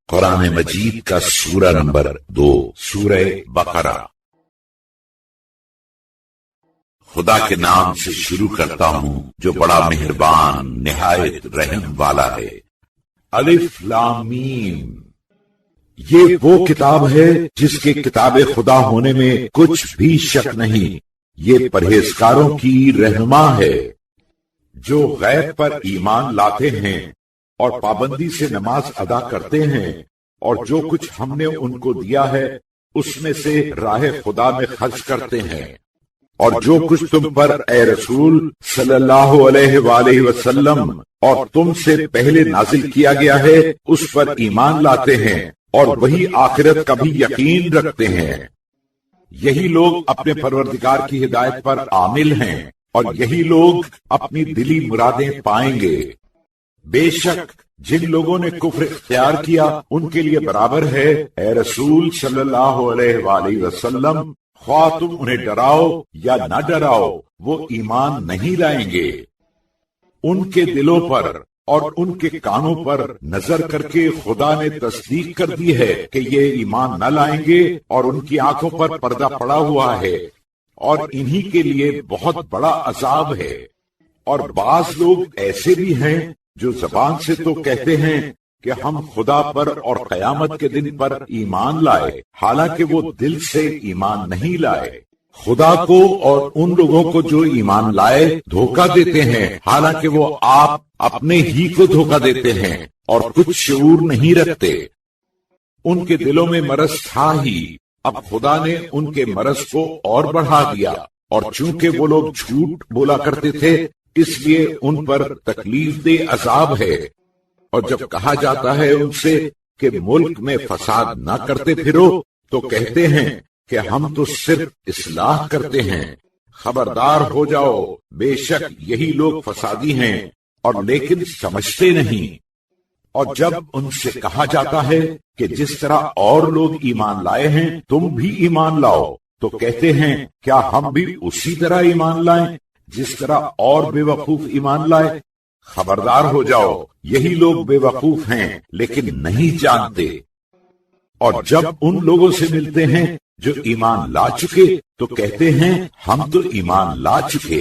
قرآن مجید کا سورہ نمبر 2، سورہ بقرہ۔ خدا کے نام سے شروع کرتا ہوں جو بڑا مہربان نہایت رحم والا ہے۔ الف لام میم۔ یہ وہ کتاب ہے جس کے کتاب خدا ہونے میں کچھ بھی شک نہیں، یہ پرہیزکاروں کی رہنما ہے۔ جو غیب پر ایمان لاتے ہیں اور پابندی سے نماز ادا کرتے ہیں، اور جو کچھ ہم نے ان کو دیا ہے اس میں سے راہ خدا میں خرچ کرتے ہیں، اور جو کچھ تم پر اے رسول صلی اللہ علیہ وآلہ وسلم اور تم سے پہلے نازل کیا گیا ہے اس پر ایمان لاتے ہیں اور وہی آخرت کا بھی یقین رکھتے ہیں۔ یہی لوگ اپنے پروردگار کی ہدایت پر عامل ہیں، اور یہی لوگ اپنی دلی مرادیں پائیں گے۔ بے شک جن لوگوں نے کفر اختیار کیا ان کے لیے برابر ہے اے رسول صلی اللہ علیہ وآلہ وسلم، خواہ تم انہیں ڈراؤ یا نہ ڈراؤ وہ ایمان نہیں لائیں گے۔ ان کے دلوں پر اور ان کے کانوں پر نظر کر کے خدا نے تصدیق کر دی ہے کہ یہ ایمان نہ لائیں گے، اور ان کی آنکھوں پر پردہ پڑا ہوا ہے، اور انہی کے لیے بہت بڑا عذاب ہے۔ اور بعض لوگ ایسے بھی ہیں جو زبان سے تو کہتے ہیں کہ ہم خدا پر اور قیامت کے دن پر ایمان لائے، حالانکہ وہ دل سے ایمان نہیں لائے۔ خدا کو اور ان لوگوں کو جو ایمان لائے دھوکہ دیتے ہیں، حالانکہ وہ آپ اپنے ہی کو دھوکہ دیتے ہیں اور کچھ شعور نہیں رکھتے۔ ان کے دلوں میں مرض تھا ہی، اب خدا نے ان کے مرض کو اور بڑھا دیا، اور چونکہ وہ لوگ جھوٹ بولا کرتے تھے اس لیے ان پر تکلیف دہ عذاب ہے۔ اور جب کہا جاتا ہے ان سے کہ ملک میں فساد نہ کرتے پھرو تو کہتے ہیں کہ ہم تو صرف اصلاح کرتے ہیں۔ خبردار ہو جاؤ، بے شک یہی لوگ فسادی ہیں اور لیکن سمجھتے نہیں۔ اور جب ان سے کہا جاتا ہے کہ جس طرح اور لوگ ایمان لائے ہیں تم بھی ایمان لاؤ، تو کہتے ہیں کیا ہم بھی اسی طرح ایمان لائیں جس طرح اور بے وقوف ایمان لائے؟ خبردار ہو جاؤ، یہی لوگ بے وقوف ہیں لیکن نہیں جانتے۔ اور جب ان لوگوں سے ملتے ہیں جو ایمان لا چکے تو کہتے ہیں ہم تو ایمان لا چکے،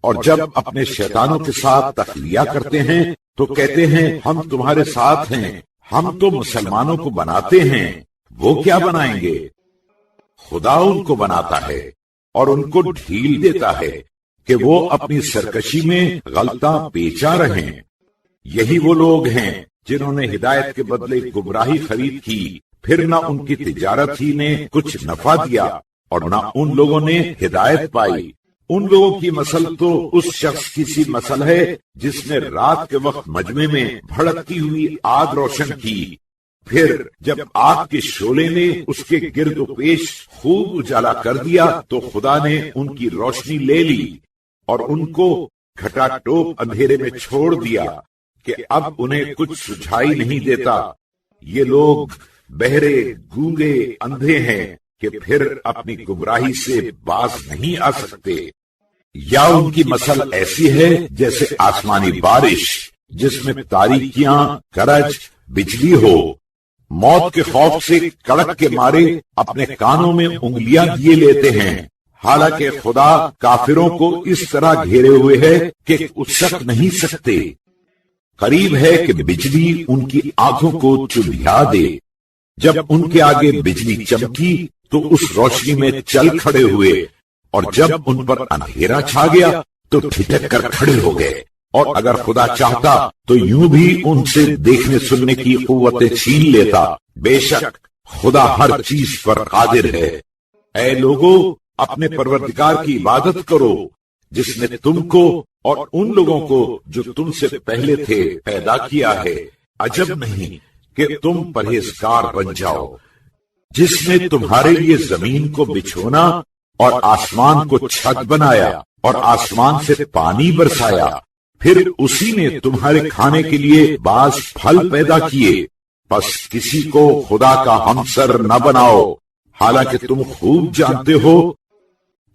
اور جب اپنے شیطانوں کے ساتھ تخلیہ کرتے ہیں تو کہتے ہیں ہم تمہارے ساتھ ہیں، ہم تو مسلمانوں کو بناتے ہیں، وہ کیا بنائیں گے؟ خدا ان کو بناتا ہے اور ان کو ڈھیل دیتا ہے کہ وہ اپنی سرکشی میں غلطاں پیچا رہیں۔ یہی وہ لوگ ہیں جنہوں نے ہدایت کے بدلے گمراہی خرید کی، پھر نہ ان کی تجارت ہی نے کچھ نفع دیا اور نہ ان لوگوں نے ہدایت پائی۔ ان لوگوں کی مثل تو اس شخص کی سی مثل ہے جس نے رات کے وقت مجمع میں بھڑکتی ہوئی آگ روشن کی، پھر جب آگ کے شعلے نے اس کے گرد و پیش خوب اجالا کر دیا تو خدا نے ان کی روشنی لے لی اور ان کو گھٹا ٹوپ اندھیرے میں چھوڑ دیا کہ اب انہیں کچھ سجھائی نہیں دیتا۔ یہ لوگ بہرے، گونگے، اندھے ہیں کہ پھر اپنی گمراہی سے باز نہیں آ سکتے۔ یا ان کی مثل ایسی ہے جیسے آسمانی بارش جس میں تاریکیاں، گرج، بجلی ہو، موت کے خوف سے کڑک کے مارے اپنے کانوں میں انگلیاں دیے لیتے ہیں، حالانکہ خدا کافروں کو اس طرح گھیرے ہوئے ہے کہ اسک نہیں سکتے۔ قریب ہے کہ بجلی ان کی آنکھوں کو چبھیا دے۔ جب ان کے آگے بجلی چمکی تو اس روشنی میں چل کھڑے ہوئے، اور جب ان پر اندھیرا چھا گیا تو ٹھٹک کر کھڑے ہو گئے۔ اور اگر خدا چاہتا تو یوں بھی ان سے دیکھنے سننے کی قوتیں چھین لیتا۔ بے شک خدا ہر چیز پر قادر ہے۔ اے لوگو، اپنے پروردگار کی عبادت کرو جس نے تم کو اور ان لوگوں کو جو تم سے پہلے تھے پیدا کیا ہے۔ عجب نہیں کہ تم پرہیزگار بن جاؤ، جس نے تمہارے لیے زمین کو بچھونا اور آسمان کو چھت بنایا اور آسمان سے پانی برسایا، پھر اسی نے تمہارے کھانے کے لیے بعض پھل پیدا کیے، پس کسی کو خدا کا ہمسر نہ بناؤ، حالانکہ تم خوب جانتے ہو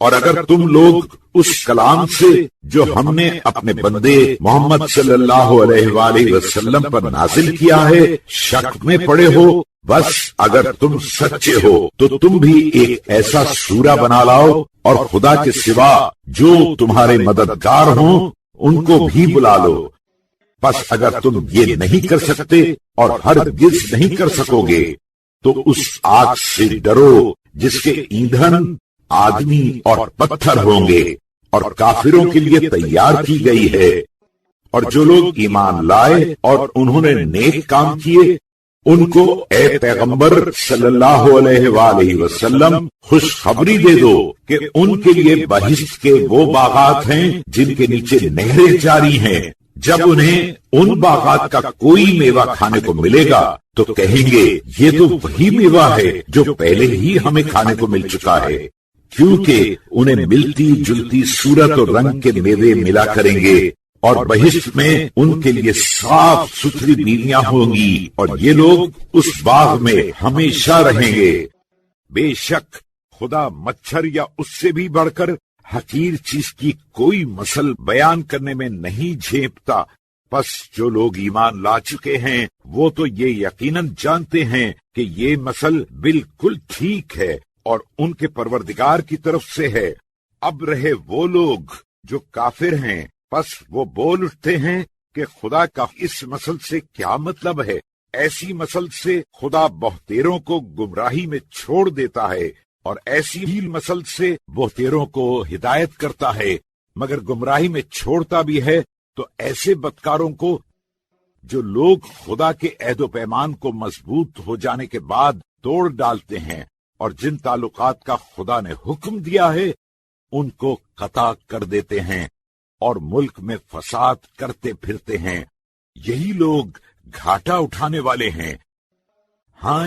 اور اگر تم لوگ اس کلام سے جو ہم نے اپنے بندے محمد صلی اللہ علیہ وآلہ وسلم پر نازل کیا ہے شک میں پڑے ہو، بس اگر تم سچے ہو تو تم بھی ایک ایسا سورہ بنا لاؤ اور خدا کے سوا جو تمہارے مددگار ہوں ان کو بھی بلا لو۔ بس اگر تم یہ نہیں کر سکتے اور ہرگز نہیں کر سکو گے تو اس آگ سے ڈرو جس کے ایندھن آدمی اور پتھر ہوں گے اور کافروں کے لیے تیار کی گئی ہے۔ اور جو لوگ ایمان لائے اور انہوں نے نیک کام کیے ان کو اے پیغمبر صلی اللہ علیہ وآلہ وسلم خوشخبری دے دو کہ ان کے لیے بہشت کے وہ باغات ہیں جن کے نیچے نہریں جاری ہیں۔ جب انہیں ان باغات کا کوئی میوہ کھانے کو ملے گا تو کہیں گے یہ تو وہی میوہ ہے جو پہلے ہی ہمیں کھانے کو مل چکا ہے، کیونکہ انہیں ملتی جلتی صورت اور رنگ کے میوے ملا کریں گے، اور بہشت میں ان کے لیے صاف ستھری بیویاں ہوں گی اور یہ لوگ اس باغ میں ہمیشہ رہیں گے۔ بے شک خدا مچھر یا اس سے بھی بڑھ کر حقیر چیز کی کوئی مثل بیان کرنے میں نہیں جھیپتا۔ پس جو لوگ ایمان لا چکے ہیں وہ تو یہ یقیناً جانتے ہیں کہ یہ مثل بالکل ٹھیک ہے اور ان کے پروردگار کی طرف سے ہے۔ اب رہے وہ لوگ جو کافر ہیں، پس وہ بول اٹھتے ہیں کہ خدا کا اس مثل سے کیا مطلب ہے؟ ایسی مثل سے خدا بہتیروں کو گمراہی میں چھوڑ دیتا ہے اور ایسی ہی مثل سے بہتیروں کو ہدایت کرتا ہے، مگر گمراہی میں چھوڑتا بھی ہے تو ایسے بدکاروں کو جو لوگ خدا کے عہد و پیمان کو مضبوط ہو جانے کے بعد توڑ ڈالتے ہیں اور جن تعلقات کا خدا نے حکم دیا ہے ان کو قطع کر دیتے ہیں اور ملک میں فساد کرتے پھرتے ہیں، یہی لوگ گھاٹا اٹھانے والے ہیں۔ ہاں،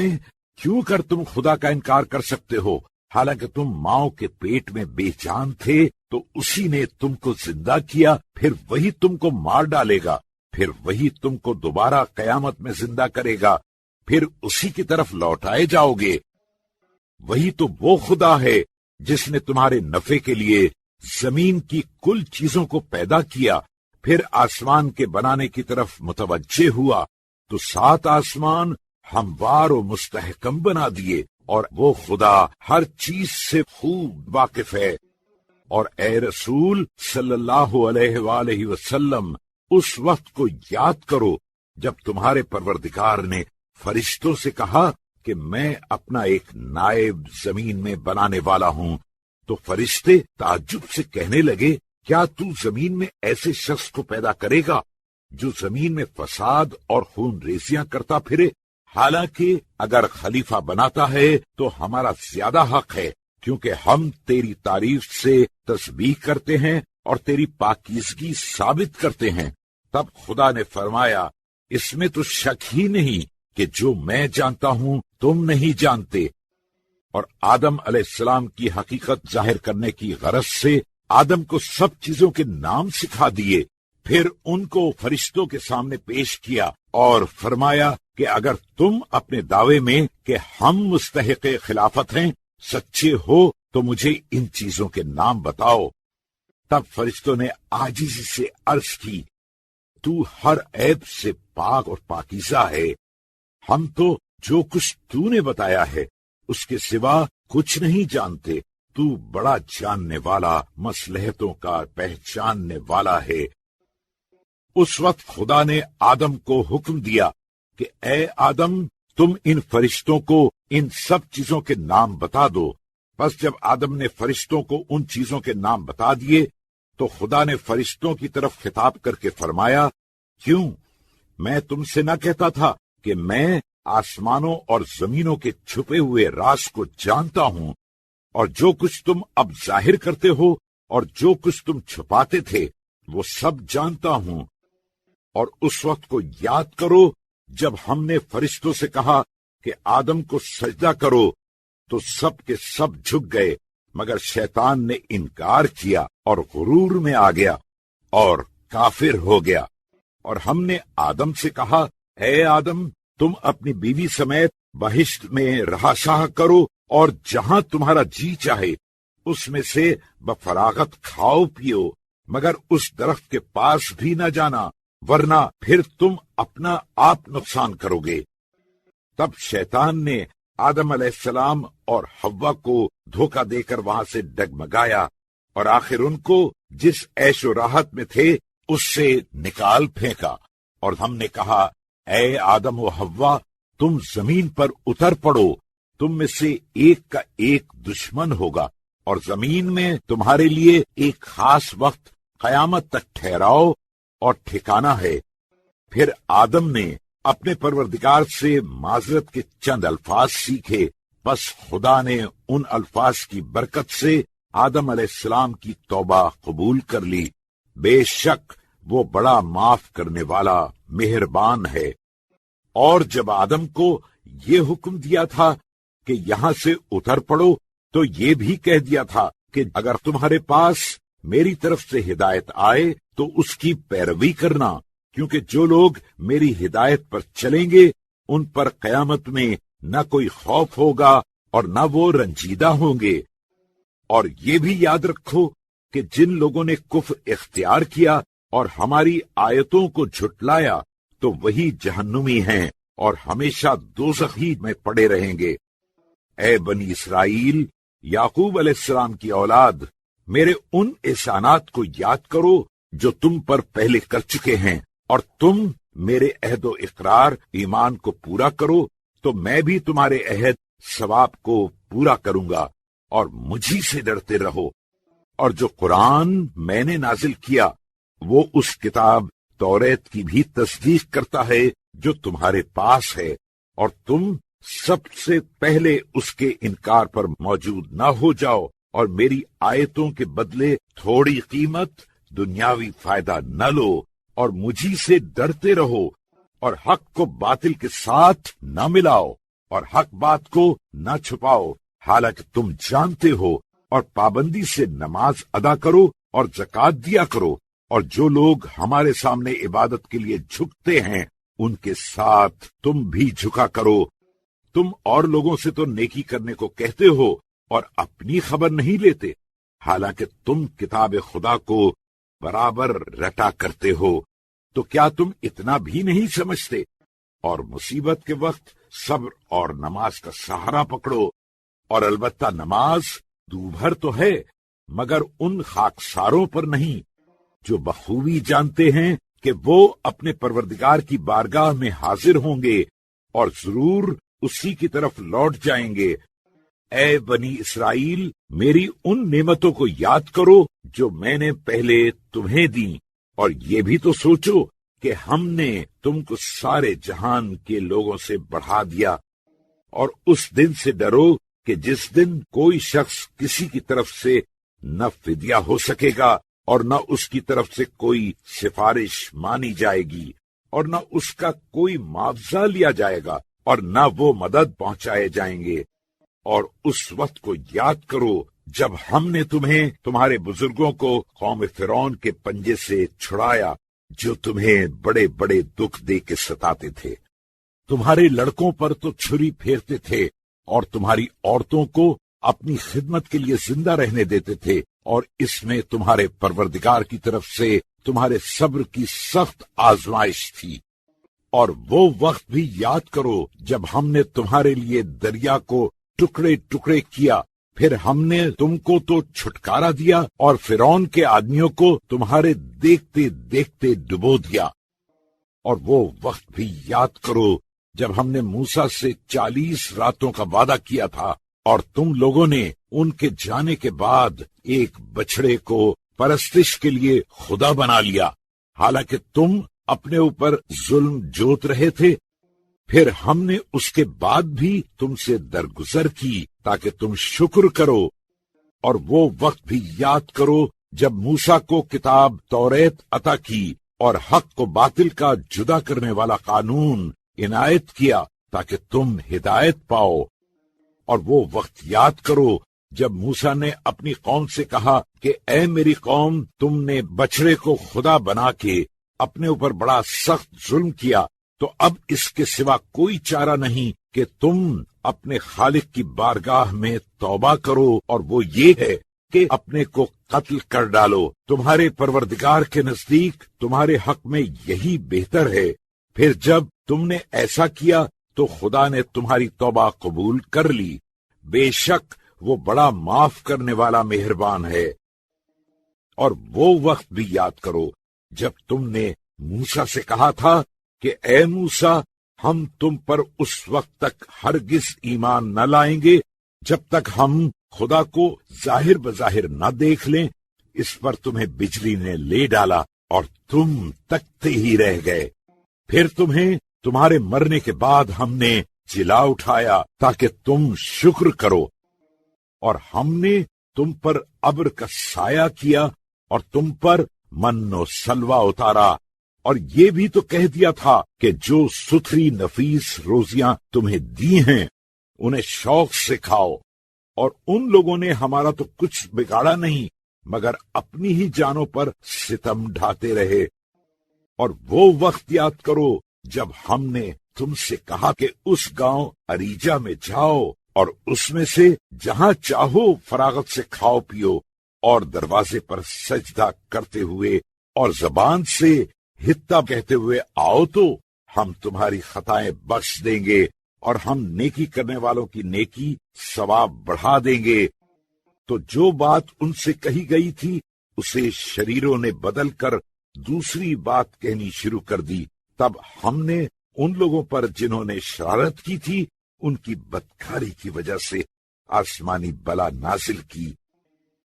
کیوں کر تم خدا کا انکار کر سکتے ہو؟ حالانکہ تم ماؤں کے پیٹ میں بے جان تھے تو اسی نے تم کو زندہ کیا، پھر وہی تم کو مار ڈالے گا، پھر وہی تم کو دوبارہ قیامت میں زندہ کرے گا، پھر اسی کی طرف لوٹائے جاؤ گے۔ وہی تو وہ خدا ہے جس نے تمہارے نفع کے لیے زمین کی کل چیزوں کو پیدا کیا، پھر آسمان کے بنانے کی طرف متوجہ ہوا تو 7 آسمان ہموار و مستحکم بنا دیے، اور وہ خدا ہر چیز سے خوب واقف ہے۔ اور اے رسول صلی اللہ علیہ وآلہ وسلم، اس وقت کو یاد کرو جب تمہارے پروردگار نے فرشتوں سے کہا کہ میں اپنا ایک نائب زمین میں بنانے والا ہوں، تو فرشتے تعجب سے کہنے لگے کیا تو زمین میں ایسے شخص کو پیدا کرے گا جو زمین میں فساد اور خون ریزیاں کرتا پھرے؟ حالانکہ اگر خلیفہ بناتا ہے تو ہمارا زیادہ حق ہے، کیونکہ ہم تیری تعریف سے تسبیح کرتے ہیں اور تیری پاکیزگی ثابت کرتے ہیں۔ تب خدا نے فرمایا اس میں تو شک ہی نہیں کہ جو میں جانتا ہوں تم نہیں جانتے۔ اور آدم علیہ السلام کی حقیقت ظاہر کرنے کی غرض سے آدم کو سب چیزوں کے نام سکھا دیے، پھر ان کو فرشتوں کے سامنے پیش کیا اور فرمایا کہ اگر تم اپنے دعوے میں کہ ہم مستحق خلافت ہیں سچے ہو تو مجھے ان چیزوں کے نام بتاؤ۔ تب فرشتوں نے عاجزی سے عرض کی تو ہر عیب سے پاک اور پاکیزہ ہے، ہم تو جو کچھ تو نے بتایا ہے اس کے سوا کچھ نہیں جانتے، تو بڑا جاننے والا، مصلحتوں کا پہچاننے والا ہے۔ اس وقت خدا نے آدم کو حکم دیا کہ اے آدم تم ان فرشتوں کو ان سب چیزوں کے نام بتا دو۔ پس جب آدم نے فرشتوں کو ان چیزوں کے نام بتا دیے تو خدا نے فرشتوں کی طرف خطاب کر کے فرمایا کیوں میں تم سے نہ کہتا تھا کہ میں آسمانوں اور زمینوں کے چھپے ہوئے راز کو جانتا ہوں، اور جو کچھ تم اب ظاہر کرتے ہو اور جو کچھ تم چھپاتے تھے وہ سب جانتا ہوں۔ اور اس وقت کو یاد کرو جب ہم نے فرشتوں سے کہا کہ آدم کو سجدہ کرو تو سب کے سب جھک گئے، مگر شیطان نے انکار کیا اور غرور میں آ گیا اور کافر ہو گیا۔ اور ہم نے آدم سے کہا اے آدم تم اپنی بیوی سمیت بہشت میں رہا شاہ کرو اور جہاں تمہارا جی چاہے، اس میں سے بفراغت کھاؤ پیو، مگر اس درخت کے پاس بھی نہ جانا، ورنہ پھر تم اپنا آپ نقصان کرو گے۔ تب شیطان نے آدم علیہ السلام اور حوا کو دھوکہ دے کر وہاں سے ڈگمگایا، اور آخر ان کو جس عیش و راحت میں تھے اس سے نکال پھینکا، اور ہم نے کہا اے آدم و حوا تم زمین پر اتر پڑو، تم میں سے ایک کا ایک دشمن ہوگا، اور زمین میں تمہارے لیے ایک خاص وقت قیامت تک ٹھہراؤ اور ٹھکانہ ہے۔ پھر آدم نے اپنے پروردگار سے معذرت کے چند الفاظ سیکھے، بس خدا نے ان الفاظ کی برکت سے آدم علیہ السلام کی توبہ قبول کر لی۔ بے شک وہ بڑا معاف کرنے والا مہربان ہے۔ اور جب آدم کو یہ حکم دیا تھا کہ یہاں سے اتر پڑو، تو یہ بھی کہہ دیا تھا کہ اگر تمہارے پاس میری طرف سے ہدایت آئے تو اس کی پیروی کرنا، کیونکہ جو لوگ میری ہدایت پر چلیں گے ان پر قیامت میں نہ کوئی خوف ہوگا اور نہ وہ رنجیدہ ہوں گے۔ اور یہ بھی یاد رکھو کہ جن لوگوں نے کفر اختیار کیا اور ہماری آیتوں کو جھٹلایا تو وہی جہنمی ہیں اور ہمیشہ دوزخی میں پڑے رہیں گے۔ اے بنی اسرائیل، یعقوب علیہ السلام کی اولاد، میرے ان احسانات کو یاد کرو جو تم پر پہلے کر چکے ہیں، اور تم میرے عہد و اقرار ایمان کو پورا کرو تو میں بھی تمہارے عہد ثواب کو پورا کروں گا، اور مجھی سے ڈرتے رہو۔ اور جو قرآن میں نے نازل کیا وہ اس کتاب توریت کی بھی تصدیق کرتا ہے جو تمہارے پاس ہے، اور تم سب سے پہلے اس کے انکار پر موجود نہ ہو جاؤ، اور میری آیتوں کے بدلے تھوڑی قیمت دنیاوی فائدہ نہ لو، اور مجھی سے ڈرتے رہو، اور حق کو باطل کے ساتھ نہ ملاؤ، اور حق بات کو نہ چھپاؤ، حالانکہ تم جانتے ہو، اور پابندی سے نماز ادا کرو اور زکوٰۃ دیا کرو، اور جو لوگ ہمارے سامنے عبادت کے لیے جھکتے ہیں ان کے ساتھ تم بھی جھکا کرو۔ تم اور لوگوں سے تو نیکی کرنے کو کہتے ہو اور اپنی خبر نہیں لیتے، حالانکہ تم کتاب خدا کو برابر رٹا کرتے ہو، تو کیا تم اتنا بھی نہیں سمجھتے؟ اور مصیبت کے وقت صبر اور نماز کا سہارا پکڑو، اور البتہ نماز دوبھر تو ہے مگر ان خاکساروں پر نہیں جو بخوبی جانتے ہیں کہ وہ اپنے پروردگار کی بارگاہ میں حاضر ہوں گے اور ضرور اسی کی طرف لوٹ جائیں گے۔ اے بنی اسرائیل، میری ان نعمتوں کو یاد کرو جو میں نے پہلے تمہیں دیں، اور یہ بھی تو سوچو کہ ہم نے تم کو سارے جہان کے لوگوں سے بڑھا دیا۔ اور اس دن سے ڈرو کہ جس دن کوئی شخص کسی کی طرف سے نہ فدیہ ہو سکے گا اور نہ اس کی طرف سے کوئی سفارش مانی جائے گی، اور نہ اس کا کوئی معاوضہ لیا جائے گا، اور نہ وہ مدد پہنچائے جائیں گے۔ اور اس وقت کو یاد کرو جب ہم نے تمہیں تمہارے بزرگوں کو قوم فرعون کے پنجے سے چھڑایا، جو تمہیں بڑے بڑے دکھ دے کے ستاتے تھے۔ تمہارے لڑکوں پر تو چھری پھیرتے تھے اور تمہاری عورتوں کو اپنی خدمت کے لیے زندہ رہنے دیتے تھے، اور اس میں تمہارے پروردگار کی طرف سے تمہارے صبر کی سخت آزمائش تھی۔ اور وہ وقت بھی یاد کرو جب ہم نے تمہارے لیے دریا کو ٹکڑے ٹکڑے کیا، پھر ہم نے تم کو تو چھٹکارا دیا اور فرعون کے آدمیوں کو تمہارے دیکھتے دیکھتے ڈبو دیا۔ اور وہ وقت بھی یاد کرو جب ہم نے موسیٰ سے 40 راتوں کا وعدہ کیا تھا، اور تم لوگوں نے ان کے جانے کے بعد ایک بچڑے کو پرستش کے لیے خدا بنا لیا، حالانکہ تم اپنے اوپر ظلم جوت رہے تھے۔ پھر ہم نے اس کے بعد بھی تم سے درگزر کی تاکہ تم شکر کرو۔ اور وہ وقت بھی یاد کرو جب موسیٰ کو کتاب توریت عطا کی اور حق کو باطل کا جدا کرنے والا قانون عنایت کیا تاکہ تم ہدایت پاؤ۔ اور وہ وقت یاد کرو جب موسیٰ نے اپنی قوم سے کہا کہ اے میری قوم، تم نے بچڑے کو خدا بنا کے اپنے اوپر بڑا سخت ظلم کیا، تو اب اس کے سوا کوئی چارہ نہیں کہ تم اپنے خالق کی بارگاہ میں توبہ کرو، اور وہ یہ ہے کہ اپنے کو قتل کر ڈالو، تمہارے پروردگار کے نزدیک تمہارے حق میں یہی بہتر ہے۔ پھر جب تم نے ایسا کیا تو خدا نے تمہاری توبہ قبول کر لی، بے شک وہ بڑا معاف کرنے والا مہربان ہے۔ اور وہ وقت بھی یاد کرو جب تم نے موسیٰ سے کہا تھا کہ اے موسیٰ، ہم تم پر اس وقت تک ہرگز ایمان نہ لائیں گے جب تک ہم خدا کو ظاہر بظاہر نہ دیکھ لیں۔ اس پر تمہیں بجلی نے لے ڈالا اور تم تکتے ہی رہ گئے۔ پھر تمہیں تمہارے مرنے کے بعد ہم نے جلا اٹھایا تاکہ تم شکر کرو، اور ہم نے تم پر ابر کا سایہ کیا اور تم پر من و سلوہ اتارا، اور یہ بھی تو کہہ دیا تھا کہ جو ستھری نفیس روزیاں تمہیں دی ہیں انہیں شوق سے کھاؤ۔ اور ان لوگوں نے ہمارا تو کچھ بگاڑا نہیں مگر اپنی ہی جانوں پر ستم ڈھاتے رہے۔ اور وہ وقت یاد کرو جب ہم نے تم سے کہا کہ اس گاؤں اریجا میں جاؤ اور اس میں سے جہاں چاہو فراغت سے کھاؤ پیو، اور دروازے پر سجدہ کرتے ہوئے اور زبان سے ہتا کہتے ہوئے آؤ تو ہم تمہاری خطائیں بخش دیں گے، اور ہم نیکی کرنے والوں کی نیکی ثواب بڑھا دیں گے۔ تو جو بات ان سے کہی گئی تھی اسے شریروں نے بدل کر دوسری بات کہنی شروع کر دی۔ تب ہم نے ان لوگوں پر جنہوں نے شرارت کی تھی ان کی بدکاری کی وجہ سے آسمانی بلا نازل کی۔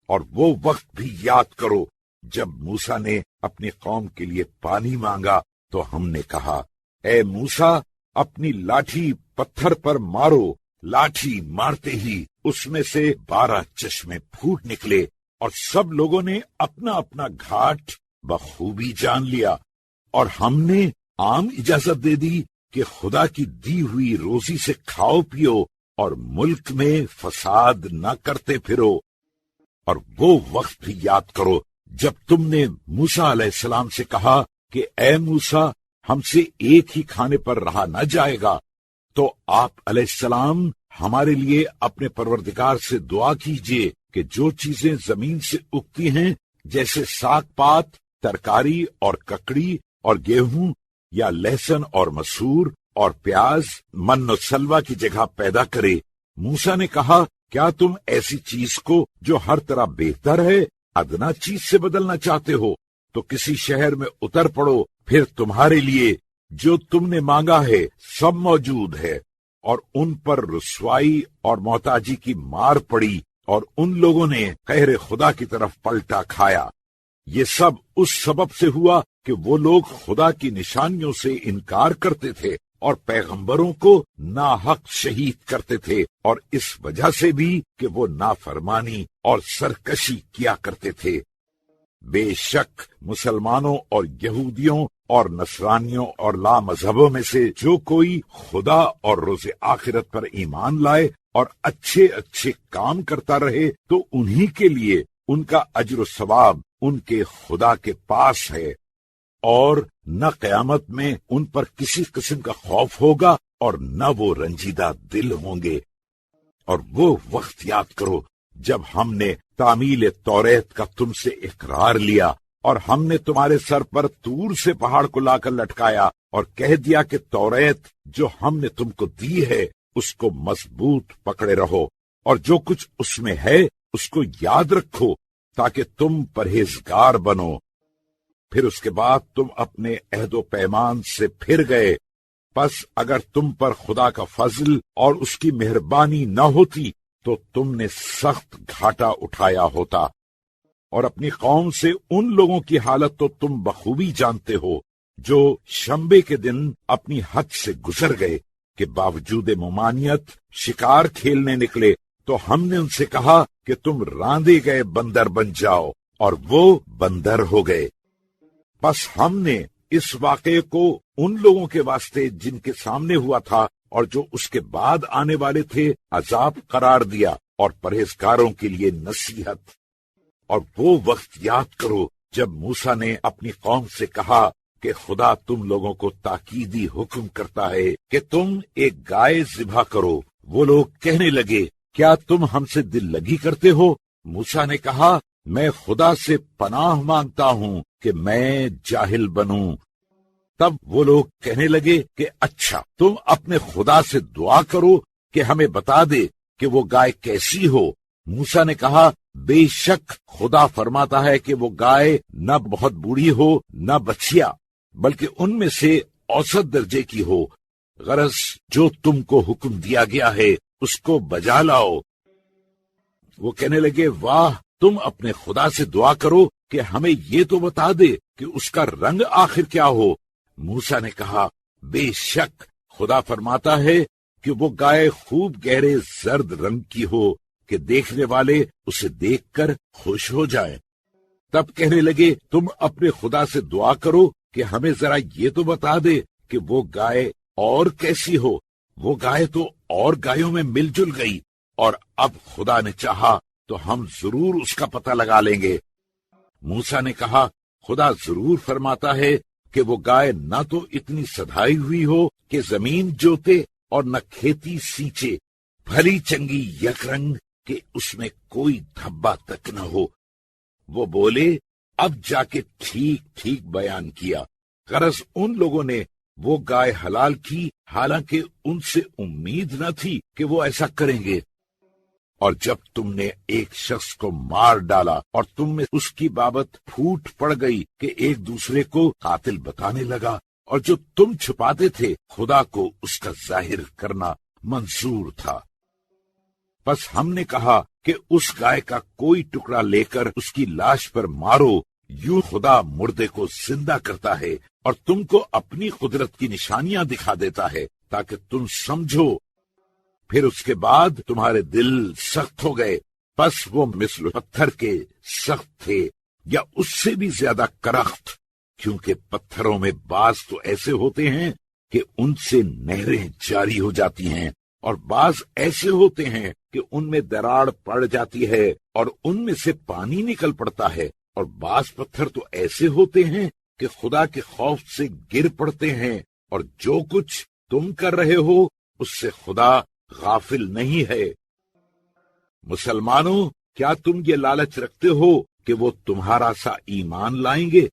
اور وہ وقت بھی یاد کرو جب موسیٰ نے اپنی قوم کے لیے پانی مانگا تو ہم نے کہا اے موسیٰ، اپنی لاٹھی پتھر پر مارو۔ لاٹھی مارتے ہی اس میں سے 12 چشمے پھوٹ نکلے، اور سب لوگوں نے اپنا اپنا گھاٹ بخوبی جان لیا۔ اور ہم نے عام اجازت دے دی کہ خدا کی دی ہوئی روزی سے کھاؤ پیو اور ملک میں فساد نہ کرتے پھرو۔ اور وہ وقت بھی یاد کرو جب تم نے موسیٰ علیہ السلام سے کہا کہ اے موسیٰ، ہم سے ایک ہی کھانے پر رہا نہ جائے گا، تو آپ علیہ السلام ہمارے لیے اپنے پروردگار سے دعا کیجیے کہ جو چیزیں زمین سے اگتی ہیں جیسے ساگ پات، ترکاری اور ککڑی اور گیہوں، یا لہسن اور مسور اور پیاز من و سلوہ کی جگہ پیدا کرے۔ موسیٰ نے کہا کیا تم ایسی چیز کو جو ہر طرح بہتر ہے ادنا چیز سے بدلنا چاہتے ہو؟ تو کسی شہر میں اتر پڑو، پھر تمہارے لیے جو تم نے مانگا ہے سب موجود ہے۔ اور ان پر رسوائی اور محتاجی کی مار پڑی، اور ان لوگوں نے قہر خدا کی طرف پلٹا کھایا۔ یہ سب اس سبب سے ہوا کہ وہ لوگ خدا کی نشانیوں سے انکار کرتے تھے اور پیغمبروں کو ناحق شہید کرتے تھے، اور اس وجہ سے بھی کہ وہ نافرمانی اور سرکشی کیا کرتے تھے۔ بے شک مسلمانوں اور یہودیوں اور نصرانیوں اور لا مذہبوں میں سے جو کوئی خدا اور روز آخرت پر ایمان لائے اور اچھے اچھے کام کرتا رہے تو انہی کے لیے ان کا اجر و ثواب ان کے خدا کے پاس ہے، اور نہ قیامت میں ان پر کسی قسم کا خوف ہوگا اور نہ وہ رنجیدہ دل ہوں گے۔ اور وہ وقت یاد کرو جب ہم نے تعمیل توریت کا تم سے اقرار لیا، اور ہم نے تمہارے سر پر طور سے پہاڑ کو لا کر لٹکایا اور کہہ دیا کہ توریت جو ہم نے تم کو دی ہے اس کو مضبوط پکڑے رہو، اور جو کچھ اس میں ہے اس کو یاد رکھو تاکہ تم پرہیزگار بنو۔ پھر اس کے بعد تم اپنے عہد و پیمان سے پھر گئے، پس اگر تم پر خدا کا فضل اور اس کی مہربانی نہ ہوتی تو تم نے سخت گھاٹا اٹھایا ہوتا۔ اور اپنی قوم سے ان لوگوں کی حالت تو تم بخوبی جانتے ہو جو شنبے کے دن اپنی حد سے گزر گئے کہ باوجود ممانعت شکار کھیلنے نکلے، تو ہم نے ان سے کہا کہ تم راندے گئے بندر بن جاؤ، اور وہ بندر ہو گئے۔ پس ہم نے اس واقعے کو ان لوگوں کے واسطے جن کے سامنے ہوا تھا اور جو اس کے بعد آنے والے تھے عذاب قرار دیا، اور پرہیزگاروں کے لیے نصیحت۔ اور وہ وقت یاد کرو جب موسیٰ نے اپنی قوم سے کہا کہ خدا تم لوگوں کو تاکیدی حکم کرتا ہے کہ تم ایک گائے ذبح کرو۔ وہ لوگ کہنے لگے کیا تم ہم سے دل لگی کرتے ہو؟ موسیٰ نے کہا میں خدا سے پناہ مانگتا ہوں کہ میں جاہل بنوں۔ تب وہ لوگ کہنے لگے کہ اچھا تم اپنے خدا سے دعا کرو کہ ہمیں بتا دے کہ وہ گائے کیسی ہو۔ موسیٰ نے کہا بے شک خدا فرماتا ہے کہ وہ گائے نہ بہت بوڑھی ہو نہ بچیا، بلکہ ان میں سے اوسط درجے کی ہو۔ غرض جو تم کو حکم دیا گیا ہے اس کو بجا لاؤ۔ وہ کہنے لگے واہ، تم اپنے خدا سے دعا کرو کہ ہمیں یہ تو بتا دے کہ اس کا رنگ آخر کیا ہو۔ موسیٰ نے کہا بے شک خدا فرماتا ہے کہ وہ گائے خوب گہرے زرد رنگ کی ہو کہ دیکھنے والے اسے دیکھ کر خوش ہو جائیں۔ تب کہنے لگے تم اپنے خدا سے دعا کرو کہ ہمیں ذرا یہ تو بتا دے کہ وہ گائے اور کیسی ہو۔ وہ گائے تو اور گایوں میں مل جل گئی، اور اب خدا نے چاہا تو ہم ضرور اس کا پتہ لگا لیں گے۔ موسیٰ نے کہا خدا ضرور فرماتا ہے کہ وہ گائے نہ تو اتنی سدھائی ہوئی ہو کہ زمین جوتے اور نہ کھیتی سینچے، بھلی چنگی یک رنگ کہ اس میں کوئی دھبا تک نہ ہو۔ وہ بولے اب جا کے ٹھیک ٹھیک بیان کیا۔ غرض ان لوگوں نے وہ گائے حلال کی، حالانکہ ان سے امید نہ تھی کہ وہ ایسا کریں گے۔ اور جب تم نے ایک شخص کو مار ڈالا اور تم میں اس کی بابت پھوٹ پڑ گئی کہ ایک دوسرے کو قاتل بتانے لگا، اور جو تم چھپاتے تھے خدا کو اس کا ظاہر کرنا منظور تھا، بس ہم نے کہا کہ اس گائے کا کوئی ٹکڑا لے کر اس کی لاش پر مارو، یوں خدا مردے کو زندہ کرتا ہے اور تم کو اپنی قدرت کی نشانیاں دکھا دیتا ہے تاکہ تم سمجھو۔ پھر اس کے بعد تمہارے دل سخت ہو گئے، پس وہ مثل پتھر کے سخت تھے یا اس سے بھی زیادہ کرخت، کیونکہ پتھروں میں بعض تو ایسے ہوتے ہیں کہ ان سے نہریں جاری ہو جاتی ہیں، اور بعض ایسے ہوتے ہیں کہ ان میں دراڑ پڑ جاتی ہے اور ان میں سے پانی نکل پڑتا ہے، اور بعض پتھر تو ایسے ہوتے ہیں کہ خدا کے خوف سے گر پڑتے ہیں، اور جو کچھ تم کر رہے ہو اس سے خدا غافل نہیں ہے۔ مسلمانوں، کیا تم یہ لالچ رکھتے ہو کہ وہ تمہارا سا ایمان لائیں گے؟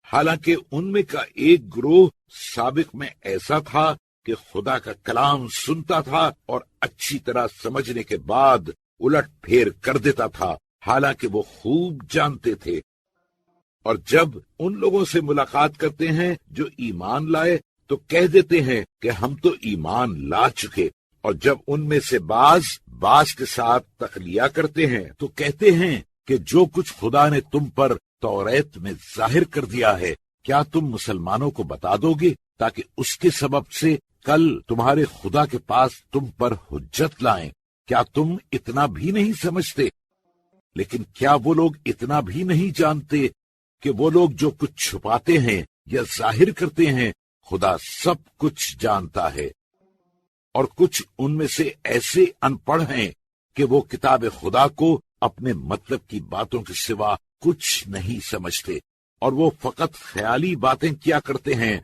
حالانکہ ان میں کا ایک گروہ سابق میں ایسا تھا کہ خدا کا کلام سنتا تھا اور اچھی طرح سمجھنے کے بعد الٹ پھیر کر دیتا تھا، حالانکہ وہ خوب جانتے تھے۔ اور جب ان لوگوں سے ملاقات کرتے ہیں جو ایمان لائے تو کہہ دیتے ہیں کہ ہم تو ایمان لا چکے، اور جب ان میں سے بعض کے ساتھ تخلیہ کرتے ہیں تو کہتے ہیں کہ جو کچھ خدا نے تم پر توریت میں ظاہر کر دیا ہے کیا تم مسلمانوں کو بتا دو گے تاکہ اس کے سبب سے کل تمہارے خدا کے پاس تم پر حجت لائیں؟ کیا تم اتنا بھی نہیں سمجھتے؟ لیکن کیا وہ لوگ اتنا بھی نہیں جانتے کہ وہ لوگ جو کچھ چھپاتے ہیں یا ظاہر کرتے ہیں خدا سب کچھ جانتا ہے؟ اور کچھ ان میں سے ایسے ان پڑھ ہیں کہ وہ کتاب خدا کو اپنے مطلب کی باتوں کے سوا کچھ نہیں سمجھتے، اور وہ فقط خیالی باتیں کیا کرتے ہیں۔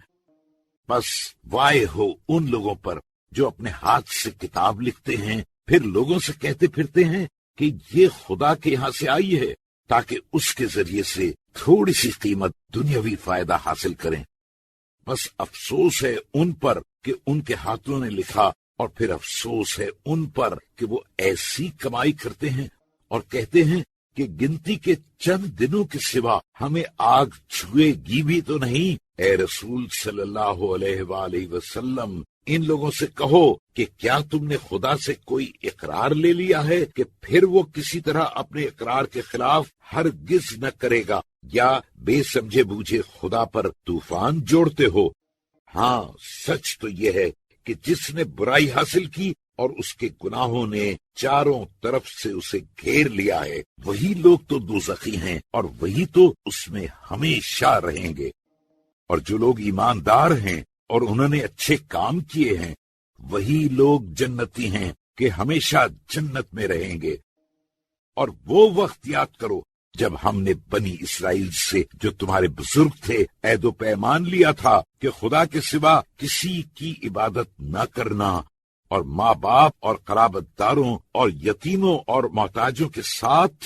بس وائے ہو ان لوگوں پر جو اپنے ہاتھ سے کتاب لکھتے ہیں، پھر لوگوں سے کہتے پھرتے ہیں کہ یہ خدا کے یہاں سے آئی ہے، تاکہ اس کے ذریعے سے تھوڑی سی قیمت دنیاوی فائدہ حاصل کریں۔ بس افسوس ہے ان پر کہ ان کے ہاتھوں نے لکھا، اور پھر افسوس ہے ان پر کہ وہ ایسی کمائی کرتے ہیں اور کہتے ہیں کہ گنتی کے چند دنوں کے سوا ہمیں آگ چھوئے گی بھی تو نہیں۔ اے رسول صلی اللہ علیہ وآلہ وسلم، ان لوگوں سے کہو کہ کیا تم نے خدا سے کوئی اقرار لے لیا ہے کہ پھر وہ کسی طرح اپنے اقرار کے خلاف ہرگز نہ کرے گا، یا بے سمجھے بوجھے خدا پر طوفان جوڑتے ہو؟ ہاں، سچ تو یہ ہے کہ جس نے برائی حاصل کی اور اس کے گناہوں نے چاروں طرف سے اسے گھیر لیا ہے، وہی لوگ تو دوزخی ہیں اور وہی تو اس میں ہمیشہ رہیں گے۔ اور جو لوگ ایماندار ہیں اور انہوں نے اچھے کام کیے ہیں، وہی لوگ جنتی ہیں کہ ہمیشہ جنت میں رہیں گے۔ اور وہ وقت یاد کرو جب ہم نے بنی اسرائیل سے جو تمہارے بزرگ تھے عہد و پیمان لیا تھا کہ خدا کے سوا کسی کی عبادت نہ کرنا، اور ماں باپ اور قرابت داروں اور یتیموں اور محتاجوں کے ساتھ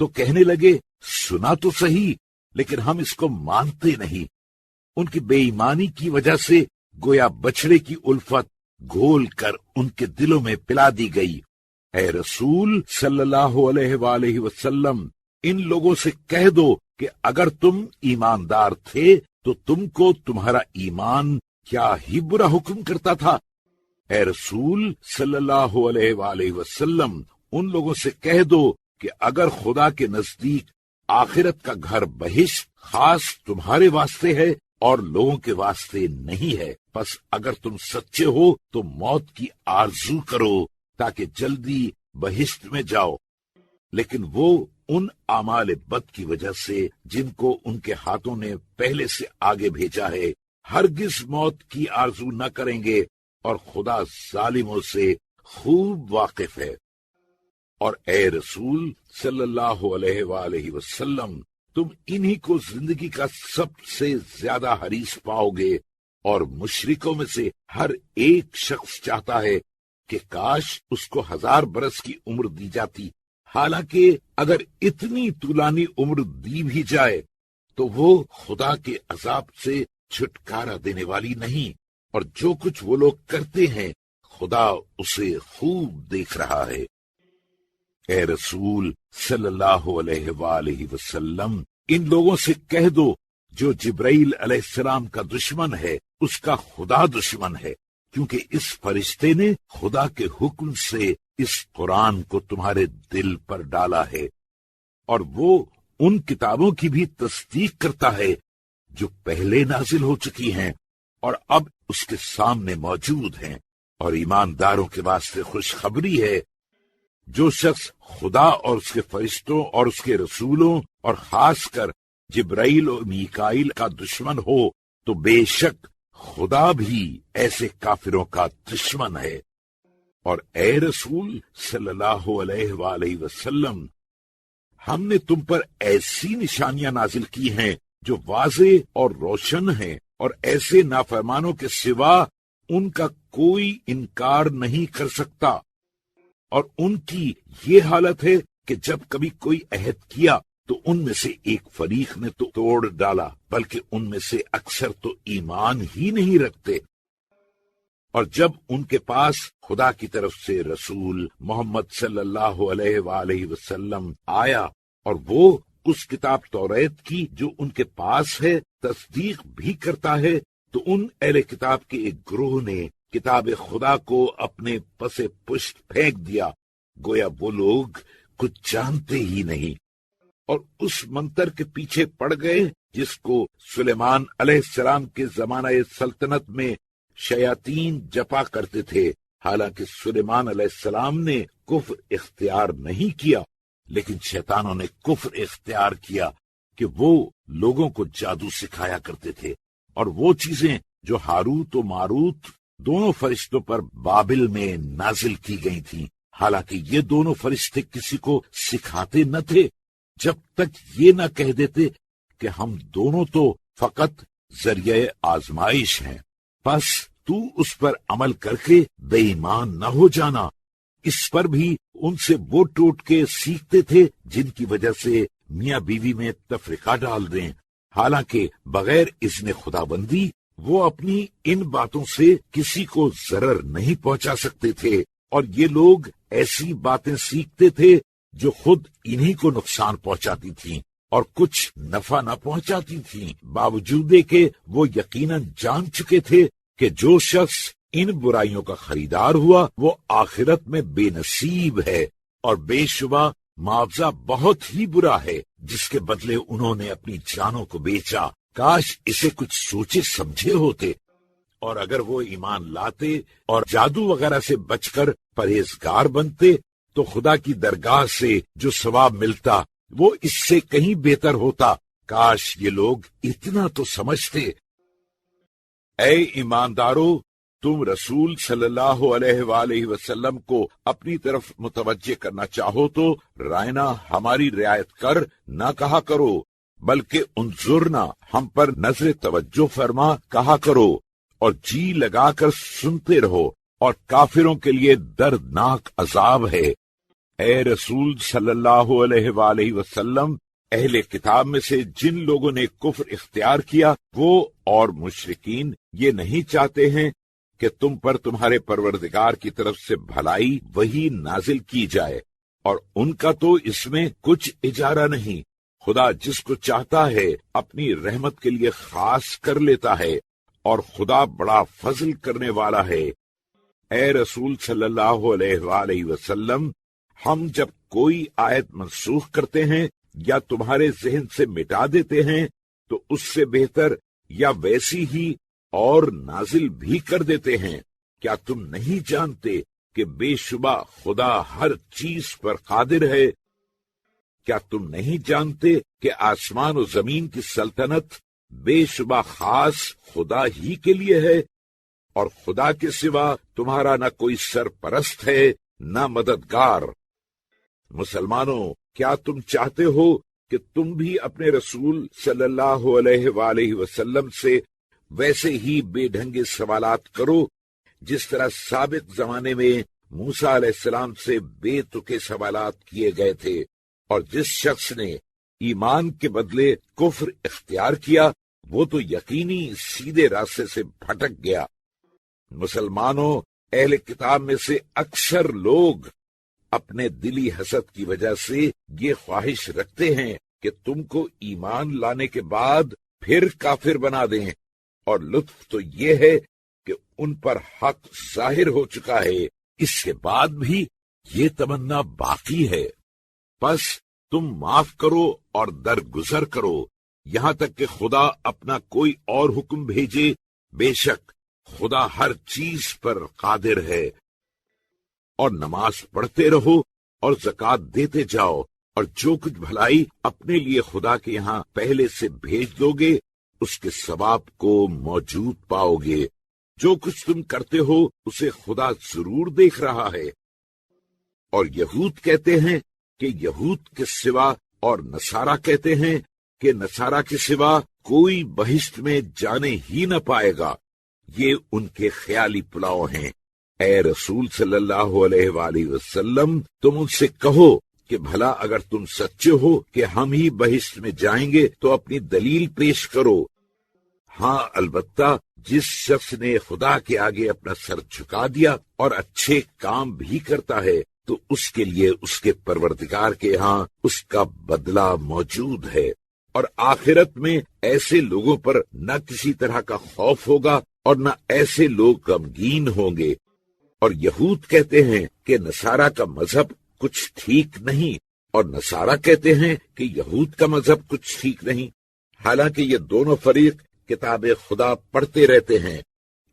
تو کہنے لگے سنا تو صحیح لیکن ہم اس کو مانتے نہیں۔ ان کی بے ایمانی کی وجہ سے گویا بچڑے کی الفت گھول کر ان کے دلوں میں پلا دی گئی۔ اے رسول صلی اللہ علیہ وآلہ وسلم، ان لوگوں سے کہہ دو کہ اگر تم ایماندار تھے تو تم کو تمہارا ایمان کیا ہی برا حکم کرتا تھا۔ اے رسول صلی اللہ علیہ وآلہ وسلم، ان لوگوں سے کہہ دو کہ اگر خدا کے نزدیک آخرت کا گھر بہشت خاص تمہارے واسطے ہے اور لوگوں کے واسطے نہیں ہے، پس اگر تم سچے ہو تو موت کی آرزو کرو تاکہ جلدی بہشت میں جاؤ۔ لیکن وہ ان اعمال بد کی وجہ سے جن کو ان کے ہاتھوں نے پہلے سے آگے بھیجا ہے ہرگز موت کی آرزو نہ کریں گے، اور خدا ظالموں سے خوب واقف ہے۔ اور اے رسول صلی اللہ علیہ وآلہ وسلم، تم انہی کو زندگی کا سب سے زیادہ حریص پاؤ گے، اور مشرکوں میں سے ہر ایک شخص چاہتا ہے کہ کاش اس کو 1000 برس کی عمر دی جاتی، حالانکہ اگر اتنی طولانی عمر دی بھی جائے تو وہ خدا کے عذاب سے چھٹکارا دینے والی نہیں، اور جو کچھ وہ لوگ کرتے ہیں خدا اسے خوب دیکھ رہا ہے۔ اے رسول صلی اللہ علیہ وآلہ وسلم، ان لوگوں سے کہہ دو جو جبرائیل علیہ السلام کا دشمن ہے اس کا خدا دشمن ہے، کیونکہ اس فرشتے نے خدا کے حکم سے اس قرآن کو تمہارے دل پر ڈالا ہے، اور وہ ان کتابوں کی بھی تصدیق کرتا ہے جو پہلے نازل ہو چکی ہیں اور اب اس کے سامنے موجود ہیں، اور ایمانداروں کے واسطے خوشخبری ہے۔ جو شخص خدا اور اس کے فرشتوں اور اس کے رسولوں اور خاص کر جبرائیل اور میکائیل کا دشمن ہو تو بے شک خدا بھی ایسے کافروں کا دشمن ہے۔ اور اے رسول صلی اللہ علیہ وآلہ وسلم، ہم نے تم پر ایسی نشانیاں نازل کی ہیں جو واضح اور روشن ہیں، اور ایسے نافرمانوں کے سوا ان کا کوئی انکار نہیں کر سکتا۔ اور ان کی یہ حالت ہے کہ جب کبھی کوئی عہد کیا تو ان میں سے ایک فریق نے تو توڑ ڈالا، بلکہ ان میں سے اکثر تو ایمان ہی نہیں رکھتے۔ اور جب ان کے پاس خدا کی طرف سے رسول محمد صلی اللہ علیہ وآلہ وسلم آیا اور وہ اس کتاب توریت کی جو ان کے پاس ہے تصدیق بھی کرتا ہے، تو ان اہل کتاب کے ایک گروہ نے کتاب خدا کو اپنے پس پشت پھینک دیا، گویا وہ لوگ کچھ جانتے ہی نہیں، اور اس منتر کے پیچھے پڑ گئے جس کو سلیمان علیہ السلام کے زمانہ سلطنت میں شیاطین جپا کرتے تھے۔ حالانکہ سلیمان علیہ السلام نے کفر اختیار نہیں کیا، لیکن شیطانوں نے کفر اختیار کیا کہ وہ لوگوں کو جادو سکھایا کرتے تھے، اور وہ چیزیں جو ہاروت و ماروت دونوں فرشتوں پر بابل میں نازل کی گئی تھیں، حالانکہ یہ دونوں فرشتے کسی کو سکھاتے نہ تھے جب تک یہ نہ کہہ دیتے کہ ہم دونوں تو فقط ذریعہ آزمائش ہیں، پس تو اس پر عمل کر کے بے ایمان نہ ہو جانا۔ اس پر بھی ان سے وہ ٹوٹکے سیکھتے تھے جن کی وجہ سے میاں بیوی میں تفرقہ ڈال دیں، حالانکہ بغیر اذن خدا بندی وہ اپنی ان باتوں سے کسی کو ضرر نہیں پہنچا سکتے تھے، اور یہ لوگ ایسی باتیں سیکھتے تھے جو خود انہی کو نقصان پہنچاتی تھیں اور کچھ نفع نہ پہنچاتی تھیں، باوجود کہ وہ یقیناً جان چکے تھے کہ جو شخص ان برائیوں کا خریدار ہوا وہ آخرت میں بے نصیب ہے، اور بے شبہ معاوضہ بہت ہی برا ہے جس کے بدلے انہوں نے اپنی جانوں کو بیچا۔ کاش اسے کچھ سوچے سمجھے ہوتے، اور اگر وہ ایمان لاتے اور جادو وغیرہ سے بچ کر پرہیزگار بنتے تو خدا کی درگاہ سے جو ثواب ملتا وہ اس سے کہیں بہتر ہوتا۔ کاش یہ لوگ اتنا تو سمجھتے۔ اے ایماندارو، تم رسول صلی اللہ علیہ وآلہ وسلم کو اپنی طرف متوجہ کرنا چاہو تو رائنا ہماری رعایت کر نہ کہا کرو، بلکہ انظرنا ہم پر نظر توجہ فرما کہا کرو، اور جی لگا کر سنتے رہو، اور کافروں کے لیے دردناک عذاب ہے۔ اے رسول صلی اللہ علیہ وآلہ وسلم، اہل کتاب میں سے جن لوگوں نے کفر اختیار کیا وہ اور مشرکین یہ نہیں چاہتے ہیں کہ تم پر تمہارے پروردگار کی طرف سے بھلائی وہی نازل کی جائے، اور ان کا تو اس میں کچھ اجارہ نہیں۔ خدا جس کو چاہتا ہے اپنی رحمت کے لیے خاص کر لیتا ہے، اور خدا بڑا فضل کرنے والا ہے۔ اے رسول صلی اللہ علیہ وآلہ وسلم، ہم جب کوئی آیت منسوخ کرتے ہیں یا تمہارے ذہن سے مٹا دیتے ہیں تو اس سے بہتر یا ویسی ہی اور نازل بھی کر دیتے ہیں۔ کیا تم نہیں جانتے کہ بے شبہ خدا ہر چیز پر قادر ہے؟ کیا تم نہیں جانتے کہ آسمان و زمین کی سلطنت بے شبہ خاص خدا ہی کے لیے ہے، اور خدا کے سوا تمہارا نہ کوئی سرپرست ہے نہ مددگار۔ مسلمانوں، کیا تم چاہتے ہو کہ تم بھی اپنے رسول صلی اللہ علیہ وآلہ وسلم سے ویسے ہی بے ڈھنگے سوالات کرو جس طرح سابق زمانے میں موسیٰ علیہ السلام سے بے تکے سوالات کیے گئے تھے، اور جس شخص نے ایمان کے بدلے کفر اختیار کیا وہ تو یقینی سیدھے راستے سے بھٹک گیا۔ مسلمانوں، اہل کتاب میں سے اکثر لوگ اپنے دلی حسد کی وجہ سے یہ خواہش رکھتے ہیں کہ تم کو ایمان لانے کے بعد پھر کافر بنا دیں، اور لطف تو یہ ہے کہ ان پر حق ظاہر ہو چکا ہے، اس کے بعد بھی یہ تمنا باقی ہے۔ پس تم معاف کرو اور درگزر کرو یہاں تک کہ خدا اپنا کوئی اور حکم بھیجے، بے شک خدا ہر چیز پر قادر ہے۔ اور نماز پڑھتے رہو اور زکوٰۃ دیتے جاؤ، اور جو کچھ بھلائی اپنے لیے خدا کے یہاں پہلے سے بھیج دو گے اس کے ثواب کو موجود پاؤ گے۔ جو کچھ تم کرتے ہو اسے خدا ضرور دیکھ رہا ہے۔ اور یہود کہتے ہیں کہ یہود کے سوا، اور نصارہ کہتے ہیں کہ نصارہ کے سوا کوئی بہشت میں جانے ہی نہ پائے گا۔ یہ ان کے خیالی پلاؤ ہیں۔ اے رسول صلی اللہ علیہ وآلہ وسلم، تم ان سے کہو کہ بھلا اگر تم سچے ہو کہ ہم ہی بہشت میں جائیں گے تو اپنی دلیل پیش کرو۔ ہاں، البتہ جس شخص نے خدا کے آگے اپنا سر جھکا دیا اور اچھے کام بھی کرتا ہے تو اس کے لیے اس کے پروردگار کے ہاں اس کا بدلہ موجود ہے، اور آخرت میں ایسے لوگوں پر نہ کسی طرح کا خوف ہوگا اور نہ ایسے لوگ غمگین ہوں گے۔ اور یہود کہتے ہیں کہ نصارہ کا مذہب کچھ ٹھیک نہیں، اور نصارہ کہتے ہیں کہ یہود کا مذہب کچھ ٹھیک نہیں، حالانکہ یہ دونوں فریق کتاب خدا پڑھتے رہتے ہیں۔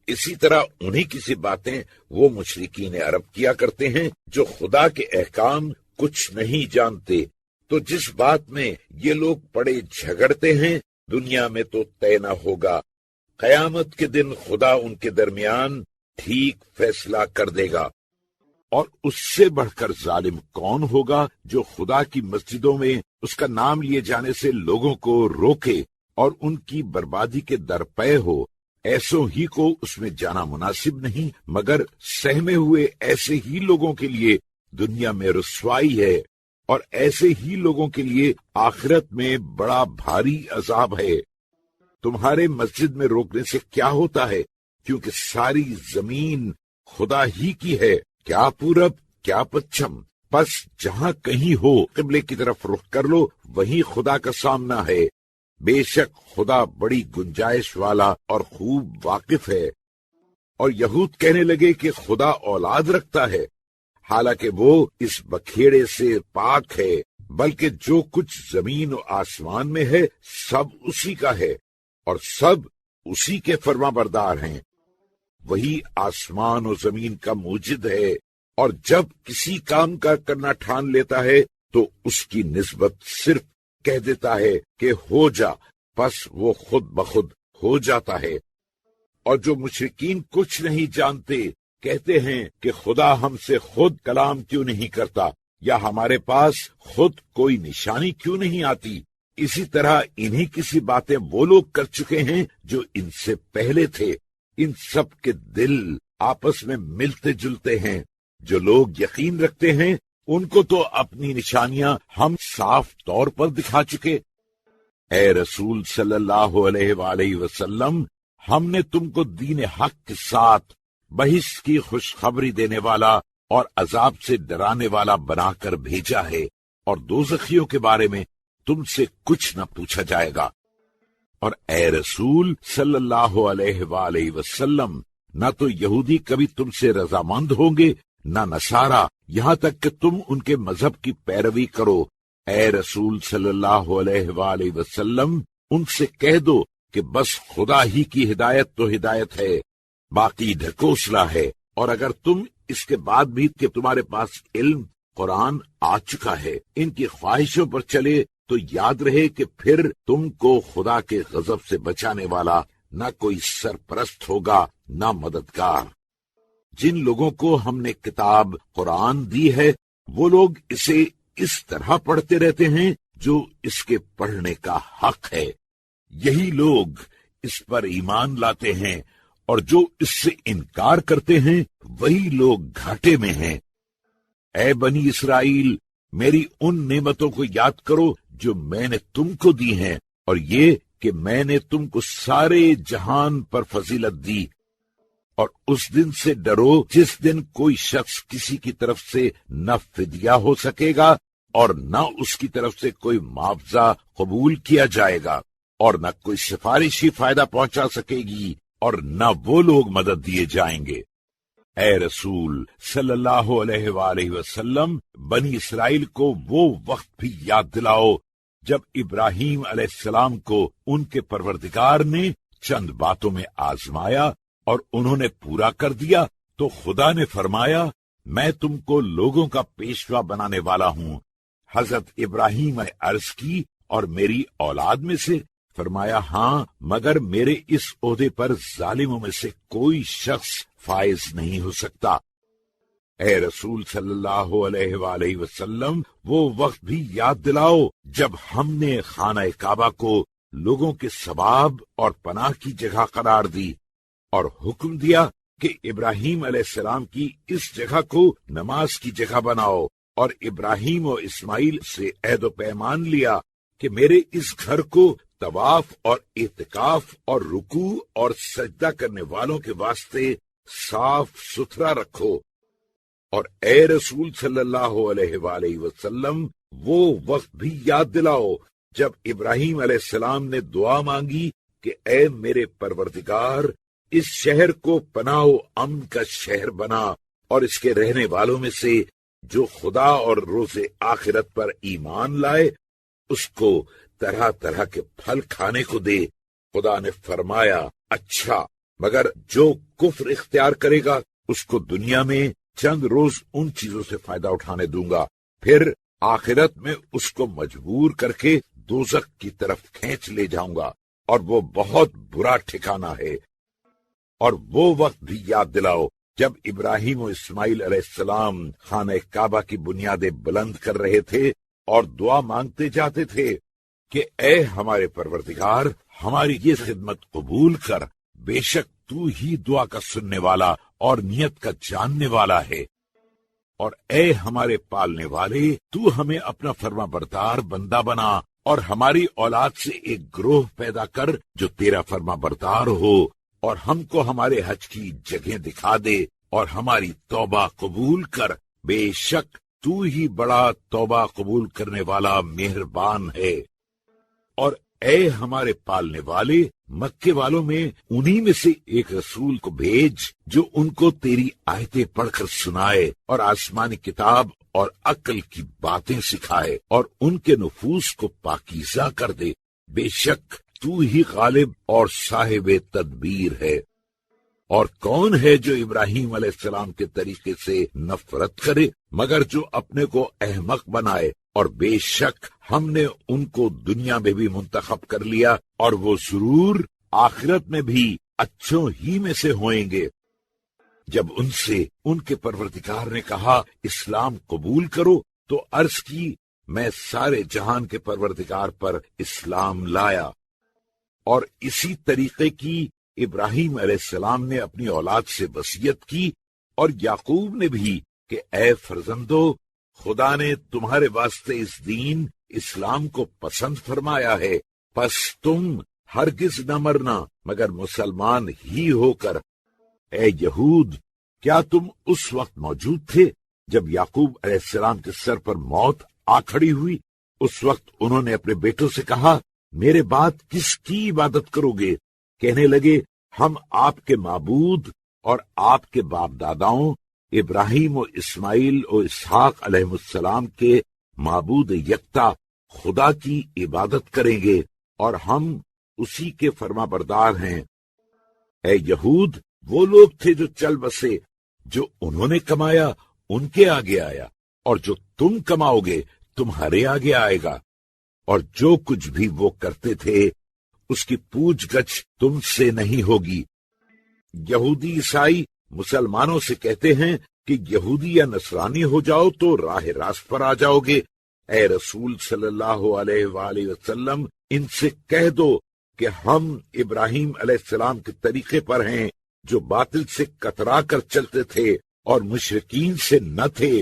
اسی طرح انہی کسی باتیں وہ مشرکین عرب کیا کرتے ہیں جو خدا کے احکام کچھ نہیں جانتے۔ تو جس بات میں یہ لوگ پڑے جھگڑتے ہیں دنیا میں تو طے نہ ہوگا، قیامت کے دن خدا ان کے درمیان ٹھیک فیصلہ کر دے گا۔ اور اس سے بڑھ کر ظالم کون ہوگا جو خدا کی مسجدوں میں اس کا نام لیے جانے سے لوگوں کو روکے اور ان کی بربادی کے درپے ہو۔ ایسوں ہی کو اس میں جانا مناسب نہیں، مگر سہمے ہوئے ایسے ہی لوگوں کے لیے دنیا میں رسوائی ہے، اور ایسے ہی لوگوں کے لیے آخرت میں بڑا بھاری عذاب ہے۔ تمہارے مسجد میں روکنے سے کیا ہوتا ہے؟ کیونکہ ساری زمین خدا ہی کی ہے، کیا پورب کیا پچھم، بس جہاں کہیں ہو قبلے کی طرف رخ کر لو، وہیں خدا کا سامنا ہے۔ بے شک خدا بڑی گنجائش والا اور خوب واقف ہے۔ اور یہود کہنے لگے کہ خدا اولاد رکھتا ہے، حالانکہ وہ اس بکھیڑے سے پاک ہے، بلکہ جو کچھ زمین و آسمان میں ہے سب اسی کا ہے، اور سب اسی کے فرما بردار ہیں۔ وہی آسمان و زمین کا موجد ہے، اور جب کسی کام کا کرنا ٹھان لیتا ہے تو اس کی نسبت صرف کہہ دیتا ہے کہ ہو جا، پس وہ خود بخود ہو جاتا ہے۔ اور جو مشرکین کچھ نہیں جانتے کہتے ہیں کہ خدا ہم سے خود کلام کیوں نہیں کرتا، یا ہمارے پاس خود کوئی نشانی کیوں نہیں آتی۔ اسی طرح انہی کسی باتیں وہ لوگ کر چکے ہیں جو ان سے پہلے تھے۔ ان سب کے دل آپس میں ملتے جلتے ہیں۔ جو لوگ یقین رکھتے ہیں ان کو تو اپنی نشانیاں ہم صاف طور پر دکھا چکے۔ اے رسول صلی اللہ علیہ وآلہ وسلم، ہم نے تم کو دین حق کے ساتھ بہشت کی خوشخبری دینے والا اور عذاب سے ڈرانے والا بنا کر بھیجا ہے، اور دوزخیوں کے بارے میں تم سے کچھ نہ پوچھا جائے گا۔ اور اے رسول صلی اللہ علیہ وآلہ وسلم، نہ تو یہودی کبھی تم سے رضامند ہوں گے، نہ نصارا، یہاں تک کہ تم ان کے مذہب کی پیروی کرو۔ اے رسول صلی اللہ علیہ وآلہ وسلم، ان سے کہہ دو کہ بس خدا ہی کی ہدایت تو ہدایت ہے، باقی ڈھکوسلا ہے، اور اگر تم اس کے بعد بھی کہ تمہارے پاس علم قرآن آ چکا ہے ان کی خواہشوں پر چلے تو یاد رہے کہ پھر تم کو خدا کے غضب سے بچانے والا نہ کوئی سرپرست ہوگا نہ مددگار۔ جن لوگوں کو ہم نے کتاب قرآن دی ہے وہ لوگ اسے اس طرح پڑھتے رہتے ہیں جو اس کے پڑھنے کا حق ہے، یہی لوگ اس پر ایمان لاتے ہیں، اور جو اس سے انکار کرتے ہیں وہی لوگ گھاٹے میں ہیں۔ اے بنی اسرائیل، میری ان نعمتوں کو یاد کرو جو میں نے تم کو دی ہیں، اور یہ کہ میں نے تم کو سارے جہان پر فضیلت دی، اور اس دن سے ڈرو جس دن کوئی شخص کسی کی طرف سے نہ فدیہ ہو سکے گا اور نہ اس کی طرف سے کوئی معاوضہ قبول کیا جائے گا، اور نہ کوئی سفارشی فائدہ پہنچا سکے گی، اور نہ وہ لوگ مدد دیے جائیں گے۔ اے رسول صلی اللہ علیہ وآلہ وسلم، بنی اسرائیل کو وہ وقت بھی یاد دلاؤ جب ابراہیم علیہ السلام کو ان کے پروردگار نے چند باتوں میں آزمایا اور انہوں نے پورا کر دیا، تو خدا نے فرمایا میں تم کو لوگوں کا پیشوا بنانے والا ہوں۔ حضرت ابراہیم نے عرض کی اور میری اولاد میں سے؟ فرمایا ہاں، مگر میرے اس عہدے پر ظالموں میں سے کوئی شخص فائز نہیں ہو سکتا۔ اے رسول صلی اللہ علیہ وآلہ وسلم، وہ وقت بھی یاد دلاؤ جب ہم نے خانہ کعبہ کو لوگوں کے ثواب اور پناہ کی جگہ قرار دی، اور حکم دیا کہ ابراہیم علیہ السلام کی اس جگہ کو نماز کی جگہ بناؤ، اور ابراہیم و اسماعیل سے عہد و پیمان لیا کہ میرے اس گھر کو طواف اور اعتکاف اور رکوع اور سجدہ کرنے والوں کے واسطے صاف ستھرا رکھو۔ اور اے رسول صلی اللہ علیہ وآلہ وسلم، وہ وقت بھی یاد دلاؤ جب ابراہیم علیہ السلام نے دعا مانگی کہ اے میرے پروردگار، اس شہر کو پناہ و امن کا شہر بنا، اور اس کے رہنے والوں میں سے جو خدا اور روز آخرت پر ایمان لائے اس کو طرح طرح کے پھل کھانے کو دے۔ خدا نے فرمایا اچھا، مگر جو کفر اختیار کرے گا اس کو دنیا میں چند روز ان چیزوں سے فائدہ اٹھانے دوں گا، پھر آخرت میں اس کو مجبور کر کے دوزخ کی طرف کھینچ لے جاؤں گا، اور وہ بہت برا ٹھکانہ ہے۔ اور وہ وقت بھی یاد دلاؤ جب ابراہیم و اسماعیل علیہ السلام خانہ کعبہ کی بنیادیں بلند کر رہے تھے اور دعا مانگتے جاتے تھے کہ اے ہمارے پروردگار، ہماری یہ خدمت قبول کر، بے شک تو ہی دعا کا سننے والا اور نیت کا جاننے والا ہے، اور اے ہمارے پالنے والے، تو ہمیں اپنا فرما بردار بندہ بنا، اور ہماری اولاد سے ایک گروہ پیدا کر جو تیرا فرما بردار ہو، اور ہم کو ہمارے حج کی جگہیں دکھا دے، اور ہماری توبہ قبول کر، بے شک تو ہی بڑا توبہ قبول کرنے والا مہربان ہے۔ اور اے ہمارے پالنے والے، مکے والوں میں انہی میں سے ایک رسول کو بھیج جو ان کو تیری آیتیں پڑھ کر سنائے، اور آسمانی کتاب اور عقل کی باتیں سکھائے، اور ان کے نفوس کو پاکیزہ کر دے، بے شک تو ہی غالب اور صاحب تدبیر ہے۔ اور کون ہے جو ابراہیم علیہ السلام کے طریقے سے نفرت کرے مگر جو اپنے کو احمق بنائے، اور بے شک ہم نے ان کو دنیا میں بھی منتخب کر لیا، اور وہ ضرور آخرت میں بھی اچھوں ہی میں سے ہوئیں گے۔ جب ان سے ان کے پروردگار نے کہا اسلام قبول کرو تو عرض کی میں سارے جہان کے پروردگار پر اسلام لایا۔ اور اسی طریقے کی ابراہیم علیہ السلام نے اپنی اولاد سے وصیت کی، اور یعقوب نے بھی کہ اے فرزندو، خدا نے تمہارے واسطے اس دین اسلام کو پسند فرمایا ہے، پس تم ہرگز نہ مرنا مگر مسلمان ہی ہو کر۔ اے یہود، کیا تم اس وقت موجود تھے جب یعقوب علیہ السلام کے سر پر موت آ کھڑی ہوئی؟ اس وقت انہوں نے اپنے بیٹوں سے کہا، میرے بعد کس کی عبادت کرو گے؟ کہنے لگے، ہم آپ کے معبود اور آپ کے باپ داداؤں ابراہیم و اسماعیل و اسحاق علیہ السلام کے معبود یکتا خدا کی عبادت کریں گے اور ہم اسی کے فرما بردار ہیں۔ اے یہود، وہ لوگ تھے جو چل بسے، جو انہوں نے کمایا ان کے آگے آیا، اور جو تم کماؤ گے تمہارے آگے آئے گا، اور جو کچھ بھی وہ کرتے تھے اس کی پوچھ گچھ تم سے نہیں ہوگی۔ یہودی عیسائی مسلمانوں سے کہتے ہیں کہ یہودی یا نصرانی ہو جاؤ تو راہ راست پر آ جاؤ گے۔ اے رسول صلی اللہ علیہ وآلہ وسلم، ان سے کہہ دو کہ ہم ابراہیم علیہ السلام کے طریقے پر ہیں، جو باطل سے کترا کر چلتے تھے اور مشرکین سے نہ تھے۔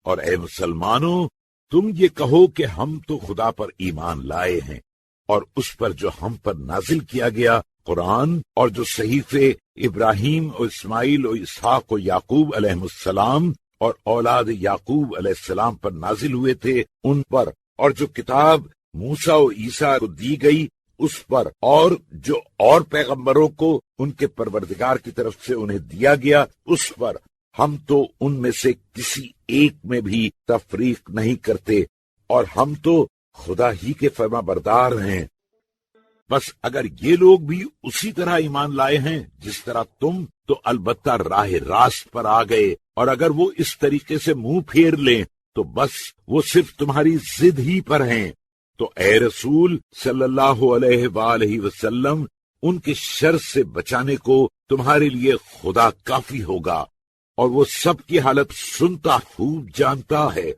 اور اے مسلمانوں، تم یہ کہو کہ ہم تو خدا پر ایمان لائے ہیں، اور اس پر جو ہم پر نازل کیا گیا قرآن، اور جو صحیفے ابراہیم و اسماعیل و اسحاق و یعقوب علیہ السلام اور اولاد یعقوب علیہ السلام پر نازل ہوئے تھے ان پر، اور جو کتاب موسیٰ و عیسیٰ کو دی گئی اس پر، اور جو اور پیغمبروں کو ان کے پروردگار کی طرف سے انہیں دیا گیا اس پر، ہم تو ان میں سے کسی ایک میں بھی تفریق نہیں کرتے، اور ہم تو خدا ہی کے فرما بردار ہیں۔ بس اگر یہ لوگ بھی اسی طرح ایمان لائے ہیں جس طرح تم، تو البتہ راہ راست پر آ گئے، اور اگر وہ اس طریقے سے منہ پھیر لیں تو بس وہ صرف تمہاری ضد ہی پر ہیں۔ تو اے رسول صلی اللہ علیہ وآلہ وسلم، ان کے شر سے بچانے کو تمہارے لیے خدا کافی ہوگا، اور وہ سب کی حالت سنتا خوب جانتا ہے۔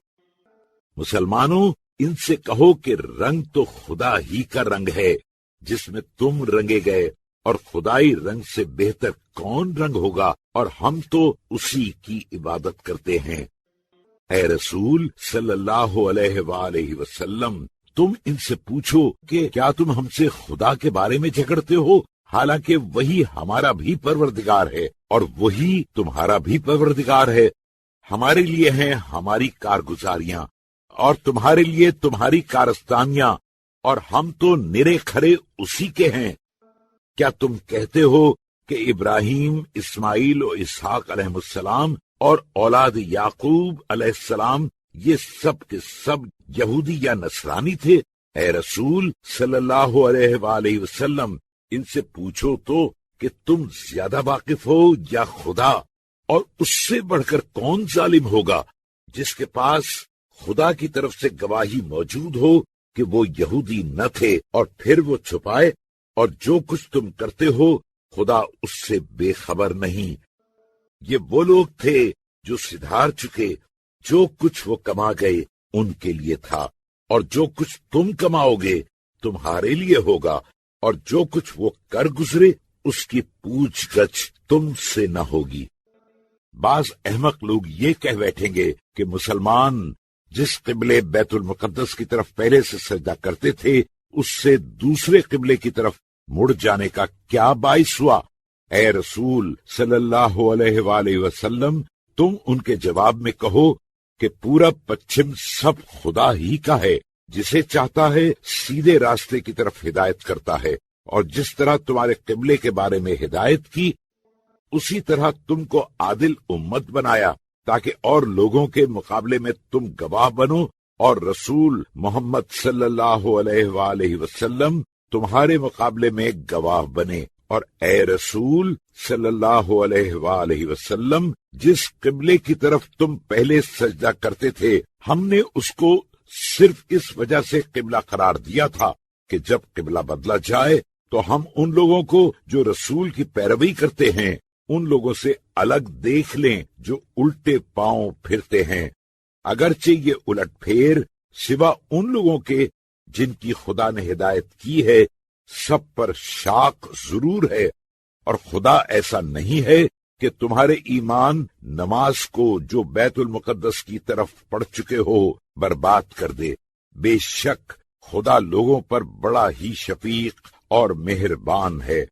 مسلمانوں، ان سے کہو کہ رنگ تو خدا ہی کا رنگ ہے جس میں تم رنگے گئے، اور خدائی رنگ سے بہتر کون رنگ ہوگا، اور ہم تو اسی کی عبادت کرتے ہیں۔ اے رسول صلی اللہ علیہ وآلہ وسلم، تم ان سے پوچھو کہ کیا تم ہم سے خدا کے بارے میں جھگڑتے ہو، حالانکہ وہی ہمارا بھی پروردگار ہے اور وہی تمہارا بھی پروردگار ہے۔ ہمارے لیے ہیں ہماری کارگزاریاں اور تمہارے لیے تمہاری کارستانیاں، اور ہم تو نرے کھرے اسی کے ہیں۔ کیا تم کہتے ہو کہ ابراہیم، اسماعیل و اسحاق علیہ السلام اور اولاد یعقوب علیہ السلام یہ سب کے سب یہودی یا نصرانی تھے؟ اے رسول صلی اللہ علیہ وآلہ وسلم، ان سے پوچھو تو کہ تم زیادہ واقف ہو یا خدا، اور اس سے بڑھ کر کون ظالم ہوگا جس کے پاس خدا کی طرف سے گواہی موجود ہو کہ وہ یہودی نہ تھے اور پھر وہ چھپائے، اور جو کچھ تم کرتے ہو خدا اس سے بے خبر نہیں۔ یہ وہ لوگ تھے جو سدھار چکے، جو کچھ وہ کما گئے ان کے لیے تھا، اور جو کچھ تم کماؤ گے تمہارے لیے ہوگا، اور جو کچھ وہ کر گزرے اس کی پوچھ گچھ تم سے نہ ہوگی۔ بعض احمق لوگ یہ کہہ بیٹھیں گے کہ مسلمان جس قبلے بیت المقدس کی طرف پہلے سے سجدہ کرتے تھے اس سے دوسرے قبلے کی طرف مڑ جانے کا کیا باعث ہوا؟ اے رسول صلی اللہ علیہ وآلہ وسلم، تم ان کے جواب میں کہو کہ پورا پچھم سب خدا ہی کا ہے، جسے چاہتا ہے سیدھے راستے کی طرف ہدایت کرتا ہے، اور جس طرح تمہارے قبلے کے بارے میں ہدایت کی اسی طرح تم کو عادل امت بنایا، تاکہ اور لوگوں کے مقابلے میں تم گواہ بنو، اور رسول محمد صلی اللہ علیہ وآلہ وسلم تمہارے مقابلے میں گواہ بنے۔ اور اے رسول صلی اللہ علیہ وآلہ وسلم، جس قبلے کی طرف تم پہلے سجدہ کرتے تھے ہم نے اس کو صرف اس وجہ سے قبلہ قرار دیا تھا کہ جب قبلہ بدلا جائے تو ہم ان لوگوں کو جو رسول کی پیروی کرتے ہیں ان لوگوں سے الگ دیکھ لیں جو الٹے پاؤں پھرتے ہیں، اگرچہ یہ الٹ پھیر سوا ان لوگوں کے جن کی خدا نے ہدایت کی ہے سب پر شاق ضرور ہے، اور خدا ایسا نہیں ہے کہ تمہارے ایمان نماز کو جو بیت المقدس کی طرف پڑھ چکے ہو برباد کر دے۔ بے شک خدا لوگوں پر بڑا ہی شفیق اور مہربان ہے۔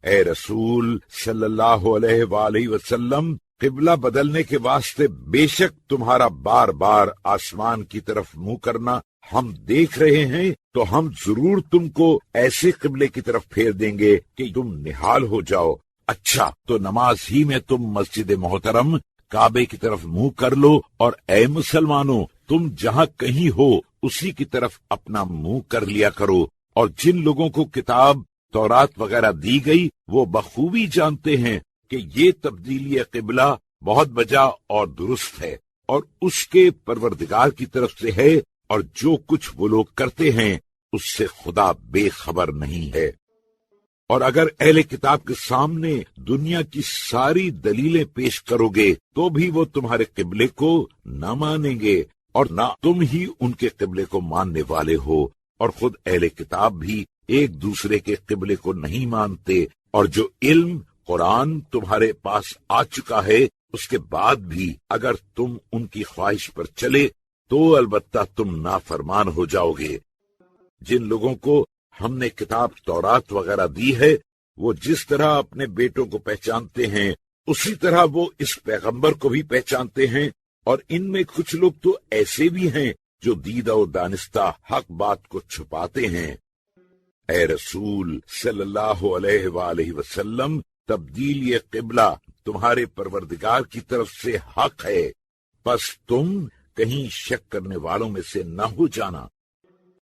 اے رسول صلی اللہ علیہ وآلہ وسلم، قبلہ بدلنے کے واسطے بے شک تمہارا بار بار آسمان کی طرف منہ کرنا ہم دیکھ رہے ہیں، تو ہم ضرور تم کو ایسے قبلے کی طرف پھیر دیں گے کہ تم نہال ہو جاؤ۔ اچھا، تو نماز ہی میں تم مسجد محترم کعبے کی طرف منہ کر لو، اور اے مسلمانوں، تم جہاں کہیں ہو اسی کی طرف اپنا منہ کر لیا کرو۔ اور جن لوگوں کو کتاب تورات وغیرہ دی گئی وہ بخوبی جانتے ہیں کہ یہ تبدیلی قبلہ بہت بجا اور درست ہے، اور اس کے پروردگار کی طرف سے ہے، اور جو کچھ وہ لوگ کرتے ہیں اس سے خدا بے خبر نہیں ہے۔ اور اگر اہل کتاب کے سامنے دنیا کی ساری دلیلیں پیش کرو گے تو بھی وہ تمہارے قبلے کو نہ مانیں گے، اور نہ تم ہی ان کے قبلے کو ماننے والے ہو، اور خود اہل کتاب بھی ایک دوسرے کے قبلے کو نہیں مانتے، اور جو علم قرآن تمہارے پاس آ چکا ہے اس کے بعد بھی اگر تم ان کی خواہش پر چلے تو البتہ تم نافرمان ہو جاؤ گے۔ جن لوگوں کو ہم نے کتاب تورات وغیرہ دی ہے وہ جس طرح اپنے بیٹوں کو پہچانتے ہیں اسی طرح وہ اس پیغمبر کو بھی پہچانتے ہیں، اور ان میں کچھ لوگ تو ایسے بھی ہیں جو دیدہ و دانستہ حق بات کو چھپاتے ہیں۔ اے رسول صلی اللہ علیہ وآلہ وسلم، تبدیلی قبلہ تمہارے پروردگار کی طرف سے حق ہے، پس تم کہیں شک کرنے والوں میں سے نہ ہو جانا۔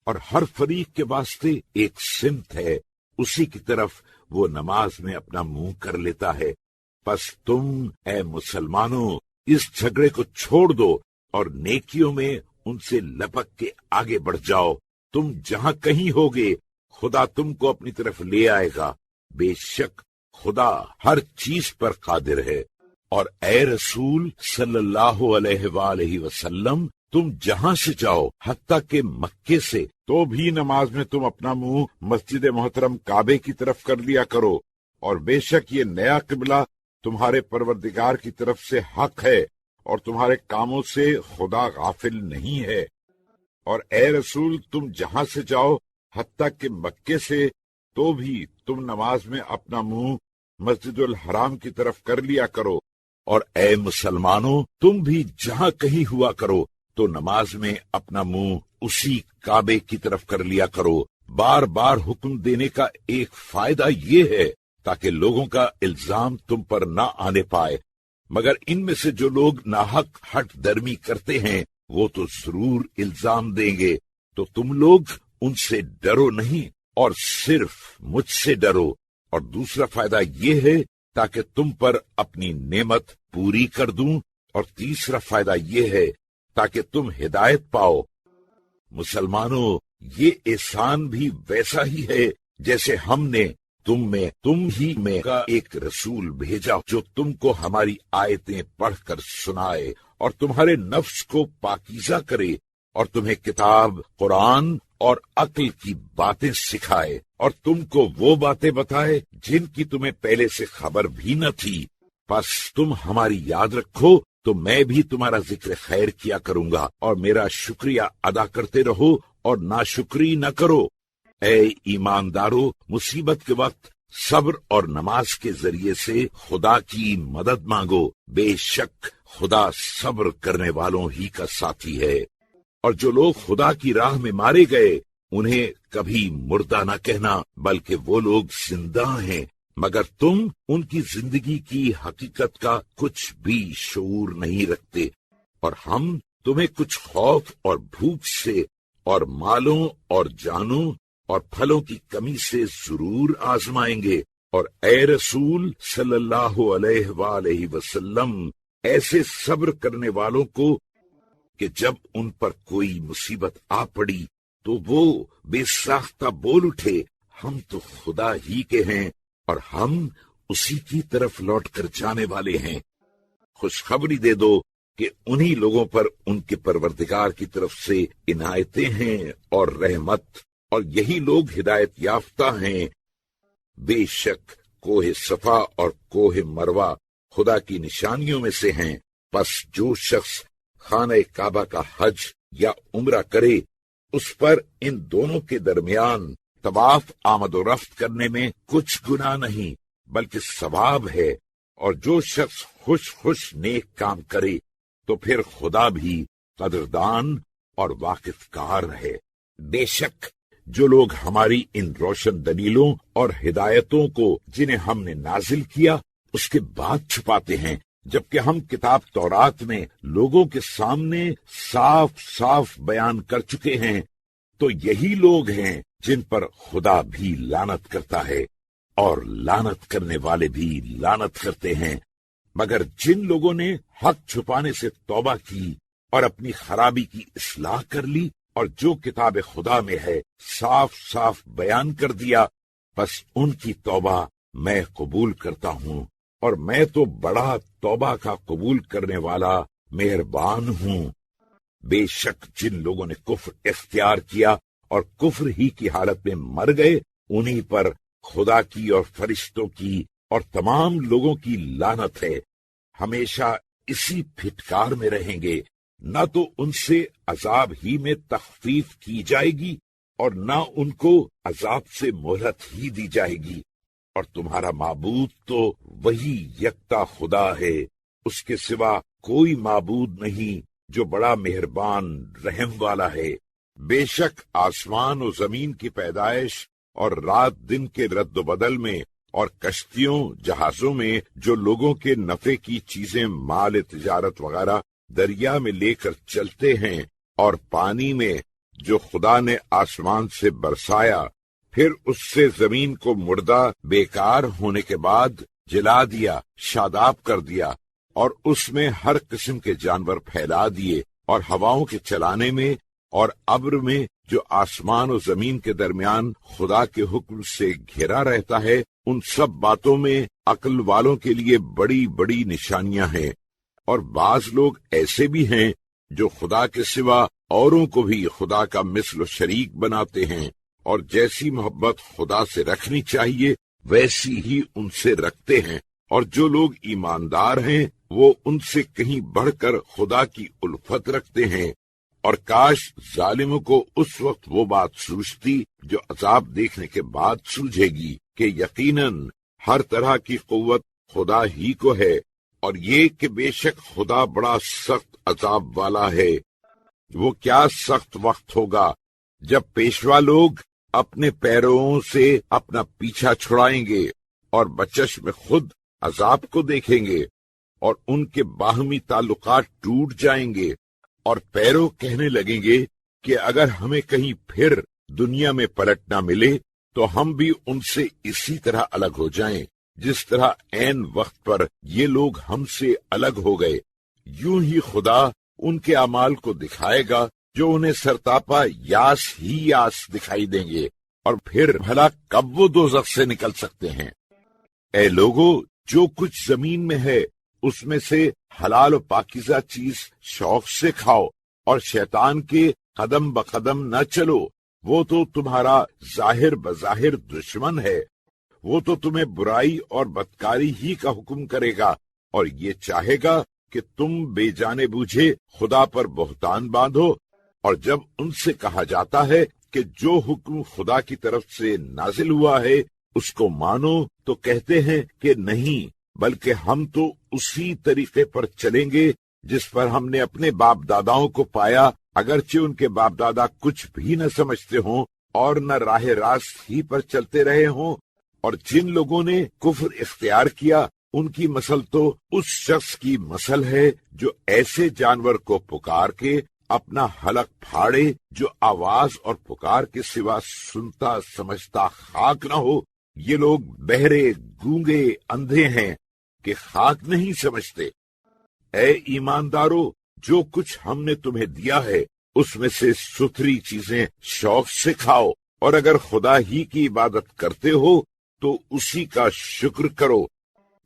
اور ہر فریق کے واسطے ایک سمت ہے، اسی کی طرف وہ نماز میں اپنا منہ کر لیتا ہے۔ پس تم اے مسلمانوں اس جھگڑے کو چھوڑ دو اور نیکیوں میں ان سے لپک کے آگے بڑھ جاؤ۔ تم جہاں کہیں ہوگے خدا تم کو اپنی طرف لے آئے گا، بے شک خدا ہر چیز پر قادر ہے۔ اور اے رسول صلی اللہ علیہ وآلہ وسلم، تم جہاں سے جاؤ حتیٰ کہ مکے سے، تو بھی نماز میں تم اپنا منہ مسجد محترم کعبے کی طرف کر لیا کرو، اور بے شک یہ نیا قبلہ تمہارے پروردگار کی طرف سے حق ہے، اور تمہارے کاموں سے خدا غافل نہیں ہے۔ اور اے رسول تم جہاں سے جاؤ حتیٰ کہ مکے سے، تو بھی تم نماز میں اپنا منہ مسجد الحرام کی طرف کر لیا کرو۔ اور اے مسلمانوں، تم بھی جہاں کہیں ہوا کرو تو نماز میں اپنا منہ اسی کعبے کی طرف کر لیا کرو۔ بار بار حکم دینے کا ایک فائدہ یہ ہے تاکہ لوگوں کا الزام تم پر نہ آنے پائے، مگر ان میں سے جو لوگ ناحق ہٹ درمی کرتے ہیں وہ تو ضرور الزام دیں گے، تو تم لوگ ان سے ڈرو نہیں اور صرف مجھ سے ڈرو۔ اور دوسرا فائدہ یہ ہے تاکہ تم پر اپنی نعمت پوری کر دوں، اور تیسرا فائدہ یہ ہے تاکہ تم ہدایت پاؤ۔ مسلمانوں، یہ احسان بھی ویسا ہی ہے جیسے ہم نے تم ہی میں کا ایک رسول بھیجا جو تم کو ہماری آیتیں پڑھ کر سنائے اور تمہارے نفس کو پاکیزہ کرے، اور تمہیں کتاب، قرآن اور عقل کی باتیں سکھائے، اور تم کو وہ باتیں بتائے جن کی تمہیں پہلے سے خبر بھی نہ تھی۔ پس تم ہماری یاد رکھو تو میں بھی تمہارا ذکر خیر کیا کروں گا، اور میرا شکریہ ادا کرتے رہو اور ناشکری نہ کرو۔ اے ایماندارو، مصیبت کے وقت صبر اور نماز کے ذریعے سے خدا کی مدد مانگو، بے شک خدا صبر کرنے والوں ہی کا ساتھی ہے۔ اور جو لوگ خدا کی راہ میں مارے گئے انہیں کبھی مردہ نہ کہنا، بلکہ وہ لوگ زندہ ہیں، مگر تم ان کی زندگی کی حقیقت کا کچھ بھی شعور نہیں رکھتے۔ اور ہم تمہیں کچھ خوف اور بھوک سے اور مالوں اور جانوں اور پھلوں کی کمی سے ضرور آزمائیں گے۔ اور اے رسول صلی اللہ علیہ وآلہ وسلم، ایسے صبر کرنے والوں کو کہ جب ان پر کوئی مصیبت آ پڑی تو وہ بے ساختہ بول اٹھے، ہم تو خدا ہی کے ہیں اور ہم اسی کی طرف لوٹ کر جانے والے ہیں۔ خوشخبری دے دو کہ انہی لوگوں پر ان کے پروردگار کی طرف سے عنایتیں ہیں اور رحمت، اور یہی لوگ ہدایت یافتہ ہیں۔ بے شک کوہ صفا اور کوہ مروہ خدا کی نشانیوں میں سے ہیں، پس جو شخص خانہ کعبہ کا حج یا عمرہ کرے اس پر ان دونوں کے درمیان طواف آمد و رفت کرنے میں کچھ گناہ نہیں بلکہ ثواب ہے، اور جو شخص خوش خوش نیک کام کرے تو پھر خدا بھی قدردان اور واقف کار ہے۔ بے شک جو لوگ ہماری ان روشن دلیلوں اور ہدایتوں کو جنہیں ہم نے نازل کیا اس کے بعد چھپاتے ہیں، جبکہ ہم کتاب تورات میں لوگوں کے سامنے صاف صاف بیان کر چکے ہیں، تو یہی لوگ ہیں جن پر خدا بھی لعنت کرتا ہے اور لعنت کرنے والے بھی لعنت کرتے ہیں۔ مگر جن لوگوں نے حق چھپانے سے توبہ کی اور اپنی خرابی کی اصلاح کر لی اور جو کتاب خدا میں ہے صاف صاف بیان کر دیا، بس ان کی توبہ میں قبول کرتا ہوں، اور میں تو بڑا توبہ کا قبول کرنے والا مہربان ہوں۔ بے شک جن لوگوں نے کفر اختیار کیا اور کفر ہی کی حالت میں مر گئے، انہی پر خدا کی اور فرشتوں کی اور تمام لوگوں کی لعنت ہے، ہمیشہ اسی پھٹکار میں رہیں گے، نہ تو ان سے عذاب ہی میں تخفیف کی جائے گی اور نہ ان کو عذاب سے مہلت ہی دی جائے گی، اور تمہارا معبود تو وہی یکتا خدا ہے، اس کے سوا کوئی معبود نہیں جو بڑا مہربان رحم والا ہے۔ بے شک آسمان و زمین کی پیدائش اور رات دن کے رد و بدل میں اور کشتیوں جہازوں میں جو لوگوں کے نفع کی چیزیں مال تجارت وغیرہ دریا میں لے کر چلتے ہیں، اور پانی میں جو خدا نے آسمان سے برسایا پھر اس سے زمین کو مردہ بیکار ہونے کے بعد جلا دیا، شاداب کر دیا، اور اس میں ہر قسم کے جانور پھیلا دیے، اور ہواؤں کے چلانے میں اور ابر میں جو آسمان و زمین کے درمیان خدا کے حکم سے گھرا رہتا ہے، ان سب باتوں میں عقل والوں کے لیے بڑی بڑی نشانیاں ہیں۔ اور بعض لوگ ایسے بھی ہیں جو خدا کے سوا اوروں کو بھی خدا کا مثل و شریک بناتے ہیں، اور جیسی محبت خدا سے رکھنی چاہیے ویسی ہی ان سے رکھتے ہیں، اور جو لوگ ایماندار ہیں وہ ان سے کہیں بڑھ کر خدا کی الفت رکھتے ہیں۔ اور کاش ظالموں کو اس وقت وہ بات سوچتی جو عذاب دیکھنے کے بعد سوجھے گی کہ یقیناً ہر طرح کی قوت خدا ہی کو ہے، اور یہ کہ بے شک خدا بڑا سخت عذاب والا ہے۔ وہ کیا سخت وقت ہوگا جب پیشوا لوگ اپنے پیروں سے اپنا پیچھا چھڑائیں گے اور بچش میں خود عذاب کو دیکھیں گے، اور ان کے باہمی تعلقات ٹوٹ جائیں گے، اور پیروں کہنے لگیں گے کہ اگر ہمیں کہیں پھر دنیا میں پلٹنا ملے تو ہم بھی ان سے اسی طرح الگ ہو جائیں جس طرح عین وقت پر یہ لوگ ہم سے الگ ہو گئے۔ یوں ہی خدا ان کے اعمال کو دکھائے گا جو انہیں سرتاپا یاس ہی یاس دکھائی دیں گے، اور پھر بھلا کب وہ دوزخ سے نکل سکتے ہیں۔ اے لوگو، جو کچھ زمین میں ہے اس میں سے حلال و پاکیزہ چیز شوق سے کھاؤ، اور شیطان کے قدم بقدم نہ چلو، وہ تو تمہارا ظاہر بظاہر دشمن ہے، وہ تو تمہیں برائی اور بدکاری ہی کا حکم کرے گا، اور یہ چاہے گا کہ تم بے جانے بوجھے خدا پر بہتان باندھو۔ اور جب ان سے کہا جاتا ہے کہ جو حکم خدا کی طرف سے نازل ہوا ہے اس کو مانو، تو کہتے ہیں کہ نہیں، بلکہ ہم تو اسی طریقے پر چلیں گے جس پر ہم نے اپنے باپ داداؤں کو پایا، اگرچہ ان کے باپ دادا کچھ بھی نہ سمجھتے ہوں اور نہ راہ راست ہی پر چلتے رہے ہوں۔ اور جن لوگوں نے کفر اختیار کیا ان کی مثل تو اس شخص کی مثل ہے جو ایسے جانور کو پکار کے اپنا حلق پھاڑے جو آواز اور پکار کے سوا سنتا سمجھتا خاک نہ ہو۔ یہ لوگ بہرے گونگے اندھے ہیں کہ خاک نہیں سمجھتے۔ اے ایماندارو، جو کچھ ہم نے تمہیں دیا ہے اس میں سے ستھری چیزیں شوق سے کھاؤ، اور اگر خدا ہی کی عبادت کرتے ہو تو اسی کا شکر کرو۔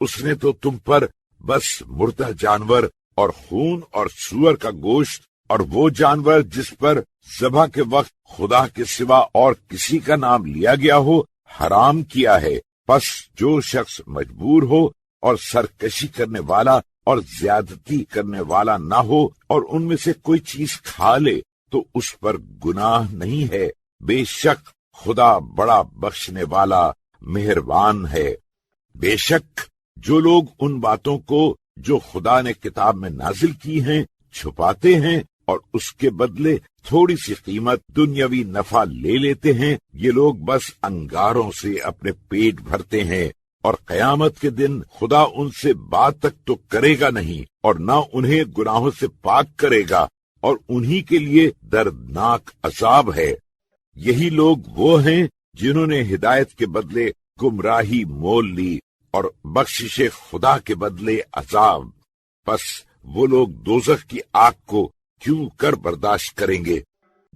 اس نے تو تم پر بس مردہ جانور اور خون اور سور کا گوشت اور وہ جانور جس پر ذبح کے وقت خدا کے سوا اور کسی کا نام لیا گیا ہو حرام کیا ہے، پس جو شخص مجبور ہو اور سرکشی کرنے والا اور زیادتی کرنے والا نہ ہو اور ان میں سے کوئی چیز کھا لے تو اس پر گناہ نہیں ہے، بے شک خدا بڑا بخشنے والا مہربان ہے۔ بے شک جو لوگ ان باتوں کو جو خدا نے کتاب میں نازل کی ہیں چھپاتے ہیں اور اس کے بدلے تھوڑی سی قیمت دنیاوی نفع لے لیتے ہیں، یہ لوگ بس انگاروں سے اپنے پیٹ بھرتے ہیں، اور قیامت کے دن خدا ان سے بات تک تو کرے گا نہیں اور نہ انہیں گناہوں سے پاک کرے گا، اور انہی کے لیے دردناک عذاب ہے۔ یہی لوگ وہ ہیں جنہوں نے ہدایت کے بدلے گمراہی مول لی اور بخشش خدا کے بدلے عذاب، پس وہ لوگ دوزخ کی آگ کو کیوں کر برداشت کریں گے؟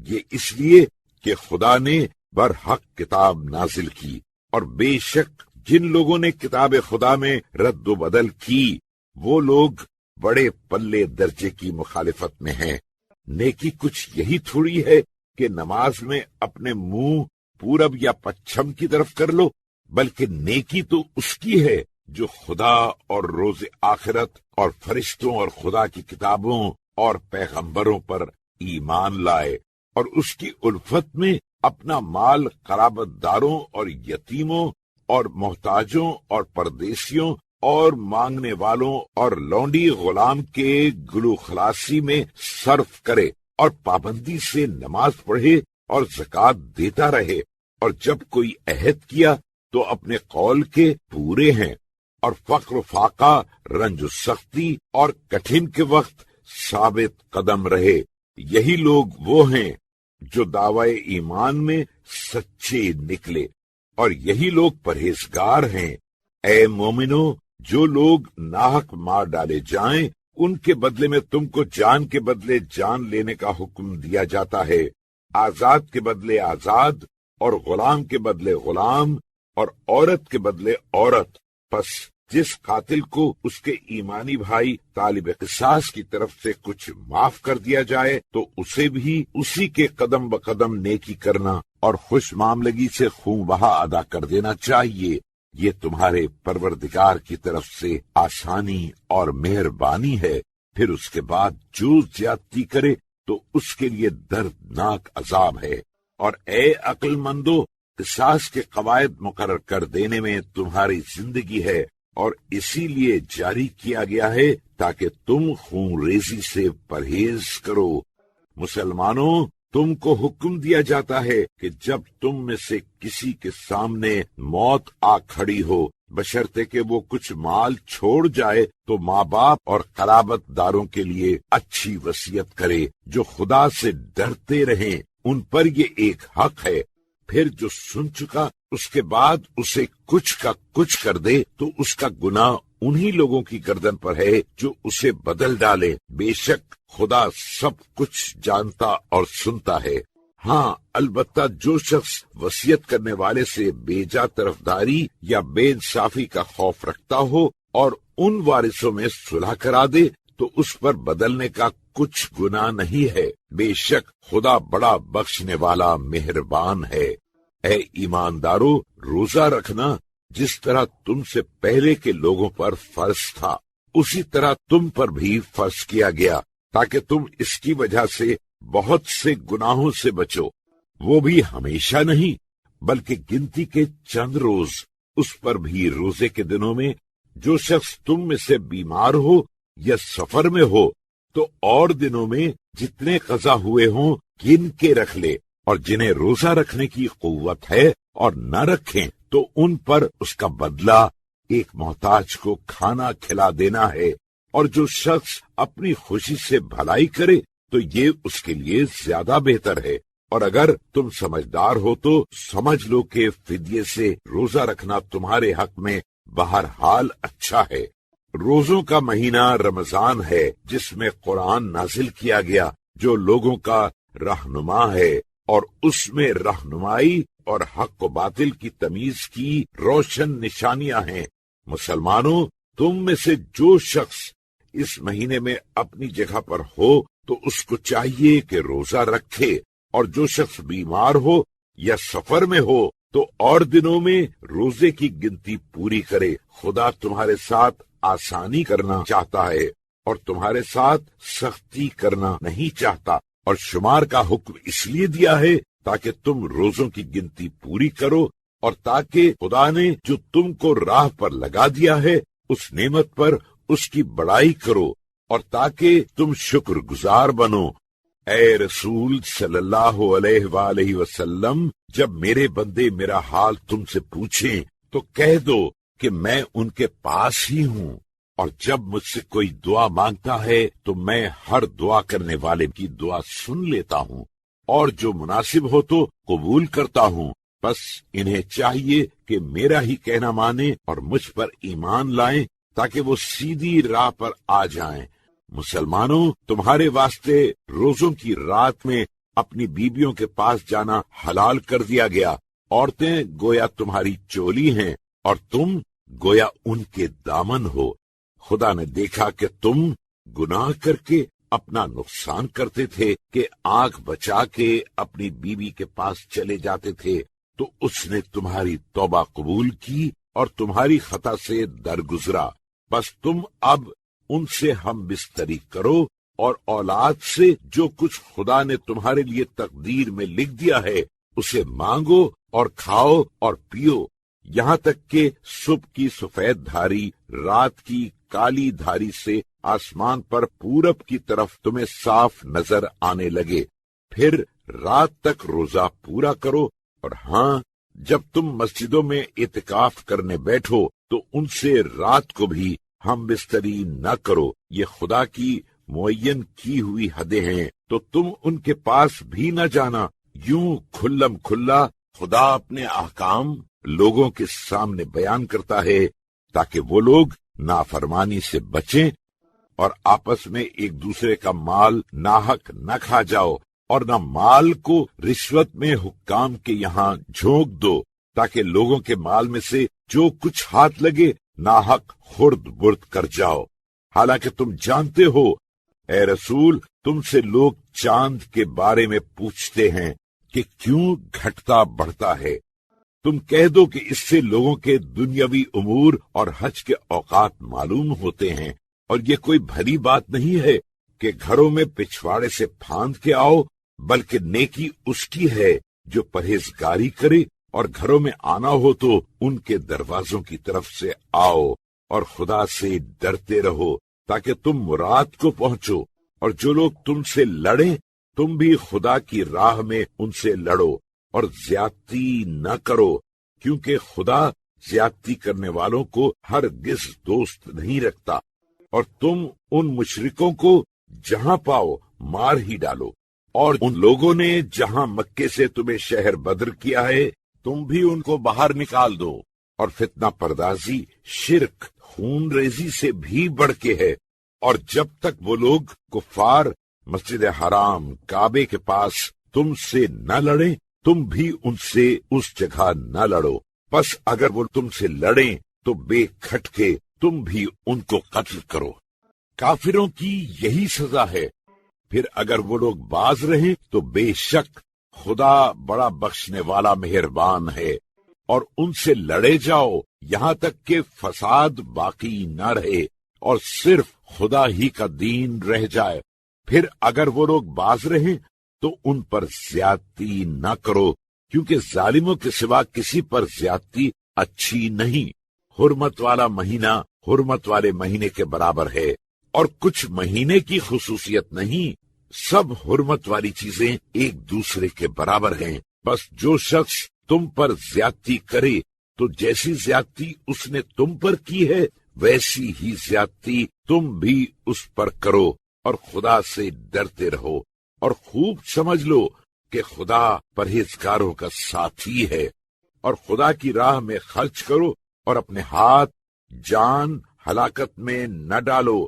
یہ اس لیے کہ خدا نے برحق کتاب نازل کی، اور بے شک جن لوگوں نے کتاب خدا میں رد و بدل کی وہ لوگ بڑے پلے درجے کی مخالفت میں ہیں۔ نیکی کچھ یہی تھوڑی ہے کہ نماز میں اپنے منہ پورب یا پچھم کی طرف کر لو، بلکہ نیکی تو اس کی ہے جو خدا اور روز آخرت اور فرشتوں اور خدا کی کتابوں اور پیغمبروں پر ایمان لائے، اور اس کی الفت میں اپنا مال قرابت داروں اور یتیموں اور محتاجوں اور پردیسیوں اور مانگنے والوں اور لونڈی غلام کے گلو خلاصی میں صرف کرے، اور پابندی سے نماز پڑھے اور زکوٰۃ دیتا رہے، اور جب کوئی عہد کیا تو اپنے قول کے پورے ہیں، اور فقر و فاقہ، رنج و سختی اور کٹھن کے وقت ثابت قدم رہے۔ یہی لوگ وہ ہیں جو دعوی ایمان میں سچے نکلے، اور یہی لوگ پرہیزگار ہیں۔ اے مومنو، جو لوگ ناحق مار ڈالے جائیں ان کے بدلے میں تم کو جان کے بدلے جان لینے کا حکم دیا جاتا ہے، آزاد کے بدلے آزاد، اور غلام کے بدلے غلام، اور عورت کے بدلے عورت۔ پس جس قاتل کو اس کے ایمانی بھائی طالب قصاص کی طرف سے کچھ معاف کر دیا جائے تو اسے بھی اسی کے قدم بقدم نیکی کرنا اور خوش معاملگی سے خون بہا ادا کر دینا چاہیے۔ یہ تمہارے پروردگار کی طرف سے آسانی اور مہربانی ہے۔ پھر اس کے بعد جو زیادتی کرے تو اس کے لیے دردناک عذاب ہے۔ اور اے عقل مندو، قصاص کے قواعد مقرر کر دینے میں تمہاری زندگی ہے، اور اسی لیے جاری کیا گیا ہے تاکہ تم خون ریزی سے پرہیز کرو۔ مسلمانوں، تم کو حکم دیا جاتا ہے کہ جب تم میں سے کسی کے سامنے موت آ کھڑی ہو، بشرطے کہ وہ کچھ مال چھوڑ جائے، تو ماں باپ اور قرابت داروں کے لیے اچھی وصیت کرے جو خدا سے ڈرتے رہیں، ان پر یہ ایک حق ہے۔ پھر جو سن چکا اس کے بعد اسے کچھ کا کچھ کر دے تو اس کا گناہ انہی لوگوں کی گردن پر ہے جو اسے بدل ڈالے۔ بے شک خدا سب کچھ جانتا اور سنتا ہے۔ ہاں، البتہ جو شخص وصیت کرنے والے سے بیجا طرفداری یا بے انصافی کا خوف رکھتا ہو اور ان وارثوں میں صلح کرا دے تو اس پر بدلنے کا کچھ گناہ نہیں ہے۔ بے شک خدا بڑا بخشنے والا مہربان ہے۔ اے ایماندارو، روزہ رکھنا جس طرح تم سے پہلے کے لوگوں پر فرض تھا اسی طرح تم پر بھی فرض کیا گیا، تاکہ تم اس کی وجہ سے بہت سے گناہوں سے بچو۔ وہ بھی ہمیشہ نہیں بلکہ گنتی کے چند روز، اس پر بھی روزے کے دنوں میں جو شخص تم میں سے بیمار ہو یا سفر میں ہو تو اور دنوں میں جتنے قضا ہوئے ہوں گن کے رکھ لے، اور جنہیں روزہ رکھنے کی قوت ہے اور نہ رکھیں تو ان پر اس کا بدلہ ایک محتاج کو کھانا کھلا دینا ہے، اور جو شخص اپنی خوشی سے بھلائی کرے تو یہ اس کے لیے زیادہ بہتر ہے۔ اور اگر تم سمجھدار ہو تو سمجھ لو کہ فدیے سے روزہ رکھنا تمہارے حق میں بہرحال اچھا ہے۔ روزوں کا مہینہ رمضان ہے جس میں قرآن نازل کیا گیا، جو لوگوں کا رہنما ہے، اور اس میں رہنمائی اور حق و باطل کی تمیز کی روشن نشانیاں ہیں۔ مسلمانوں، تم میں سے جو شخص اس مہینے میں اپنی جگہ پر ہو تو اس کو چاہیے کہ روزہ رکھے، اور جو شخص بیمار ہو یا سفر میں ہو تو اور دنوں میں روزے کی گنتی پوری کرے۔ خدا تمہارے ساتھ آسانی کرنا چاہتا ہے اور تمہارے ساتھ سختی کرنا نہیں چاہتا، اور شمار کا حکم اس لیے دیا ہے تاکہ تم روزوں کی گنتی پوری کرو، اور تاکہ خدا نے جو تم کو راہ پر لگا دیا ہے اس نعمت پر اس کی بڑائی کرو، اور تاکہ تم شکر گزار بنو۔ اے رسول صلی اللہ علیہ وآلہ وسلم، جب میرے بندے میرا حال تم سے پوچھیں تو کہہ دو کہ میں ان کے پاس ہی ہوں، اور جب مجھ سے کوئی دعا مانگتا ہے تو میں ہر دعا کرنے والے کی دعا سن لیتا ہوں، اور جو مناسب ہو تو قبول کرتا ہوں۔ بس انہیں چاہیے کہ میرا ہی کہنا مانیں اور مجھ پر ایمان لائیں تاکہ وہ سیدھی راہ پر آ جائیں۔ مسلمانوں، تمہارے واسطے روزوں کی رات میں اپنی بیویوں کے پاس جانا حلال کر دیا گیا۔ عورتیں گویا تمہاری چولی ہیں اور تم گویا ان کے دامن ہو۔ خدا نے دیکھا کہ تم گناہ کر کے اپنا نقصان کرتے تھے کہ آنکھ بچا کے اپنی بیوی کے پاس چلے جاتے تھے، تو اس نے تمہاری توبہ قبول کی اور تمہاری خطا سے درگزرا۔ بس تم اب ان سے ہم بستری کرو، اور اولاد سے جو کچھ خدا نے تمہارے لیے تقدیر میں لکھ دیا ہے اسے مانگو اور کھاؤ اور پیو، یہاں تک کہ صبح کی سفید دھاری رات کی کالی دھاری سے آسمان پر پورب کی طرف تمہیں صاف نظر آنے لگے۔ پھر رات تک روزہ پورا کرو، اور ہاں، جب تم مسجدوں میں اعتکاف کرنے بیٹھو تو ان سے رات کو بھی ہم بستری نہ کرو، یہ خدا کی معین کی ہوئی حدیں ہیں، تو تم ان کے پاس بھی نہ جانا۔ یوں کھلم کھلا خدا اپنے احکام لوگوں کے سامنے بیان کرتا ہے تاکہ وہ لوگ نافرمانی سے بچیں اور آپس میں ایک دوسرے کا مال ناحق نہ کھا جاؤ، اور نہ مال کو رشوت میں حکام کے یہاں جھونک دو، تاکہ لوگوں کے مال میں سے جو کچھ ہاتھ لگے ناحق خرد برد کر جاؤ۔ حالانکہ تم جانتے ہو اے رسول، تم سے لوگ چاند کے بارے میں پوچھتے ہیں کہ کیوں گھٹتا بڑھتا ہے۔ تم کہہ دو کہ اس سے لوگوں کے دنیاوی امور اور حج کے اوقات معلوم ہوتے ہیں، اور یہ کوئی بھری بات نہیں ہے کہ گھروں میں پچھواڑے سے پھاند کے آؤ، بلکہ نیکی اس کی ہے جو پرہیزگاری کرے، اور گھروں میں آنا ہو تو ان کے دروازوں کی طرف سے آؤ، اور خدا سے ڈرتے رہو تاکہ تم مراد کو پہنچو۔ اور جو لوگ تم سے لڑیں تم بھی خدا کی راہ میں ان سے لڑو، اور زیادتی نہ کرو، کیونکہ خدا زیادتی کرنے والوں کو ہرگز دوست نہیں رکھتا۔ اور تم ان مشرکوں کو جہاں پاؤ مار ہی ڈالو، اور ان لوگوں نے جہاں مکے سے تمہیں شہر بدر کیا ہے تم بھی ان کو باہر نکال دو۔ اور فتنہ پردازی شرک خون ریزی سے بھی بڑھ کے ہے، اور جب تک وہ لوگ کفار مسجد حرام کعبے کے پاس تم سے نہ لڑیں تم بھی ان سے اس جگہ نہ لڑو۔ بس اگر وہ تم سے لڑیں تو بے کھٹکے تم بھی ان کو قتل کرو۔ کافروں کی یہی سزا ہے۔ پھر اگر وہ لوگ باز رہیں تو بے شک خدا بڑا بخشنے والا مہربان ہے، اور ان سے لڑے جاؤ یہاں تک کہ فساد باقی نہ رہے اور صرف خدا ہی کا دین رہ جائے۔ پھر اگر وہ لوگ باز رہیں تو ان پر زیادتی نہ کرو، کیونکہ ظالموں کے سوا کسی پر زیادتی اچھی نہیں۔ حرمت والا مہینہ حرمت والے مہینے کے برابر ہے، اور کچھ مہینے کی خصوصیت نہیں، سب حرمت والی چیزیں ایک دوسرے کے برابر ہیں۔ بس جو شخص تم پر زیادتی کرے تو جیسی زیادتی اس نے تم پر کی ہے ویسی ہی زیادتی تم بھی اس پر کرو، اور خدا سے ڈرتے رہو، اور خوب سمجھ لو کہ خدا پرہیزگاروں کا ساتھی ہے۔ اور خدا کی راہ میں خرچ کرو، اور اپنے ہاتھ جان ہلاکت میں نہ ڈالو،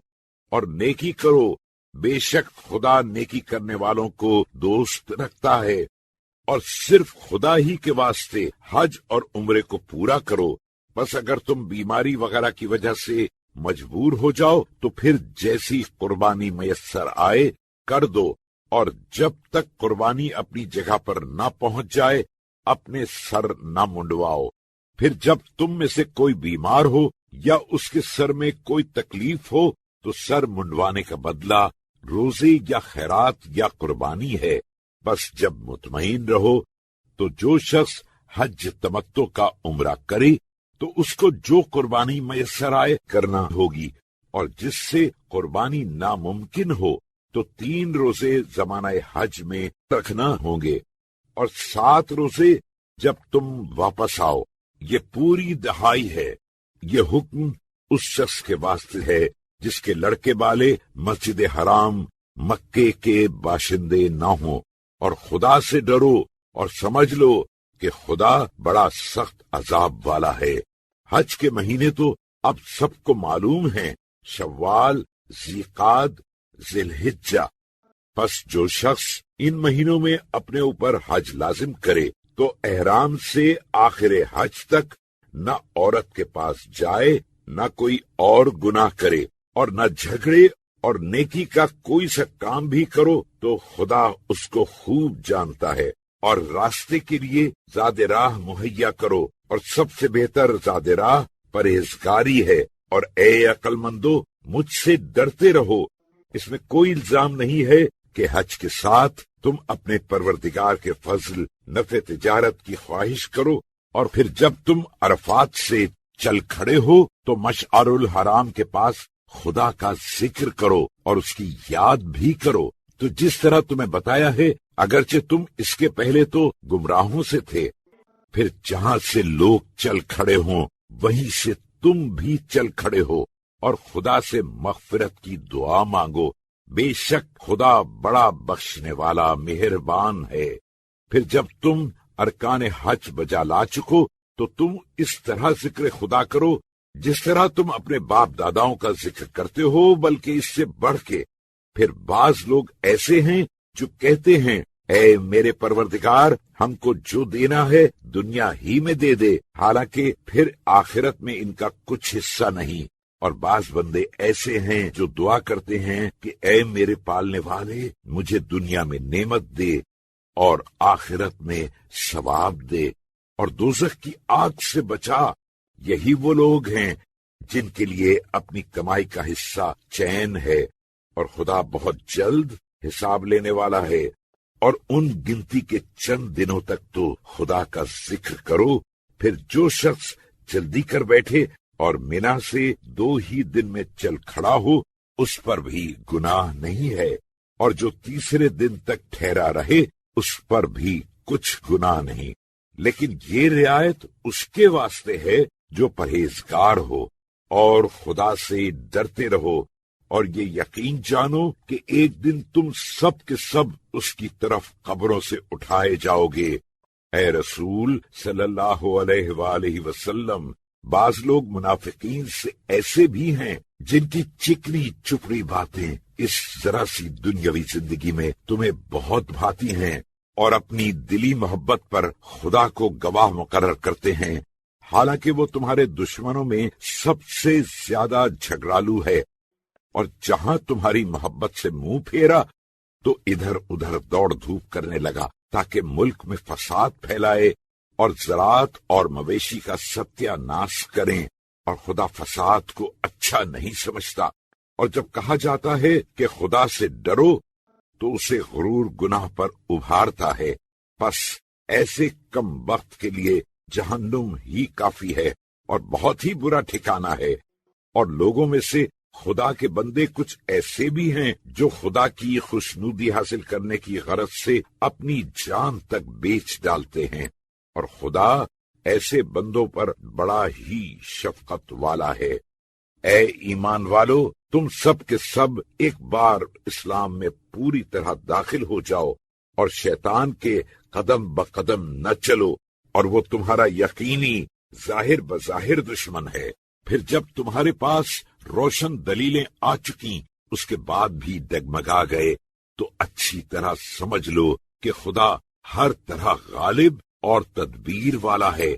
اور نیکی کرو، بے شک خدا نیکی کرنے والوں کو دوست رکھتا ہے۔ اور صرف خدا ہی کے واسطے حج اور عمرے کو پورا کرو۔ بس اگر تم بیماری وغیرہ کی وجہ سے مجبور ہو جاؤ تو پھر جیسی قربانی میسر آئے کر دو، اور جب تک قربانی اپنی جگہ پر نہ پہنچ جائے اپنے سر نہ منڈواؤ۔ پھر جب تم میں سے کوئی بیمار ہو یا اس کے سر میں کوئی تکلیف ہو تو سر منڈوانے کا بدلہ روزے یا خیرات یا قربانی ہے۔ بس جب مطمئن رہو تو جو شخص حج تمتع کا عمرہ کرے تو اس کو جو قربانی میسر آئے کرنا ہوگی، اور جس سے قربانی ناممکن ہو تو 3 روزے زمانہ حج میں رکھنا ہوں گے، اور 7 روزے جب تم واپس آؤ۔ یہ پوری دہائی ہے۔ یہ حکم اس شخص کے واسطے ہے جس کے لڑکے والے مسجد حرام مکے کے باشندے نہ ہوں، اور خدا سے ڈرو اور سمجھ لو کہ خدا بڑا سخت عذاب والا ہے۔ حج کے مہینے تو اب سب کو معلوم ہیں، شوال، ذیقعد، ذی الحجہ۔ پس جو شخص ان مہینوں میں اپنے اوپر حج لازم کرے تو احرام سے آخر حج تک نہ عورت کے پاس جائے، نہ کوئی اور گناہ کرے، اور نہ جھگڑے، اور نیکی کا کوئی سا کام بھی کرو تو خدا اس کو خوب جانتا ہے، اور راستے کے لیے زاد راہ مہیا کرو، اور سب سے بہتر زاد راہ پرہیزگاری ہے۔ اور اے عقل مندو، مجھ سے ڈرتے رہو۔ اس میں کوئی الزام نہیں ہے کہ حج کے ساتھ تم اپنے پروردگار کے فضل، نفع تجارت کی خواہش کرو، اور پھر جب تم عرفات سے چل کھڑے ہو تو مشعر الحرام کے پاس خدا کا ذکر کرو اور اس کی یاد بھی کرو۔ تو جس طرح تمہیں بتایا ہے، اگرچہ تم اس کے پہلے تو گمراہوں سے تھے، پھر جہاں سے لوگ چل کھڑے ہوں وہیں سے تم بھی چل کھڑے ہو، اور خدا سے مغفرت کی دعا مانگو، بے شک خدا بڑا بخشنے والا مہربان ہے۔ پھر جب تم ارکان حج بجا لا چکو تو تم اس طرح ذکر خدا کرو جس طرح تم اپنے باپ داداؤں کا ذکر کرتے ہو، بلکہ اس سے بڑھ کے۔ پھر بعض لوگ ایسے ہیں جو کہتے ہیں، اے میرے پروردگار، ہم کو جو دینا ہے دنیا ہی میں دے دے، حالانکہ پھر آخرت میں ان کا کچھ حصہ نہیں۔ اور بعض بندے ایسے ہیں جو دعا کرتے ہیں کہ اے میرے پالنے والے، مجھے دنیا میں نعمت دے اور آخرت میں ثواب دے اور دوزخ کی آگ سے بچا۔ یہی وہ لوگ ہیں جن کے لیے اپنی کمائی کا حصہ چین ہے، اور خدا بہت جلد حساب لینے والا ہے۔ اور ان گنتی کے چند دنوں تک تو خدا کا ذکر کرو۔ پھر جو شخص جلدی کر بیٹھے اور مینا سے 2 ہی دن میں چل کھڑا ہو، اس پر بھی گناہ نہیں ہے، اور جو تیسرے دن تک ٹھہرا رہے اس پر بھی کچھ گناہ نہیں۔ لیکن یہ رعایت اس کے واسطے ہے جو پرہیزگار ہو، اور خدا سے ڈرتے رہو، اور یہ یقین جانو کہ ایک دن تم سب کے سب اس کی طرف قبروں سے اٹھائے جاؤ گے۔ اے رسول صلی اللہ علیہ وآلہ وسلم، بعض لوگ منافقین سے ایسے بھی ہیں جن کی چکنی چپڑی باتیں اس ذرا سی دنیاوی زندگی میں تمہیں بہت بھاتی ہیں، اور اپنی دلی محبت پر خدا کو گواہ مقرر کرتے ہیں، حالانکہ وہ تمہارے دشمنوں میں سب سے زیادہ جھگڑالو ہے۔ اور جہاں تمہاری محبت سے منہ پھیرا تو ادھر ادھر دوڑ دھوپ کرنے لگا تاکہ ملک میں فساد پھیلائے اور زراعت اور مویشی کا ستیہ ناش کریں، اور خدا فساد کو اچھا نہیں سمجھتا۔ اور جب کہا جاتا ہے کہ خدا سے ڈرو تو اسے غرور گناہ پر ابھارتا ہے، پس ایسے کم وقت کے لیے جہنم ہی کافی ہے اور بہت ہی برا ٹھکانہ ہے۔ اور لوگوں میں سے خدا کے بندے کچھ ایسے بھی ہیں جو خدا کی خوشنودی حاصل کرنے کی غرض سے اپنی جان تک بیچ ڈالتے ہیں، اور خدا ایسے بندوں پر بڑا ہی شفقت والا ہے۔ اے ایمان والو، تم سب کے سب ایک بار اسلام میں پوری طرح داخل ہو جاؤ، اور شیطان کے قدم بقدم نہ چلو، اور وہ تمہارا یقینی ظاہر بظاہر دشمن ہے۔ پھر جب تمہارے پاس روشن دلیلیں آ چکیں، اس کے بعد بھی ڈگمگا گئے، تو اچھی طرح سمجھ لو کہ خدا ہر طرح غالب اور تدبیر والا ہے۔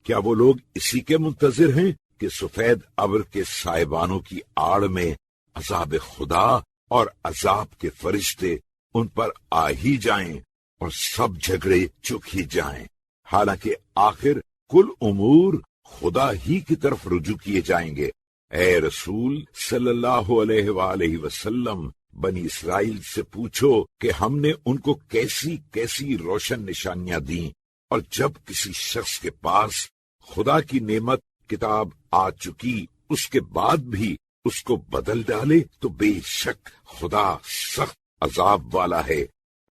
کیا وہ لوگ اسی کے منتظر ہیں کہ سفید ابر کے سائبانوں کی آڑ میں عذاب خدا اور عذاب کے فرشتے ان پر آ ہی جائیں اور سب جھگڑے چک ہی جائیں؟ حالانکہ آخر کل امور خدا ہی کی طرف رجوع کیے جائیں گے۔ اے رسول صلی اللہ علیہ وآلہ وسلم، بنی اسرائیل سے پوچھو کہ ہم نے ان کو کیسی کیسی روشن نشانیاں دیں، اور جب کسی شخص کے پاس خدا کی نعمت کتاب آ چکی اس کے بعد بھی اس کو بدل ڈالے تو بے شک خدا سخت عذاب والا ہے۔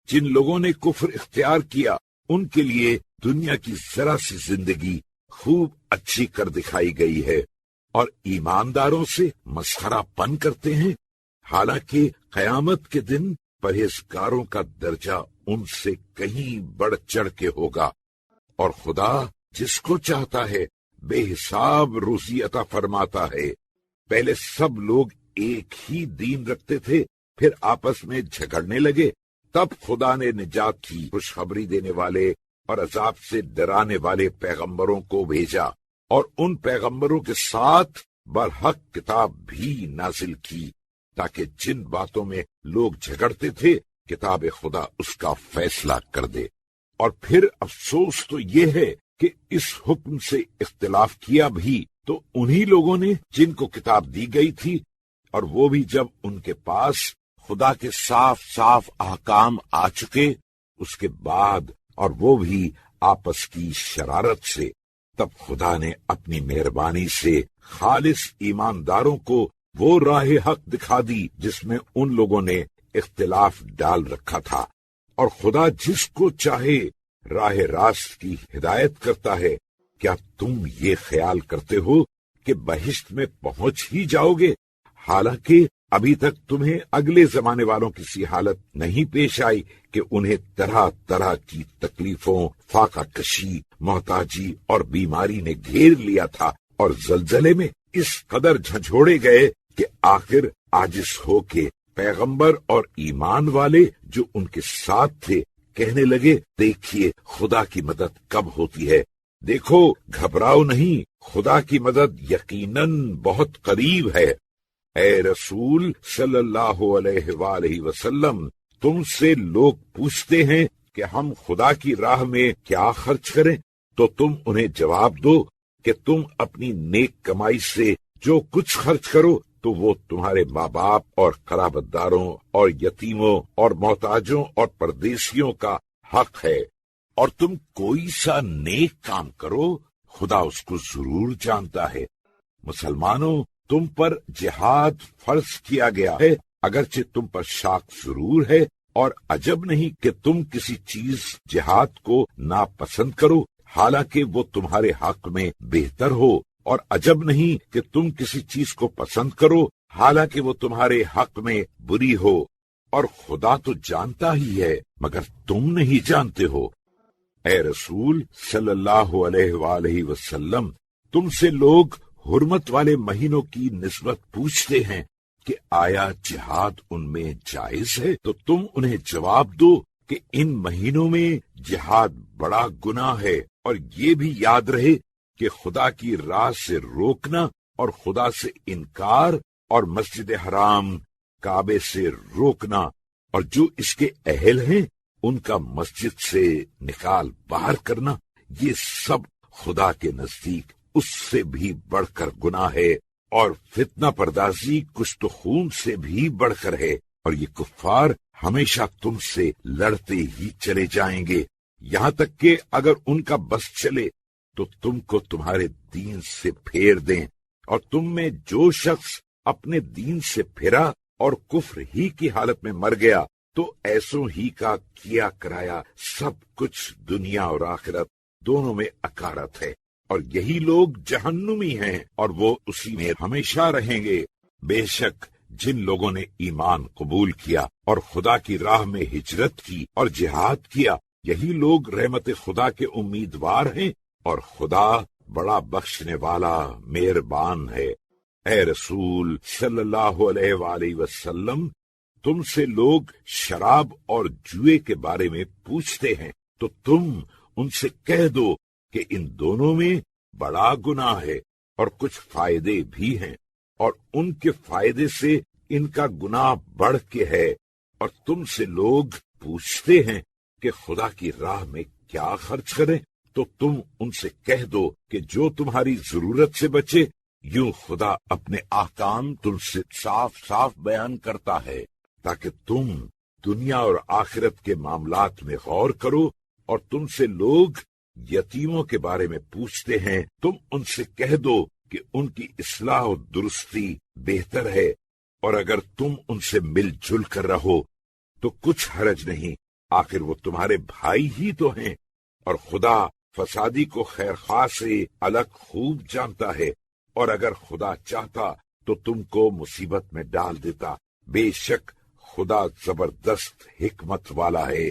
جن لوگوں نے کفر اختیار کیا ان کے لیے دنیا کی ذرا سی زندگی خوب اچھی کر دکھائی گئی ہے، اور ایمانداروں سے مسخرہ پن کرتے ہیں، حالانکہ قیامت کے دن پرہیزگاروں کا درجہ ان سے کہیں بڑھ چڑھ کے ہوگا، اور خدا جس کو چاہتا ہے بے حساب روزی عطا فرماتا ہے۔ پہلے سب لوگ ایک ہی دین رکھتے تھے، پھر آپس میں جھگڑنے لگے، تب خدا نے نجات کی خوشخبری دینے والے اور عذاب سے ڈرانے والے پیغمبروں کو بھیجا، اور ان پیغمبروں کے ساتھ برحق کتاب بھی نازل کی، تاکہ جن باتوں میں لوگ جھگڑتے تھے کتاب خدا اس کا فیصلہ کر دے۔ اور پھر افسوس تو یہ ہے کہ اس حکم سے اختلاف کیا بھی تو انہی لوگوں نے جن کو کتاب دی گئی تھی، اور وہ بھی جب ان کے پاس خدا کے صاف صاف احکام آ چکے اس کے بعد، اور وہ بھی آپس کی شرارت سے، تب خدا نے اپنی مہربانی سے خالص ایمانداروں کو وہ راہ حق دکھا دی جس میں ان لوگوں نے اختلاف ڈال رکھا تھا، اور خدا جس کو چاہے راہ راست کی ہدایت کرتا ہے۔ کیا تم یہ خیال کرتے ہو کہ بہشت میں پہنچ ہی جاؤ گے، حالانکہ ابھی تک تمہیں اگلے زمانے والوں کی سی حالت نہیں پیش آئی کہ انہیں طرح طرح کی تکلیفوں، فاقہ کشی، محتاجی اور بیماری نے گھیر لیا تھا، اور زلزلے میں اس قدر جھنجھوڑے گئے کہ آخر عاجز ہو کے پیغمبر اور ایمان والے جو ان کے ساتھ تھے کہنے لگے، دیکھیے خدا کی مدد کب ہوتی ہے، دیکھو گھبراؤ نہیں، خدا کی مدد یقیناً بہت قریب ہے۔ اے رسول صلی اللہ علیہ وآلہ وسلم، تم سے لوگ پوچھتے ہیں کہ ہم خدا کی راہ میں کیا خرچ کریں، تو تم انہیں جواب دو کہ تم اپنی نیک کمائی سے جو کچھ خرچ کرو تو وہ تمہارے ماں باپ اور قرابت داروں اور یتیموں اور محتاجوں اور پردیسیوں کا حق ہے، اور تم کوئی سا نیک کام کرو خدا اس کو ضرور جانتا ہے۔ مسلمانوں، تم پر جہاد فرض کیا گیا ہے، اگرچہ تم پر شاق ضرور ہے، اور عجب نہیں کہ تم کسی چیز جہاد کو ناپسند کرو حالانکہ وہ تمہارے حق میں بہتر ہو، اور عجب نہیں کہ تم کسی چیز کو پسند کرو حالانکہ وہ تمہارے حق میں بری ہو، اور خدا تو جانتا ہی ہے مگر تم نہیں جانتے ہو۔ اے رسول صلی اللہ علیہ وآلہ وسلم، تم سے لوگ حرمت والے مہینوں کی نسبت پوچھتے ہیں کہ آیا جہاد ان میں جائز ہے، تو تم انہیں جواب دو کہ ان مہینوں میں جہاد بڑا گناہ ہے، اور یہ بھی یاد رہے کہ خدا کی راہ سے روکنا اور خدا سے انکار اور مسجد حرام کعبے سے روکنا اور جو اس کے اہل ہیں ان کا مسجد سے نکال باہر کرنا، یہ سب خدا کے نزدیک اس سے بھی بڑھ کر گناہ ہے، اور فتنہ پردازی کشت و خون سے بھی بڑھ کر ہے، اور یہ کفار ہمیشہ تم سے لڑتے ہی چلے جائیں گے، یہاں تک کہ اگر ان کا بس چلے تو تم کو تمہارے دین سے پھیر دیں، اور تم میں جو شخص اپنے دین سے پھرا اور کفر ہی کی حالت میں مر گیا تو ایسوں ہی کا کیا کرایا سب کچھ دنیا اور آخرت دونوں میں اکارت ہے، اور یہی لوگ جہنمی ہیں اور وہ اسی میں ہمیشہ رہیں گے۔ بے شک جن لوگوں نے ایمان قبول کیا اور خدا کی راہ میں ہجرت کی اور جہاد کیا، یہی لوگ رحمت خدا کے امیدوار ہیں، اور خدا بڑا بخشنے والا مہربان ہے۔ اے رسول صلی اللہ علیہ وآلہ وسلم، تم سے لوگ شراب اور جوئے کے بارے میں پوچھتے ہیں تو تم ان سے کہہ دو کہ ان دونوں میں بڑا گناہ ہے اور کچھ فائدے بھی ہیں، اور ان کے فائدے سے ان کا گناہ بڑھ کے ہے، اور تم سے لوگ پوچھتے ہیں کہ خدا کی راہ میں کیا خرچ کریں تو تم ان سے کہہ دو کہ جو تمہاری ضرورت سے بچے، یوں خدا اپنے احکام تم سے صاف صاف بیان کرتا ہے تاکہ تم دنیا اور آخرت کے معاملات میں غور کرو۔ اور تم سے لوگ یتیموں کے بارے میں پوچھتے ہیں، تم ان سے کہہ دو کہ ان کی اصلاح و درستی بہتر ہے، اور اگر تم ان سے مل جل کر رہو تو کچھ حرج نہیں، آخر وہ تمہارے بھائی ہی تو ہیں، اور خدا فسادی کو خیر خواہ سے الگ خوب جانتا ہے، اور اگر خدا چاہتا تو تم کو مصیبت میں ڈال دیتا، بے شک خدا زبردست حکمت والا ہے۔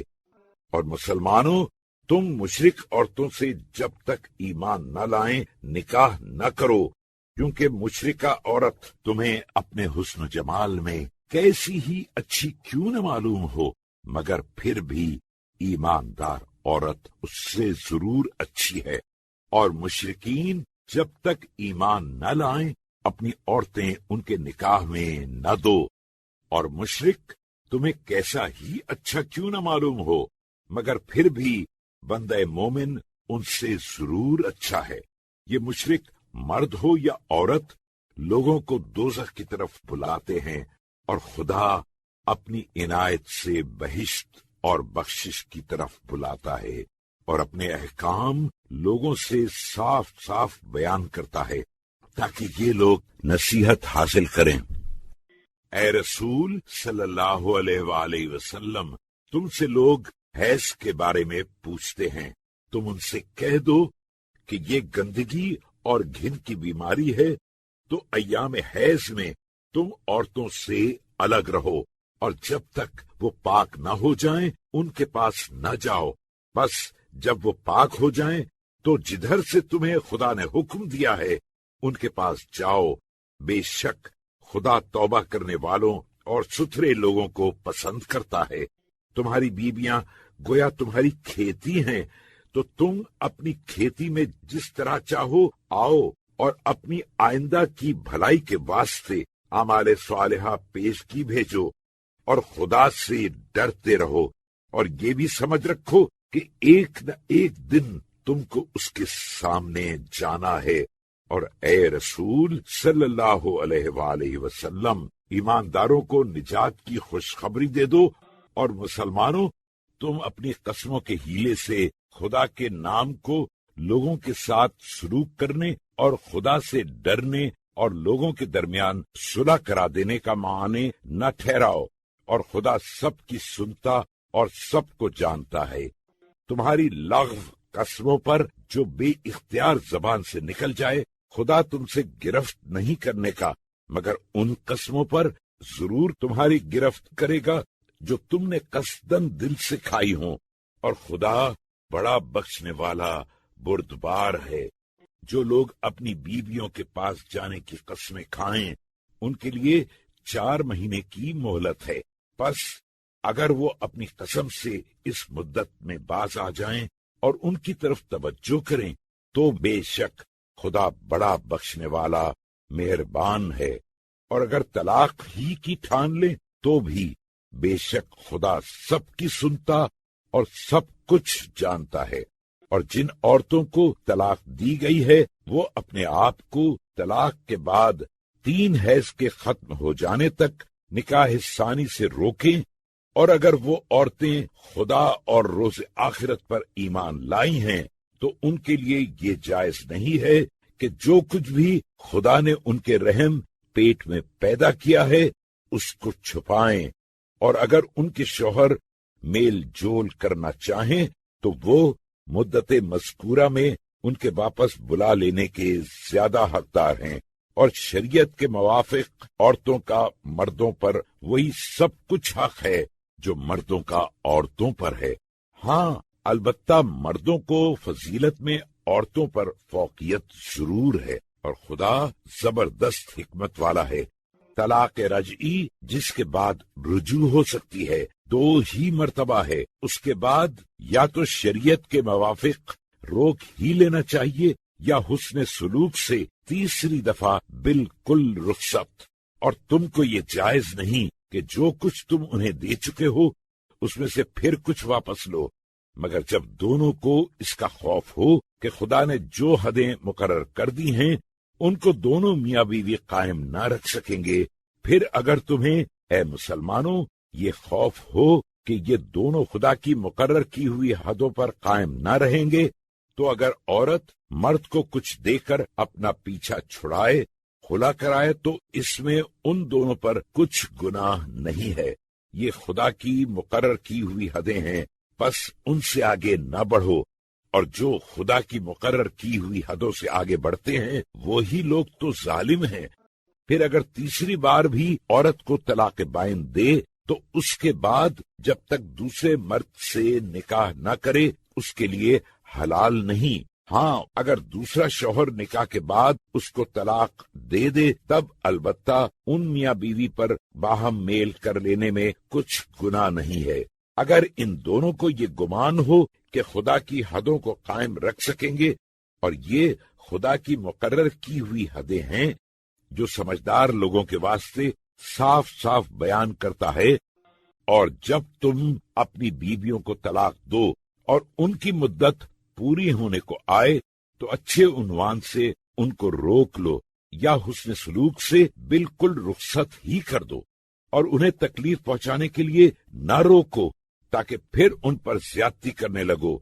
اور مسلمانوں، تم مشرک عورتوں سے جب تک ایمان نہ لائیں نکاح نہ کرو، کیونکہ مشرکہ عورت تمہیں اپنے حسن و جمال میں کیسی ہی اچھی کیوں نہ معلوم ہو، مگر پھر بھی ایماندار عورت اس سے ضرور اچھی ہے۔ اور مشرکین جب تک ایمان نہ لائیں اپنی عورتیں ان کے نکاح میں نہ دو، اور مشرک تمہیں کیسا ہی اچھا کیوں نہ معلوم ہو، مگر پھر بھی بندہ مومن ان سے ضرور اچھا ہے۔ یہ مشرک مرد ہو یا عورت لوگوں کو دوزخ کی طرف بلاتے ہیں، اور خدا اپنی عنایت سے بہشت اور بخشش کی طرف بلاتا ہے، اور اپنے احکام لوگوں سے صاف صاف بیان کرتا ہے تاکہ یہ لوگ نصیحت حاصل کریں۔ اے رسول صلی اللہ علیہ وآلہ وسلم، تم سے لوگ حیض کے بارے میں پوچھتے ہیں، تم ان سے کہہ دو کہ یہ گندگی اور گھن کی بیماری ہے، تو ایام حیض میں تم عورتوں سے الگ رہو، اور جب تک وہ پاک نہ ہو جائیں ان کے پاس نہ جاؤ، بس جب وہ پاک ہو جائیں تو جدھر سے تمہیں خدا نے حکم دیا ہے ان کے پاس جاؤ، بے شک خدا توبہ کرنے والوں اور ستھرے لوگوں کو پسند کرتا ہے۔ تمہاری بیویاں گویا تمہاری کھیتی ہیں، تو تم اپنی کھیتی میں جس طرح چاہو آؤ، اور اپنی آئندہ کی بھلائی کے واسطے اعمال صالحہ پیش کی بھیجو، اور خدا سے ڈرتے رہو، اور یہ بھی سمجھ رکھو کہ ایک نہ ایک دن تم کو اس کے سامنے جانا ہے۔ اور اے رسول صلی اللہ علیہ وآلہ وسلم، ایمانداروں کو نجات کی خوشخبری دے دو، اور مسلمانوں، تم اپنی قسموں کے ہیلے سے خدا کے نام کو لوگوں کے ساتھ سلوک کرنے اور خدا سے ڈرنے اور لوگوں کے درمیان صلح کرا دینے کا معنی نہ ٹھہراؤ، اور خدا سب کی سنتا اور سب کو جانتا ہے۔ تمہاری لغو قسموں پر جو بے اختیار زبان سے نکل جائے خدا تم سے گرفت نہیں کرنے کا، مگر ان قسموں پر ضرور تمہاری گرفت کرے گا جو تم نے قصدن دل سے کھائی ہوں، اور خدا بڑا بخشنے والا بردبار ہے۔ جو لوگ اپنی بیویوں کے پاس جانے کی قسمیں کھائیں ان کے لیے 4 مہینے کی مہلت ہے، پس اگر وہ اپنی قسم سے اس مدت میں باز آ جائیں اور ان کی طرف توجہ کریں تو بے شک خدا بڑا بخشنے والا مہربان ہے، اور اگر طلاق ہی کی ٹھان لیں تو بھی بے شک خدا سب کی سنتا اور سب کچھ جانتا ہے۔ اور جن عورتوں کو طلاق دی گئی ہے وہ اپنے آپ کو طلاق کے بعد 3 حیض کے ختم ہو جانے تک نکاح ثانی سے روکیں، اور اگر وہ عورتیں خدا اور روز آخرت پر ایمان لائی ہیں تو ان کے لیے یہ جائز نہیں ہے کہ جو کچھ بھی خدا نے ان کے رحم پیٹ میں پیدا کیا ہے اس کو چھپائیں، اور اگر ان کے شوہر میل جول کرنا چاہیں تو وہ مدت مذکورہ میں ان کے واپس بلا لینے کے زیادہ حقدار ہیں، اور شریعت کے موافق عورتوں کا مردوں پر وہی سب کچھ حق ہے جو مردوں کا عورتوں پر ہے۔ ہاں، البتہ مردوں کو فضیلت میں عورتوں پر فوقیت ضرور ہے، اور خدا زبردست حکمت والا ہے۔ طلاق رجعی جس کے بعد رجوع ہو سکتی ہے 2 ہی مرتبہ ہے، اس کے بعد یا تو شریعت کے موافق روک ہی لینا چاہیے یا حسن سلوک سے تیسری دفعہ بالکل رخصت، اور تم کو یہ جائز نہیں کہ جو کچھ تم انہیں دے چکے ہو اس میں سے پھر کچھ واپس لو، مگر جب دونوں کو اس کا خوف ہو کہ خدا نے جو حدیں مقرر کر دی ہیں ان کو دونوں میاں بیوی قائم نہ رکھ سکیں گے، پھر اگر تمہیں اے مسلمانوں یہ خوف ہو کہ یہ دونوں خدا کی مقرر کی ہوئی حدوں پر قائم نہ رہیں گے، تو اگر عورت مرد کو کچھ دے کر اپنا پیچھا چھڑائے، خلا کرائے، تو اس میں ان دونوں پر کچھ گناہ نہیں ہے۔ یہ خدا کی مقرر کی ہوئی حدیں ہیں، بس ان سے آگے نہ بڑھو، اور جو خدا کی مقرر کی ہوئی حدوں سے آگے بڑھتے ہیں وہی لوگ تو ظالم ہیں۔ پھر اگر تیسری بار بھی عورت کو طلاق بائن دے تو اس کے بعد جب تک دوسرے مرد سے نکاح نہ کرے اس کے لیے حلال نہیں۔ ہاں، اگر دوسرا شوہر نکاح کے بعد اس کو طلاق دے دے تب البتہ ان میاں بیوی پر باہم میل کر لینے میں کچھ گناہ نہیں ہے۔ اگر ان دونوں کو یہ گمان ہو کہ خدا کی حدوں کو قائم رکھ سکیں گے، اور یہ خدا کی مقرر کی ہوئی حدیں ہیں جو سمجھدار لوگوں کے واسطے صاف صاف بیان کرتا ہے، اور جب تم اپنی بیویوں کو طلاق دو اور ان کی مدت پوری ہونے کو آئے تو اچھے عنوان سے ان کو روک لو یا حسن سلوک سے بالکل رخصت ہی کر دو، اور انہیں تکلیف پہنچانے کے لیے نہ روکو تاکہ پھر ان پر زیادتی کرنے لگو،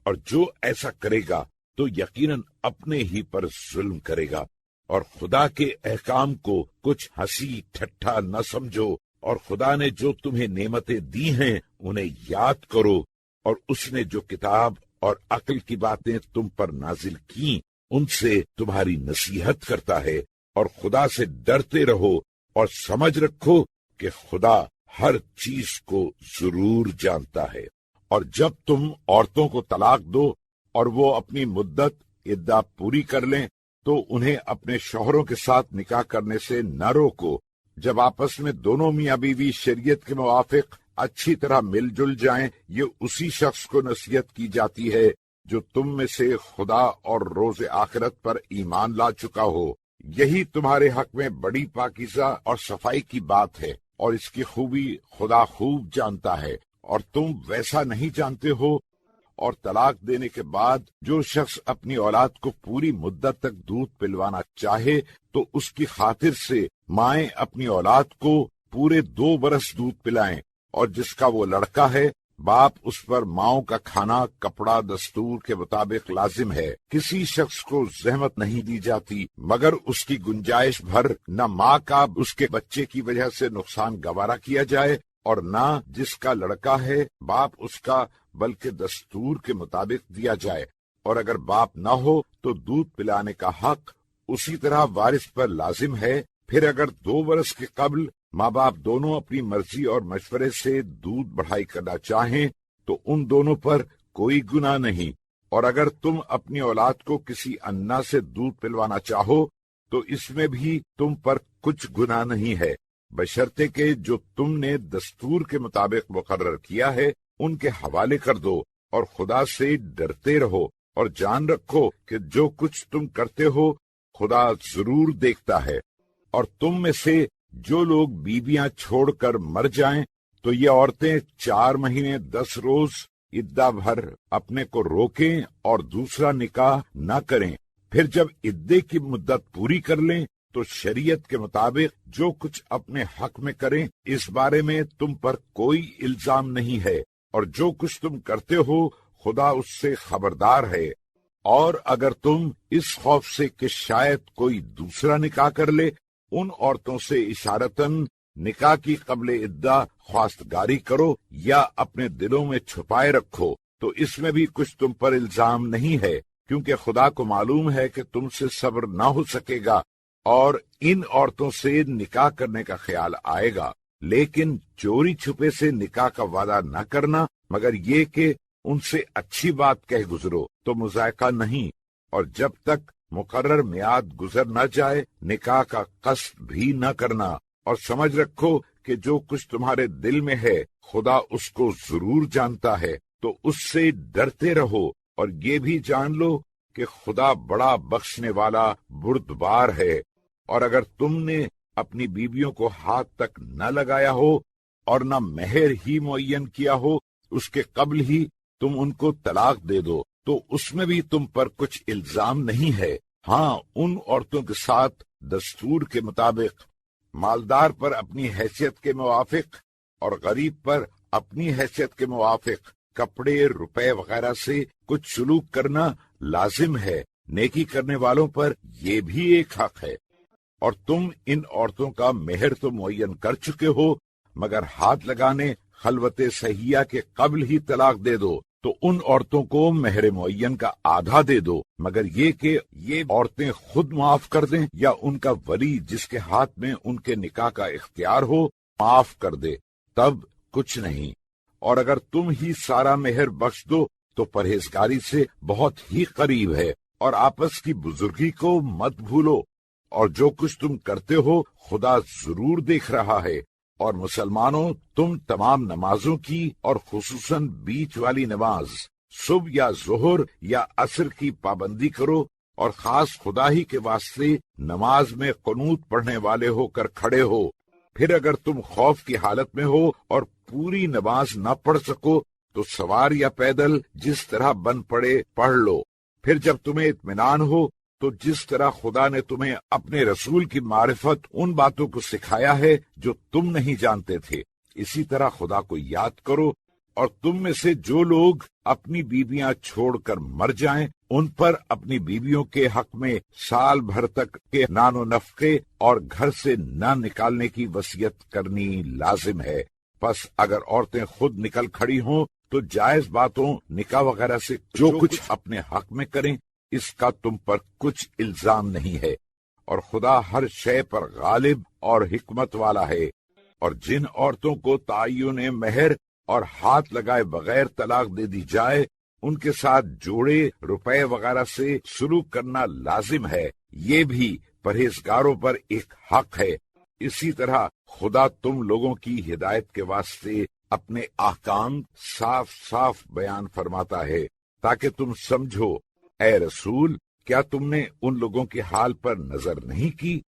اور جو ایسا کرے گا تو یقیناً اپنے ہی پر ظلم کرے گا۔ اور خدا کے احکام کو کچھ ہنسی ٹھٹھا نہ سمجھو، اور خدا نے جو تمہیں نعمتیں دی ہیں انہیں یاد کرو، اور اس نے جو کتاب اور عقل کی باتیں تم پر نازل کی ان سے تمہاری نصیحت کرتا ہے، اور خدا سے ڈرتے رہو اور سمجھ رکھو کہ خدا ہر چیز کو ضرور جانتا ہے۔ اور جب تم عورتوں کو طلاق دو اور وہ اپنی مدت عدہ پوری کر لیں تو انہیں اپنے شوہروں کے ساتھ نکاح کرنے سے نہ روکو، جب آپس میں دونوں میاں بیوی شریعت کے موافق اچھی طرح مل جل جائیں۔ یہ اسی شخص کو نصیحت کی جاتی ہے جو تم میں سے خدا اور روز آخرت پر ایمان لا چکا ہو۔ یہی تمہارے حق میں بڑی پاکیزہ اور صفائی کی بات ہے، اور اس کی خوبی خدا خوب جانتا ہے، اور تم ویسا نہیں جانتے ہو۔ اور طلاق دینے کے بعد جو شخص اپنی اولاد کو پوری مدت تک دودھ پلوانا چاہے تو اس کی خاطر سے مائیں اپنی اولاد کو پورے 2 برس دودھ پلائیں، اور جس کا وہ لڑکا ہے باپ اس پر ماؤں کا کھانا کپڑا دستور کے مطابق لازم ہے۔ کسی شخص کو زحمت نہیں دی جاتی مگر اس کی گنجائش بھر، نہ ماں کا اس کے بچے کی وجہ سے نقصان گوارا کیا جائے، اور نہ جس کا لڑکا ہے باپ اس کا بلکہ دستور کے مطابق دیا جائے۔ اور اگر باپ نہ ہو تو دودھ پلانے کا حق اسی طرح وارث پر لازم ہے۔ پھر اگر 2 برس کے قبل ماں باپ دونوں اپنی مرضی اور مشورے سے دودھ بڑھائی کرنا چاہیں تو ان دونوں پر کوئی گناہ نہیں، اور اگر تم اپنی اولاد کو کسی انا سے دودھ پلوانا چاہو تو اس میں بھی تم پر کچھ گناہ نہیں ہے، بشرطے کہ جو تم نے دستور کے مطابق مقرر کیا ہے ان کے حوالے کر دو، اور خدا سے ڈرتے رہو، اور جان رکھو کہ جو کچھ تم کرتے ہو خدا ضرور دیکھتا ہے۔ اور تم میں سے جو لوگ بیویاں چھوڑ کر مر جائیں تو یہ عورتیں 4 مہینے 10 روز عدہ بھر اپنے کو روکیں اور دوسرا نکاح نہ کریں۔ پھر جب عدے کی مدت پوری کر لیں تو شریعت کے مطابق جو کچھ اپنے حق میں کریں، اس بارے میں تم پر کوئی الزام نہیں ہے، اور جو کچھ تم کرتے ہو خدا اس سے خبردار ہے۔ اور اگر تم اس خوف سے کہ شاید کوئی دوسرا نکاح کر لے ان عورتوں سے اشارتاً نکاح کی قبل عدہ خواستگاری کرو یا اپنے دلوں میں چھپائے رکھو تو اس میں بھی کچھ تم پر الزام نہیں ہے، کیونکہ خدا کو معلوم ہے کہ تم سے صبر نہ ہو سکے گا اور ان عورتوں سے نکاح کرنے کا خیال آئے گا، لیکن چوری چھپے سے نکاح کا وعدہ نہ کرنا مگر یہ کہ ان سے اچھی بات کہہ گزرو تو مذائقہ نہیں، اور جب تک مقرر میعاد گزر نہ جائے نکاح کا قصد بھی نہ کرنا، اور سمجھ رکھو کہ جو کچھ تمہارے دل میں ہے خدا اس کو ضرور جانتا ہے، تو اس سے ڈرتے رہو، اور یہ بھی جان لو کہ خدا بڑا بخشنے والا بردبار ہے۔ اور اگر تم نے اپنی بیویوں کو ہاتھ تک نہ لگایا ہو اور نہ مہر ہی معین کیا ہو اس کے قبل ہی تم ان کو طلاق دے دو تو اس میں بھی تم پر کچھ الزام نہیں ہے۔ ہاں، ان عورتوں کے ساتھ دستور کے مطابق مالدار پر اپنی حیثیت کے موافق اور غریب پر اپنی حیثیت کے موافق کپڑے، روپے وغیرہ سے کچھ سلوک کرنا لازم ہے۔ نیکی کرنے والوں پر یہ بھی ایک حق ہے۔ اور تم ان عورتوں کا مہر تو معین کر چکے ہو، مگر ہاتھ لگانے خلوت صحیحہ کے قبل ہی طلاق دے دو تو ان عورتوں کو مہر معین کا آدھا دے دو، مگر یہ کہ یہ عورتیں خود معاف کر دیں یا ان کا ولی جس کے ہاتھ میں ان کے نکاح کا اختیار ہو معاف کر دے، تب کچھ نہیں۔ اور اگر تم ہی سارا مہر بخش دو تو پرہیزگاری سے بہت ہی قریب ہے، اور آپس کی بزرگی کو مت بھولو، اور جو کچھ تم کرتے ہو خدا ضرور دیکھ رہا ہے۔ اور مسلمانوں، تم تمام نمازوں کی اور خصوصاً بیچ والی نماز صبح یا ظہر یا عصر کی پابندی کرو، اور خاص خدا ہی کے واسطے نماز میں قنوت پڑھنے والے ہو کر کھڑے ہو۔ پھر اگر تم خوف کی حالت میں ہو اور پوری نماز نہ پڑھ سکو تو سوار یا پیدل جس طرح بن پڑے پڑھ لو۔ پھر جب تمہیں اطمینان ہو تو جس طرح خدا نے تمہیں اپنے رسول کی معرفت ان باتوں کو سکھایا ہے جو تم نہیں جانتے تھے، اسی طرح خدا کو یاد کرو۔ اور تم میں سے جو لوگ اپنی بیویاں چھوڑ کر مر جائیں ان پر اپنی بیویوں کے حق میں سال بھر تک کے نان و نفقے اور گھر سے نہ نکالنے کی وصیت کرنی لازم ہے۔ پس اگر عورتیں خود نکل کھڑی ہوں تو جائز باتوں نکاح وغیرہ سے جو کچھ اپنے حق میں کریں، اس کا تم پر کچھ الزام نہیں ہے، اور خدا ہر شے پر غالب اور حکمت والا ہے۔ اور جن عورتوں کو تعین مہر اور ہاتھ لگائے بغیر طلاق دے دی جائے ان کے ساتھ جوڑے، روپے وغیرہ سے سلوک کرنا لازم ہے، یہ بھی پرہیزگاروں پر ایک حق ہے۔ اسی طرح خدا تم لوگوں کی ہدایت کے واسطے اپنے احکام صاف صاف بیان فرماتا ہے تاکہ تم سمجھو۔ اے رسول، کیا تم نے ان لوگوں کے حال پر نظر نہیں کی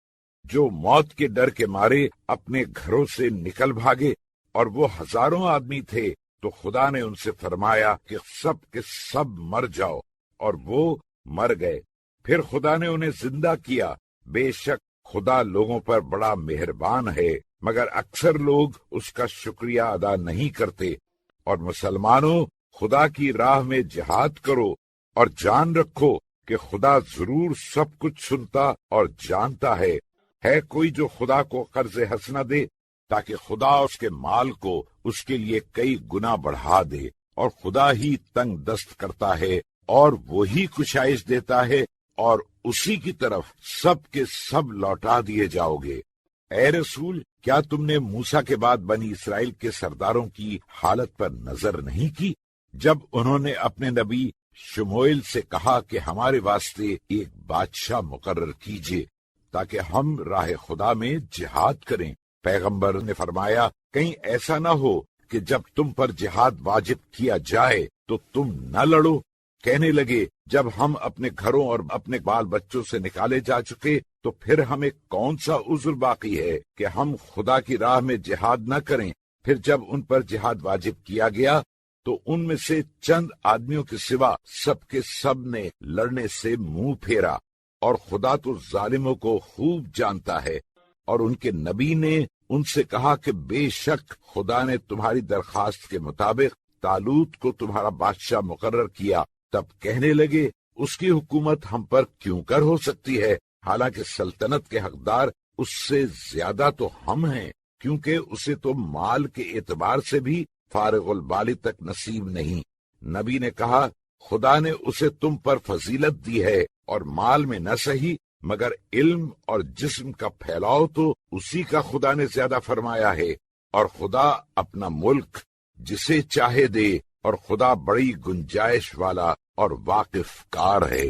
جو موت کے ڈر کے مارے اپنے گھروں سے نکل بھاگے؟ اور وہ ہزاروں آدمی تھے، تو خدا نے ان سے فرمایا کہ سب کے سب مر جاؤ، اور وہ مر گئے۔ پھر خدا نے انہیں زندہ کیا۔ بے شک خدا لوگوں پر بڑا مہربان ہے، مگر اکثر لوگ اس کا شکریہ ادا نہیں کرتے۔ اور مسلمانوں، خدا کی راہ میں جہاد کرو، اور جان رکھو کہ خدا ضرور سب کچھ سنتا اور جانتا ہے۔ ہے کوئی جو خدا کو قرض حسنہ دے تاکہ خدا اس کے مال کو اس کے لیے کئی گنا بڑھا دے؟ اور خدا ہی تنگ دست کرتا ہے اور وہی کشائش دیتا ہے، اور اسی کی طرف سب کے سب لوٹا دیے جاؤ گے۔ اے رسول، کیا تم نے موسیٰ کے بعد بنی اسرائیل کے سرداروں کی حالت پر نظر نہیں کی جب انہوں نے اپنے نبی شموئیل سے کہا کہ ہمارے واسطے ایک بادشاہ مقرر کیجیے تاکہ ہم راہ خدا میں جہاد کریں؟ پیغمبر نے فرمایا، کہیں ایسا نہ ہو کہ جب تم پر جہاد واجب کیا جائے تو تم نہ لڑو۔ کہنے لگے، جب ہم اپنے گھروں اور اپنے بال بچوں سے نکالے جا چکے تو پھر ہمیں کون سا عذر باقی ہے کہ ہم خدا کی راہ میں جہاد نہ کریں؟ پھر جب ان پر جہاد واجب کیا گیا تو ان میں سے چند آدمیوں کے سوا سب کے سب نے لڑنے سے منہ پھیرا، اور خدا تو ظالموں کو خوب جانتا ہے۔ اور ان کے نبی نے ان سے کہا کہ بے شک خدا نے تمہاری درخواست کے مطابق طالوت کو تمہارا بادشاہ مقرر کیا۔ تب کہنے لگے، اس کی حکومت ہم پر کیوں کر ہو سکتی ہے، حالانکہ سلطنت کے حقدار اس سے زیادہ تو ہم ہیں، کیونکہ اسے تو مال کے اعتبار سے بھی فارغ البالی تک نصیب نہیں۔ نبی نے کہا، خدا نے اسے تم پر فضیلت دی ہے، اور مال میں نہ صحیح مگر علم اور جسم کا پھیلاؤ تو اسی کا خدا نے زیادہ فرمایا ہے، اور خدا اپنا ملک جسے چاہے دے، اور خدا بڑی گنجائش والا اور واقف کار ہے۔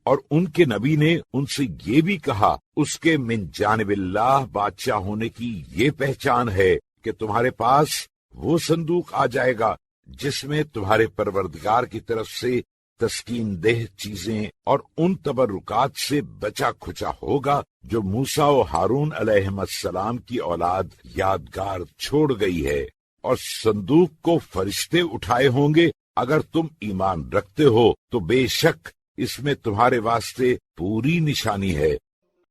اور ان کے نبی نے ان سے یہ بھی کہا، اس کے من جانب اللہ بادشاہ ہونے کی یہ پہچان ہے کہ تمہارے پاس وہ صندوق آ جائے گا جس میں تمہارے پروردگار کی طرف سے تسکین دہ چیزیں اور ان تبرکات سے بچا کھچا ہوگا جو موسیٰ و ہارون علیہم السلام کی اولاد یادگار چھوڑ گئی ہے، اور صندوق کو فرشتے اٹھائے ہوں گے اگر تم ایمان رکھتے ہو تو بے شک اس میں تمہارے واسطے پوری نشانی ہے۔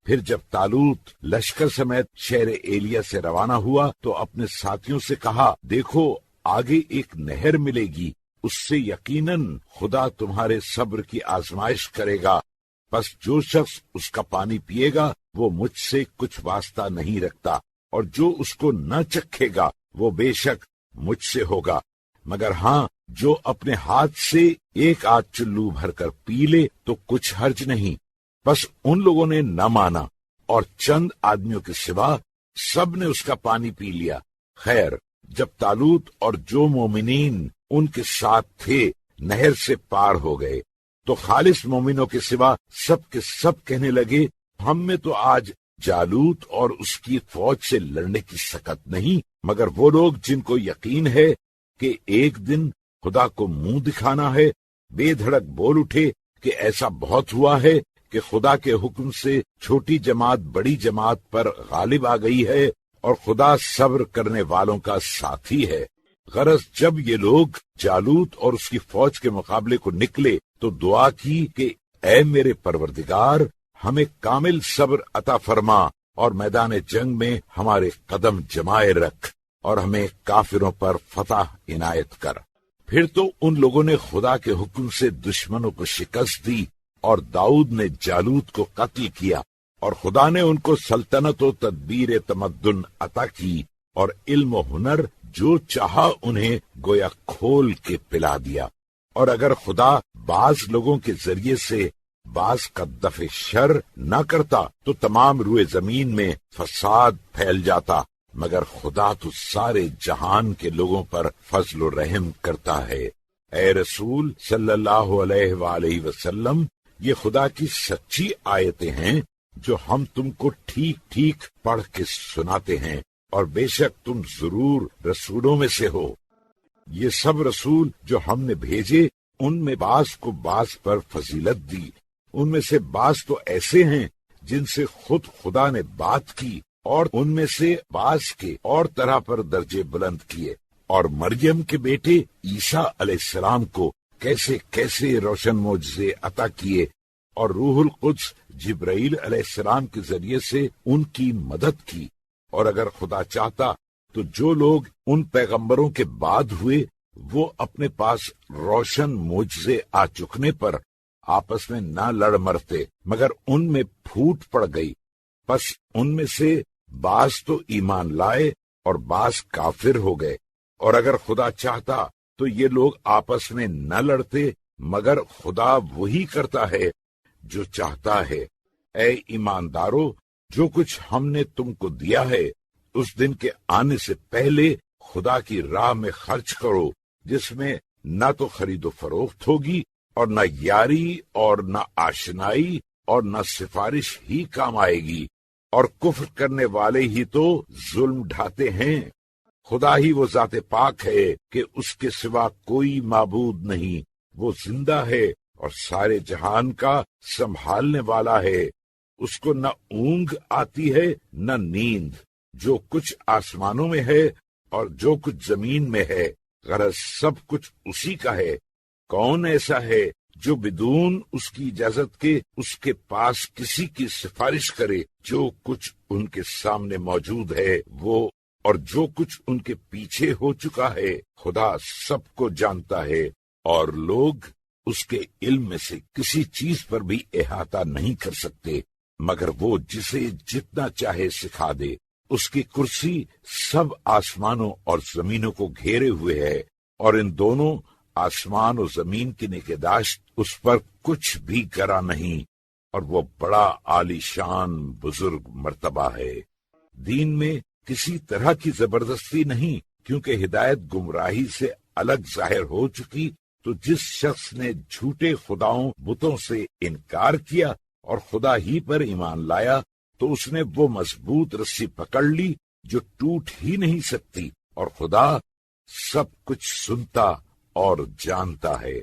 پھر جب طالوت لشکر سمیت شہر ایلیا سے روانہ ہوا تو اپنے ساتھیوں سے کہا، دیکھو آگے ایک نہر ملے گی، اس سے یقیناً خدا تمہارے صبر کی آزمائش کرے گا، پس جو شخص اس کا پانی پیے گا وہ مجھ سے کچھ واسطہ نہیں رکھتا، اور جو اس کو نہ چکھے گا وہ بے شک مجھ سے ہوگا، مگر ہاں جو اپنے ہاتھ سے ایک آدھ چلو بھر کر پی لے تو کچھ حرج نہیں۔ بس ان لوگوں نے نہ مانا اور چند آدمیوں کے سوا سب نے اس کا پانی پی لیا۔ خیر، جب طالوت اور جو مومنین ان کے ساتھ تھے نہر سے پار ہو گئے تو خالص مومنوں کے سوا سب کے سب کہنے لگے، ہم میں تو آج جالوت اور اس کی فوج سے لڑنے کی سکت نہیں، مگر وہ لوگ جن کو یقین ہے کہ ایک دن خدا کو منہ دکھانا ہے، بے دھڑک بول اٹھے کہ ایسا بہت ہوا ہے کہ خدا کے حکم سے چھوٹی جماعت بڑی جماعت پر غالب آ گئی ہے، اور خدا صبر کرنے والوں کا ساتھی ہے۔ غرض جب یہ لوگ جالوت اور اس کی فوج کے مقابلے کو نکلے تو دعا کی کہ اے میرے پروردگار، ہمیں کامل صبر عطا فرما اور میدان جنگ میں ہمارے قدم جمائے رکھ اور ہمیں کافروں پر فتح عنایت کر۔ پھر تو ان لوگوں نے خدا کے حکم سے دشمنوں کو شکست دی، اور داؤد نے جالوت کو قتل کیا، اور خدا نے ان کو سلطنت و تدبیر تمدن عطا کی، اور علم و ہنر جو چاہا انہیں گویا کھول کے پلا دیا۔ اور اگر خدا بعض لوگوں کے ذریعے سے بعض کا دفع شر نہ کرتا تو تمام روئے زمین میں فساد پھیل جاتا، مگر خدا تو سارے جہان کے لوگوں پر فضل و رحم کرتا ہے۔ اے رسول صلی اللہ علیہ وآلہ وسلم، یہ خدا کی سچی آیتیں ہیں جو ہم تم کو ٹھیک ٹھیک پڑھ کے سناتے ہیں، اور بے شک تم ضرور رسولوں میں سے ہو۔ یہ سب رسول جو ہم نے بھیجے ان میں بعض کو بعض پر فضیلت دی، ان میں سے بعض تو ایسے ہیں جن سے خود خدا نے بات کی، اور ان میں سے بعض کے اور طرح پر درجے بلند کیے، اور مریم کے بیٹے عیسیٰ علیہ السلام کو کیسے کیسے روشن معجزے عطا کیے، اور روح القدس جبرائیل علیہ السلام کے ذریعے سے ان کی مدد کی۔ اور اگر خدا چاہتا تو جو لوگ ان پیغمبروں کے بعد ہوئے وہ اپنے پاس روشن معجزے آ چکنے پر آپس میں نہ لڑ مرتے، مگر ان میں پھوٹ پڑ گئی، پس ان میں سے بعض تو ایمان لائے اور بعض کافر ہو گئے۔ اور اگر خدا چاہتا تو یہ لوگ آپس میں نہ لڑتے، مگر خدا وہی کرتا ہے جو چاہتا ہے۔ اے ایماندارو، جو کچھ ہم نے تم کو دیا ہے اس دن کے آنے سے پہلے خدا کی راہ میں خرچ کرو، جس میں نہ تو خرید و فروخت ہوگی اور نہ یاری اور نہ آشنائی اور نہ سفارش ہی کام آئے گی، اور کفر کرنے والے ہی تو ظلم ڈھاتے ہیں۔ خدا ہی وہ ذات پاک ہے کہ اس کے سوا کوئی معبود نہیں، وہ زندہ ہے اور سارے جہان کا سنبھالنے والا ہے، اس کو نہ اونگ آتی ہے نہ نیند، جو کچھ آسمانوں میں ہے اور جو کچھ زمین میں ہے، غرض سب کچھ اسی کا ہے۔ کون ایسا ہے جو بدون اس کی اجازت کے اس کے پاس کسی کی سفارش کرے؟ جو کچھ ان کے سامنے موجود ہے وہ اور جو کچھ ان کے پیچھے ہو چکا ہے، خدا سب کو جانتا ہے، اور لوگ اس کے علم میں سے کسی چیز پر بھی احاطہ نہیں کر سکتے، مگر وہ جسے جتنا چاہے سکھا دے۔ اس کی کرسی سب آسمانوں اور زمینوں کو گھیرے ہوئے ہے، اور ان دونوں آسمان و زمین کی نگہداشت اس پر کچھ بھی گرا نہیں، اور وہ بڑا عالی شان بزرگ مرتبہ ہے۔ دین میں کسی طرح کی زبردستی نہیں، کیونکہ ہدایت گمراہی سے الگ ظاہر ہو چکی، تو جس شخص نے جھوٹے خداؤں بتوں سے انکار کیا اور خدا ہی پر ایمان لایا تو اس نے وہ مضبوط رسی پکڑ لی جو ٹوٹ ہی نہیں سکتی، اور خدا سب کچھ سنتا اور جانتا ہے۔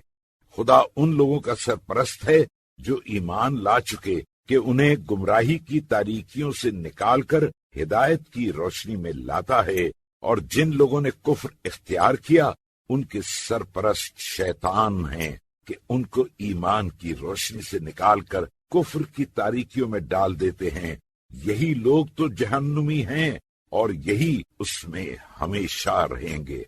خدا ان لوگوں کا سرپرست ہے جو ایمان لا چکے کہ انہیں گمراہی کی تاریکیوں سے نکال کر ہدایت کی روشنی میں لاتا ہے، اور جن لوگوں نے کفر اختیار کیا ان کے سرپرست شیطان ہیں کہ ان کو ایمان کی روشنی سے نکال کر کفر کی تاریکیوں میں ڈال دیتے ہیں، یہی لوگ تو جہنمی ہیں اور یہی اس میں ہمیشہ رہیں گے۔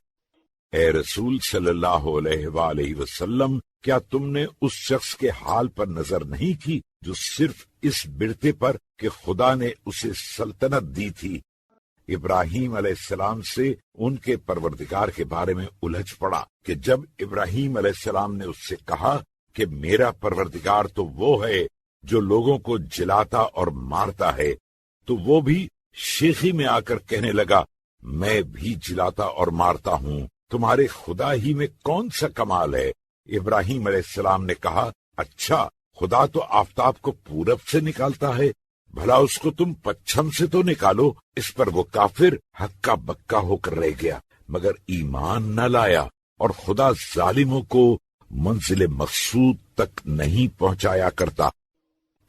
اے رسول صلی اللہ علیہ وآلہ وسلم، کیا تم نے اس شخص کے حال پر نظر نہیں کی جو صرف اس بڑھتے پر کہ خدا نے اسے سلطنت دی تھی، ابراہیم علیہ السلام سے ان کے پروردگار کے بارے میں الجھ پڑا کہ جب ابراہیم علیہ السلام نے اس سے کہا کہ میرا پروردگار تو وہ ہے جو لوگوں کو جلاتا اور مارتا ہے، تو وہ بھی شیخی میں آ کر کہنے لگا میں بھی جلاتا اور مارتا ہوں، تمہارے خدا ہی میں کون سا کمال ہے؟ ابراہیم علیہ السلام نے کہا اچھا، خدا تو آفتاب کو پورب سے نکالتا ہے، بھلا اس کو تم پچھم سے تو نکالو۔ اس پر وہ کافر ہکا بکا ہو کر رہ گیا مگر ایمان نہ لایا، اور خدا ظالموں کو منزل مقصود تک نہیں پہنچایا کرتا۔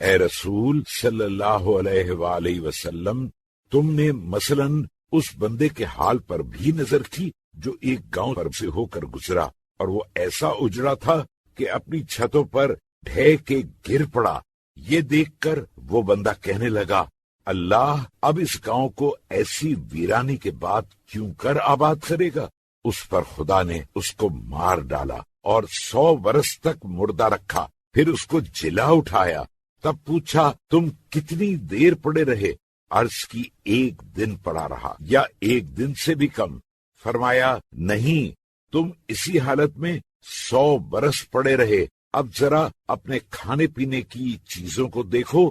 اے رسول صلی اللہ علیہ وآلہ وسلم، تم نے مثلاً اس بندے کے حال پر بھی نظر کی جو ایک گاؤں پر سے ہو کر گزرا، اور وہ ایسا اجڑا تھا کہ اپنی چھتوں پر ڈھے کے گر پڑا۔ یہ دیکھ کر وہ بندہ کہنے لگا اللہ اب اس گاؤں کو ایسی ویرانی کے بعد کیوں کر آباد کرے گا؟ اس پر خدا نے اس کو مار ڈالا اور 100 برس تک مردہ رکھا، پھر اس کو جلا اٹھایا۔ تب پوچھا تم کتنی دیر پڑے رہے؟ عرض کی 1 دن پڑا رہا یا 1 دن سے بھی کم۔ فرمایا نہیں، تم اسی حالت میں 100 برس پڑے رہے۔ اب ذرا اپنے کھانے پینے کی چیزوں کو دیکھو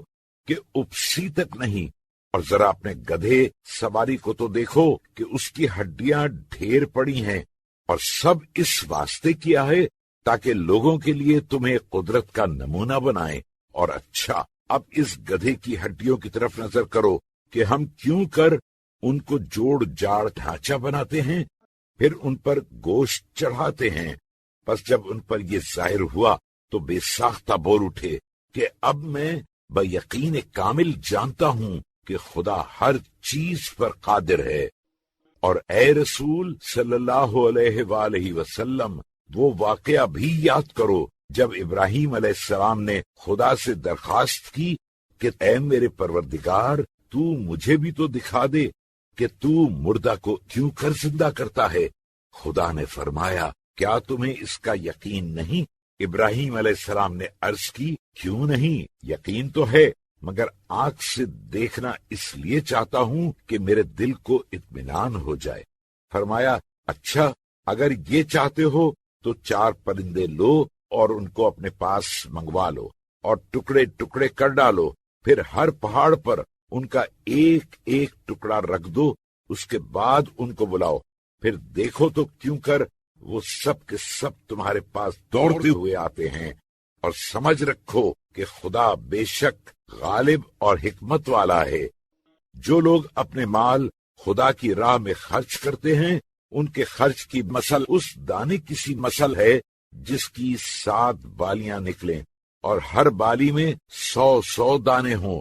کہ اپسی تک نہیں، اور ذرا اپنے گدھے سواری کو تو دیکھو کہ اس کی ہڈیاں ڈھیر پڑی ہیں، اور سب اس واسطے کیا ہے تاکہ لوگوں کے لیے تمہیں قدرت کا نمونہ بنائیں۔ اور اچھا، اب اس گدھے کی ہڈیوں کی طرف نظر کرو کہ ہم کیوں کر ان کو جوڑ جاڑ ڈھانچہ بناتے ہیں، پھر ان پر گوشت چڑھاتے ہیں۔ پس جب ان پر یہ ظاہر ہوا تو بے ساختہ بول اٹھے کہ اب میں بیقین کامل جانتا ہوں کہ خدا ہر چیز پر قادر ہے۔ اور اے رسول صلی اللہ علیہ وآلہ وسلم، وہ واقعہ بھی یاد کرو جب ابراہیم علیہ السلام نے خدا سے درخواست کی کہ اے میرے پروردگار، تو مجھے بھی تو دکھا دے کہ تو مردہ کو کیوں کر زندہ کرتا ہے۔ خدا نے فرمایا کیا تمہیں اس کا یقین نہیں؟ ابراہیم علیہ السلام نے عرض کی کیوں نہیں، یقین تو ہے، مگر آنکھ سے دیکھنا اس لیے چاہتا ہوں کہ میرے دل کو اطمینان ہو جائے۔ فرمایا اچھا، اگر یہ چاہتے ہو تو 4 پرندے لو اور ان کو اپنے پاس منگوا لو اور ٹکڑے ٹکڑے کر ڈالو، پھر ہر پہاڑ پر ان کا ایک ایک ٹکڑا رکھ دو، اس کے بعد ان کو بلاؤ، پھر دیکھو تو کیوں کر وہ سب کے سب تمہارے پاس دوڑتے ہوئے آتے ہیں۔ اور سمجھ رکھو کہ خدا بے شک غالب اور حکمت والا ہے۔ جو لوگ اپنے مال خدا کی راہ میں خرچ کرتے ہیں، ان کے خرچ کی مثل اس دانے کی سی مثل ہے جس کی 7 بالیاں نکلیں اور ہر بالی میں 100 دانے ہوں،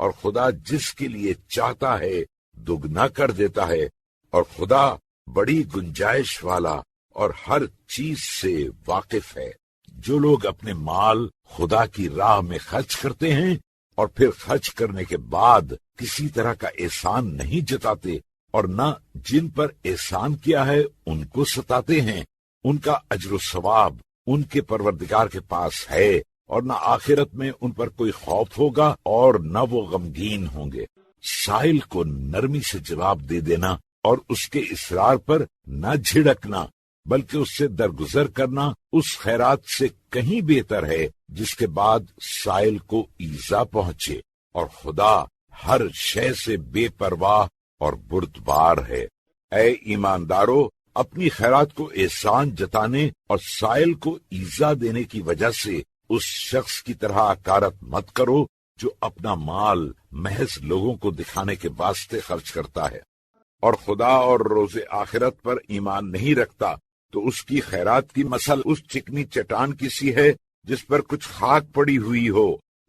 اور خدا جس کے لیے چاہتا ہے دگنا کر دیتا ہے، اور خدا بڑی گنجائش والا اور ہر چیز سے واقف ہے۔ جو لوگ اپنے مال خدا کی راہ میں خرچ کرتے ہیں اور پھر خرچ کرنے کے بعد کسی طرح کا احسان نہیں جتاتے، اور نہ جن پر احسان کیا ہے ان کو ستاتے ہیں، ان کا اجر و ثواب ان کے پروردگار کے پاس ہے، اور نہ آخرت میں ان پر کوئی خوف ہوگا اور نہ وہ غمگین ہوں گے۔ سائل کو نرمی سے جواب دے دینا اور اس کے اصرار پر نہ جھڑکنا، بلکہ اس سے درگزر کرنا اس خیرات سے کہیں بہتر ہے جس کے بعد سائل کو ایذا پہنچے، اور خدا ہر شے سے بے پرواہ اور بردبار ہے۔ اے ایماندارو، اپنی خیرات کو احسان جتانے اور سائل کو ایذا دینے کی وجہ سے اس شخص کی طرح حقارت مت کرو جو اپنا مال محض لوگوں کو دکھانے کے واسطے خرچ کرتا ہے، اور خدا اور روز آخرت پر ایمان نہیں رکھتا، تو اس کی خیرات کی مثل اس چکنی چٹان کی سی ہے جس پر کچھ خاک پڑی ہوئی ہو،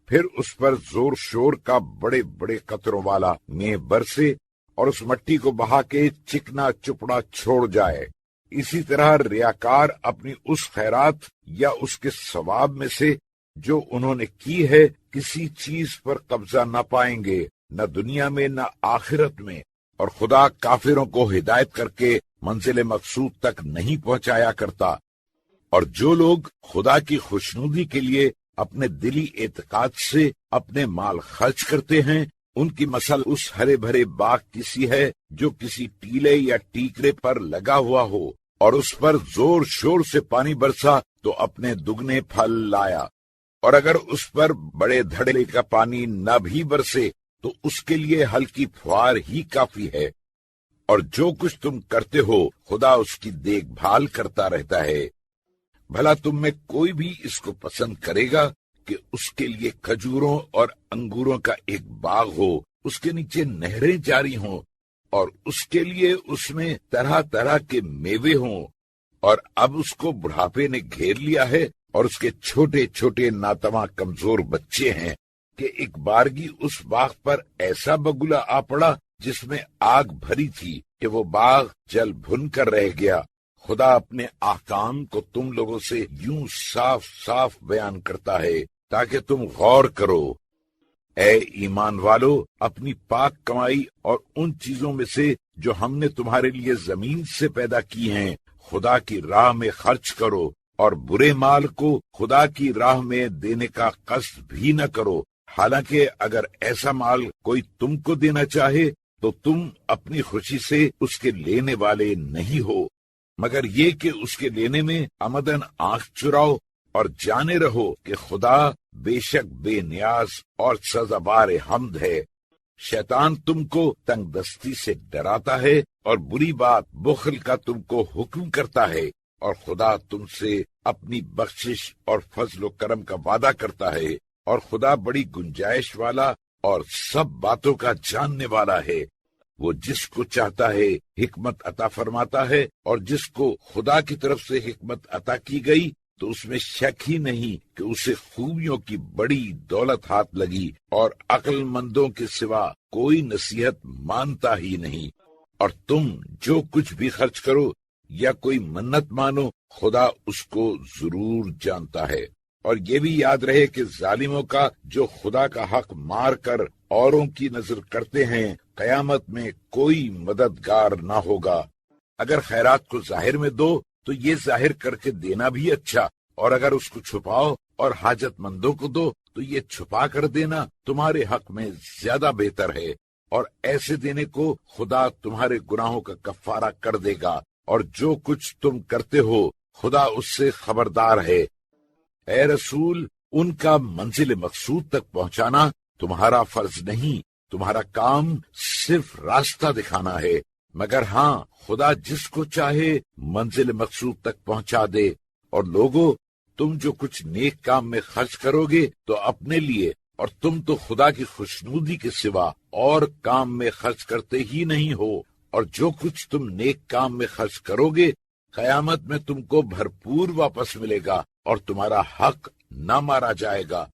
پھر اس پر زور شور کا بڑے بڑے قطروں والا مے برسے اور اس مٹی کو بہا کے چکنا چپڑا چھوڑ جائے، اسی طرح ریاکار اپنی اس خیرات یا اس کے ثواب میں سے جو انہوں نے کی ہے کسی چیز پر قبضہ نہ پائیں گے، نہ دنیا میں نہ آخرت میں، اور خدا کافروں کو ہدایت کر کے منزل مقصود تک نہیں پہنچایا کرتا۔ اور جو لوگ خدا کی خوشنودی کے لیے اپنے دلی اعتقاد سے اپنے مال خرچ کرتے ہیں، ان کی مثل اس ہرے بھرے باغ کی سی ہے جو کسی ٹیلے یا ٹیکرے پر لگا ہوا ہو، اور اس پر زور شور سے پانی برسا تو اپنے دگنے پھل لایا، اور اگر اس پر بڑے دھڑے کا پانی نہ بھی برسے تو اس کے لیے ہلکی پھوار ہی کافی ہے۔ اور جو کچھ تم کرتے ہو خدا اس کی دیکھ بھال کرتا رہتا ہے۔ بھلا تم میں کوئی بھی اس کو پسند کرے گا کہ اس کے لیے کھجوروں اور انگوروں کا ایک باغ ہو، اس کے نیچے نہریں جاری ہوں، اور اس کے لیے اس میں طرح طرح کے میوے ہوں، اور اب اس کو بڑھاپے نے گھیر لیا ہے اور اس کے چھوٹے چھوٹے ناتواں کمزور بچے ہیں کہ ایک بارگی اس باغ پر ایسا بگلا آ پڑا جس میں آگ بھری تھی کہ وہ باغ جل بھن کر رہ گیا۔ خدا اپنے احکام کو تم لوگوں سے یوں صاف صاف بیان کرتا ہے تاکہ تم غور کرو۔ اے ایمان والو، اپنی پاک کمائی اور ان چیزوں میں سے جو ہم نے تمہارے لیے زمین سے پیدا کی ہیں خدا کی راہ میں خرچ کرو، اور برے مال کو خدا کی راہ میں دینے کا قصد بھی نہ کرو، حالانکہ اگر ایسا مال کوئی تم کو دینا چاہے تو تم اپنی خوشی سے اس کے لینے والے نہیں ہو، مگر یہ کہ اس کے لینے میں عمدن آنکھ چراؤ اور جانے رہو کہ خدا بے شک بے نیاز اور سزاوار حمد ہے۔ شیطان تم کو تنگ دستی سے ڈراتا ہے اور بری بات بخل کا تم کو حکم کرتا ہے، اور خدا تم سے اپنی بخشش اور فضل و کرم کا وعدہ کرتا ہے، اور خدا بڑی گنجائش والا اور سب باتوں کا جاننے والا ہے۔ وہ جس کو چاہتا ہے حکمت عطا فرماتا ہے، اور جس کو خدا کی طرف سے حکمت عطا کی گئی تو اس میں شک ہی نہیں کہ اسے خوبیوں کی بڑی دولت ہاتھ لگی، اور عقل مندوں کے سوا کوئی نصیحت مانتا ہی نہیں۔ اور تم جو کچھ بھی خرچ کرو یا کوئی منت مانو خدا اس کو ضرور جانتا ہے۔ اور یہ بھی یاد رہے کہ ظالموں کا جو خدا کا حق مار کر اوروں کی نظر کرتے ہیں قیامت میں کوئی مددگار نہ ہوگا۔ اگر خیرات کو ظاہر میں دو تو یہ ظاہر کر کے دینا بھی اچھا، اور اگر اس کو چھپاؤ اور حاجت مندوں کو دو تو یہ چھپا کر دینا تمہارے حق میں زیادہ بہتر ہے، اور ایسے دینے کو خدا تمہارے گناہوں کا کفارہ کر دے گا، اور جو کچھ تم کرتے ہو خدا اس سے خبردار ہے۔ اے رسول، ان کا منزل مقصود تک پہنچانا تمہارا فرض نہیں، تمہارا کام صرف راستہ دکھانا ہے، مگر ہاں خدا جس کو چاہے منزل مقصود تک پہنچا دے۔ اور لوگو، تم جو کچھ نیک کام میں خرچ کرو گے تو اپنے لیے، اور تم تو خدا کی خوشنودی کے سوا اور کام میں خرچ کرتے ہی نہیں ہو، اور جو کچھ تم نیک کام میں خرچ کرو گے قیامت میں تم کو بھرپور واپس ملے گا، اور تمہارا حق نہ مارا جائے گا۔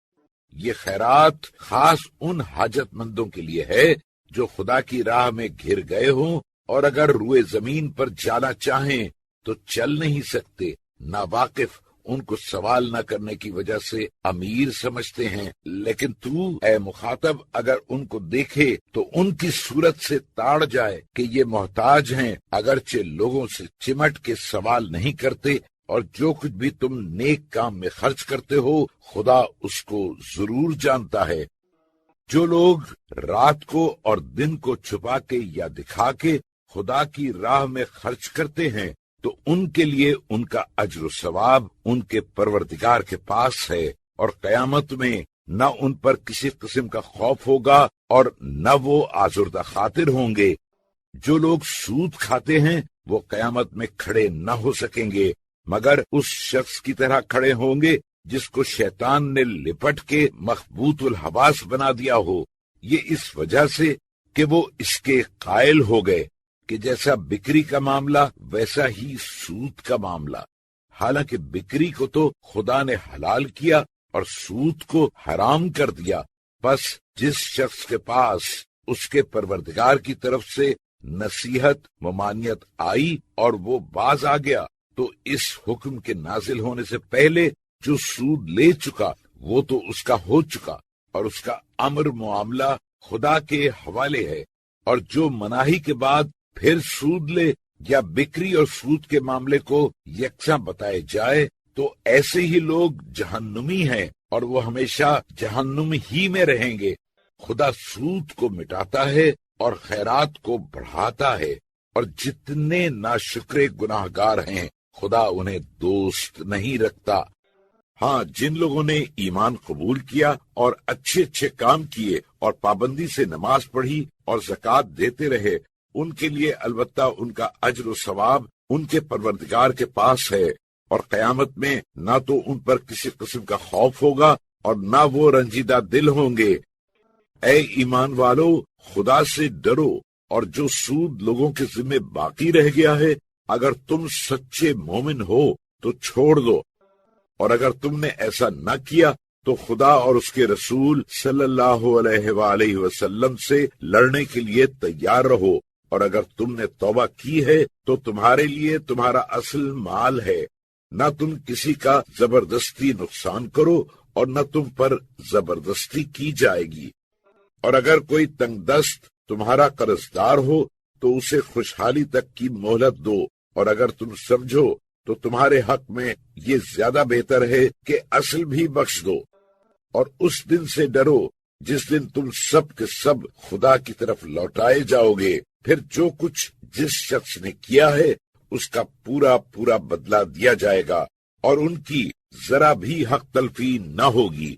یہ خیرات خاص ان حاجت مندوں کے لیے ہے جو خدا کی راہ میں گھر گئے ہوں، اور اگر روئے زمین پر جانا چاہیں تو چل نہیں سکتے۔ ناواقف ان کو سوال نہ کرنے کی وجہ سے امیر سمجھتے ہیں، لیکن تو اے مخاطب اگر ان کو دیکھے تو ان کی صورت سے تاڑ جائے کہ یہ محتاج ہیں، اگرچہ لوگوں سے چمٹ کے سوال نہیں کرتے، اور جو کچھ بھی تم نیک کام میں خرچ کرتے ہو خدا اس کو ضرور جانتا ہے۔ جو لوگ رات کو اور دن کو چھپا کے یا دکھا کے خدا کی راہ میں خرچ کرتے ہیں تو ان کے لیے ان کا اجر و ثواب ان کے پروردگار کے پاس ہے، اور قیامت میں نہ ان پر کسی قسم کا خوف ہوگا اور نہ وہ آزردہ خاطر ہوں گے۔ جو لوگ سود کھاتے ہیں وہ قیامت میں کھڑے نہ ہو سکیں گے، مگر اس شخص کی طرح کھڑے ہوں گے جس کو شیطان نے لپٹ کے مخبوط الحواس بنا دیا ہو، یہ اس وجہ سے کہ وہ اس کے قائل ہو گئے کہ جیسا بکری کا معاملہ ویسا ہی سود کا معاملہ، حالانکہ بکری کو تو خدا نے حلال کیا اور سود کو حرام کر دیا۔ بس جس شخص کے پاس اس کے پروردگار کی طرف سے نصیحت ممانعت آئی اور وہ باز آ گیا تو اس حکم کے نازل ہونے سے پہلے جو سود لے چکا وہ تو اس کا ہو چکا اور اس کا امر معاملہ خدا کے حوالے ہے، اور جو مناہی کے بعد پھر سود لے یا بکری اور سود کے معاملے کو یکساں بتائے جائے تو ایسے ہی لوگ جہنمی ہیں اور وہ ہمیشہ جہنم ہی میں رہیں گے۔ خدا سود کو مٹاتا ہے اور خیرات کو بڑھاتا ہے، اور جتنے ناشکرے گناہگار ہیں خدا انہیں دوست نہیں رکھتا۔ ہاں، جن لوگوں نے ایمان قبول کیا اور اچھے اچھے کام کیے اور پابندی سے نماز پڑھی اور زکوٰۃ دیتے رہے، ان کے لیے البتہ ان کا اجر و ثواب ان کے پروردگار کے پاس ہے، اور قیامت میں نہ تو ان پر کسی قسم کا خوف ہوگا اور نہ وہ رنجیدہ دل ہوں گے۔ اے ایمان والو، خدا سے ڈرو، اور جو سود لوگوں کے ذمہ باقی رہ گیا ہے اگر تم سچے مومن ہو تو چھوڑ دو، اور اگر تم نے ایسا نہ کیا تو خدا اور اس کے رسول صلی اللہ علیہ وآلہ وسلم سے لڑنے کے لیے تیار رہو، اور اگر تم نے توبہ کی ہے تو تمہارے لیے تمہارا اصل مال ہے، نہ تم کسی کا زبردستی نقصان کرو اور نہ تم پر زبردستی کی جائے گی۔ اور اگر کوئی تنگ دست تمہارا قرضدار ہو تو اسے خوشحالی تک کی مہلت دو، اور اگر تم سمجھو تو تمہارے حق میں یہ زیادہ بہتر ہے کہ اصل بھی بخش دو۔ اور اس دن سے ڈرو جس دن تم سب کے سب خدا کی طرف لوٹائے جاؤ گے، پھر جو کچھ جس شخص نے کیا ہے اس کا پورا پورا بدلہ دیا جائے گا، اور ان کی ذرا بھی حق تلفی نہ ہوگی۔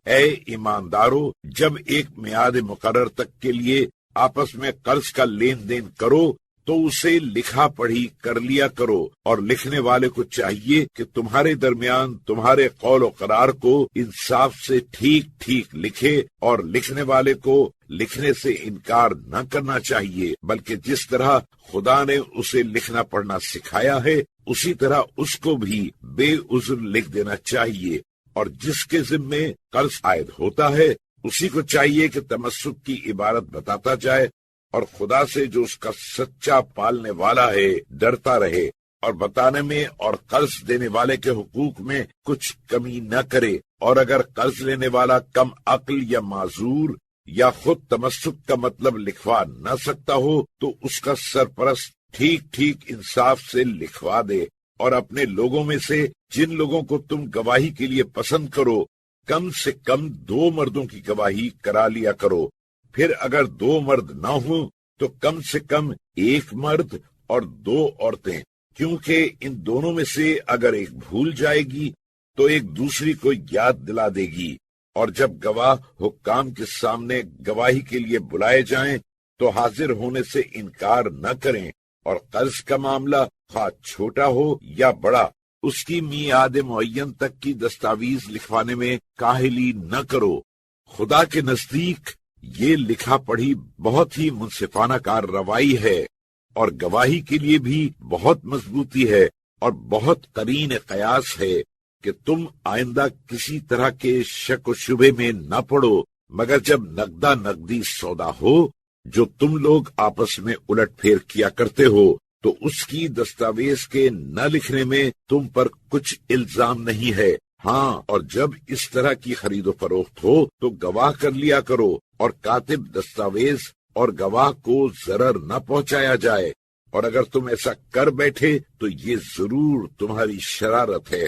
اے ایماندارو، جب ایک میعاد مقرر تک کے لیے آپس میں قرض کا لین دین کرو تو اسے لکھا پڑھی کر لیا کرو، اور لکھنے والے کو چاہیے کہ تمہارے درمیان تمہارے قول و قرار کو انصاف سے ٹھیک ٹھیک لکھے، اور لکھنے والے کو لکھنے سے انکار نہ کرنا چاہیے، بلکہ جس طرح خدا نے اسے لکھنا پڑھنا سکھایا ہے اسی طرح اس کو بھی بے عذر لکھ دینا چاہیے۔ اور جس کے ذمے قرض عائد ہوتا ہے اسی کو چاہیے کہ تمسک کی عبارت بتاتا جائے، اور خدا سے جو اس کا سچا پالنے والا ہے ڈرتا رہے، اور بتانے میں اور قرض دینے والے کے حقوق میں کچھ کمی نہ کرے۔ اور اگر قرض لینے والا کم عقل یا معذور یا خود تمسک کا مطلب لکھوا نہ سکتا ہو تو اس کا سرپرست ٹھیک ٹھیک انصاف سے لکھوا دے، اور اپنے لوگوں میں سے جن لوگوں کو تم گواہی کے لیے پسند کرو کم سے کم 2 مردوں کی گواہی کرا لیا کرو، پھر اگر 2 مرد نہ ہوں تو کم سے کم 1 مرد اور 2 عورتیں، کیونکہ ان دونوں میں سے اگر ایک بھول جائے گی تو ایک دوسری کو یاد دلا دے گی۔ اور جب گواہ حکام کے سامنے گواہی کے لیے بلائے جائیں تو حاضر ہونے سے انکار نہ کریں، اور قرض کا معاملہ خواہ چھوٹا ہو یا بڑا اس کی میعاد معین تک کی دستاویز لکھوانے میں کاہلی نہ کرو۔ خدا کے نزدیک یہ لکھا پڑھی بہت ہی منصفانہ کارروائی ہے، اور گواہی کے لیے بھی بہت مضبوطی ہے اور بہت قرین قیاس ہے کہ تم آئندہ کسی طرح کے شک و شبے میں نہ پڑو، مگر جب نقدہ نقدی سودا ہو جو تم لوگ آپس میں الٹ پھیر کیا کرتے ہو تو اس کی دستاویز کے نہ لکھنے میں تم پر کچھ الزام نہیں ہے۔ ہاں، اور جب اس طرح کی خرید و فروخت ہو تو گواہ کر لیا کرو، اور کاتب دستاویز اور گواہ کو ضرر نہ پہنچایا جائے، اور اگر تم ایسا کر بیٹھے تو یہ ضرور تمہاری شرارت ہے۔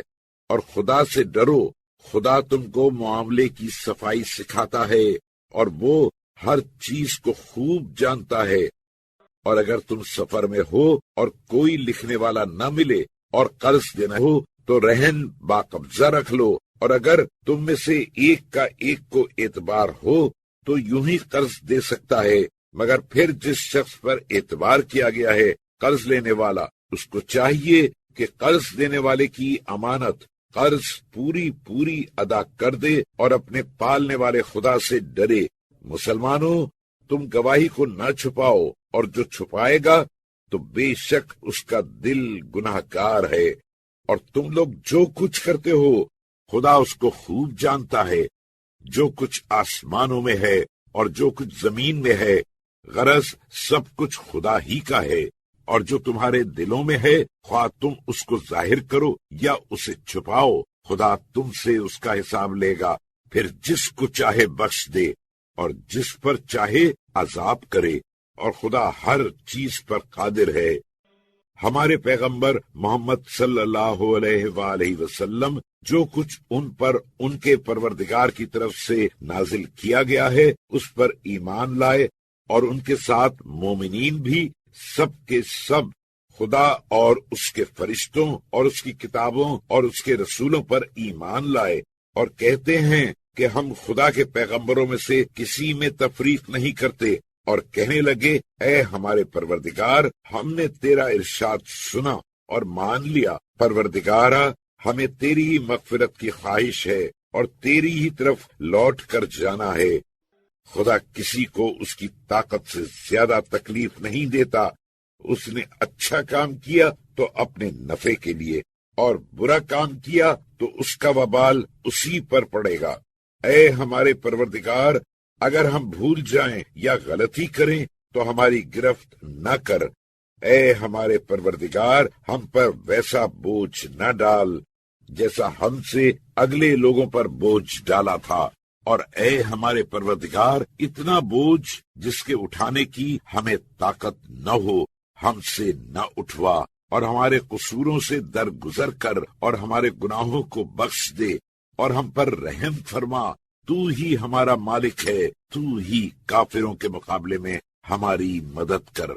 اور خدا سے ڈرو، خدا تم کو معاملے کی صفائی سکھاتا ہے اور وہ ہر چیز کو خوب جانتا ہے۔ اور اگر تم سفر میں ہو اور کوئی لکھنے والا نہ ملے اور قرض دینا ہو تو رہن باقبضہ رکھ لو، اور اگر تم میں سے ایک کا ایک کو اعتبار ہو تو یوں ہی قرض دے سکتا ہے، مگر پھر جس شخص پر اعتبار کیا گیا ہے قرض لینے والا، اس کو چاہیے کہ قرض دینے والے کی امانت قرض پوری پوری ادا کر دے اور اپنے پالنے والے خدا سے ڈرے۔ مسلمانوں، تم گواہی کو نہ چھپاؤ، اور جو چھپائے گا تو بے شک اس کا دل گناہ گار ہے۔ اور تم لوگ جو کچھ کرتے ہو خدا اس کو خوب جانتا ہے، جو کچھ آسمانوں میں ہے اور جو کچھ زمین میں ہے، غرض سب کچھ خدا ہی کا ہے، اور جو تمہارے دلوں میں ہے خواہ تم اس کو ظاہر کرو یا اسے چھپاؤ، خدا تم سے اس کا حساب لے گا، پھر جس کو چاہے بخش دے اور جس پر چاہے عذاب کرے، اور خدا ہر چیز پر قادر ہے۔ ہمارے پیغمبر محمد صلی اللہ علیہ وآلہ وسلم جو کچھ ان پر ان کے پروردگار کی طرف سے نازل کیا گیا ہے اس پر ایمان لائے، اور ان کے ساتھ مومنین بھی سب کے سب خدا اور اس کے فرشتوں اور اس کی کتابوں اور اس کے رسولوں پر ایمان لائے، اور کہتے ہیں کہ ہم خدا کے پیغمبروں میں سے کسی میں تفریق نہیں کرتے، اور کہنے لگے اے ہمارے پروردگار، ہم نے تیرا ارشاد سنا اور مان لیا، پروردگارا ہمیں تیری ہی مغفرت کی خواہش ہے اور تیری ہی طرف لوٹ کر جانا ہے۔ خدا کسی کو اس کی طاقت سے زیادہ تکلیف نہیں دیتا، اس نے اچھا کام کیا تو اپنے نفع کے لیے، اور برا کام کیا تو اس کا وبال اسی پر پڑے گا۔ اے ہمارے پروردگار، اگر ہم بھول جائیں یا غلطی کریں تو ہماری گرفت نہ کر، اے ہمارے پروردگار ہم پر ویسا بوجھ نہ ڈال جیسا ہم سے اگلے لوگوں پر بوجھ ڈالا تھا، اور اے ہمارے پروردگار اتنا بوجھ جس کے اٹھانے کی ہمیں طاقت نہ ہو ہم سے نہ اٹھوا، اور ہمارے قصوروں سے درگزر کر اور ہمارے گناہوں کو بخش دے اور ہم پر رحم فرما، تو ہی ہمارا مالک ہے، تو ہی کافروں کے مقابلے میں ہماری مدد کر۔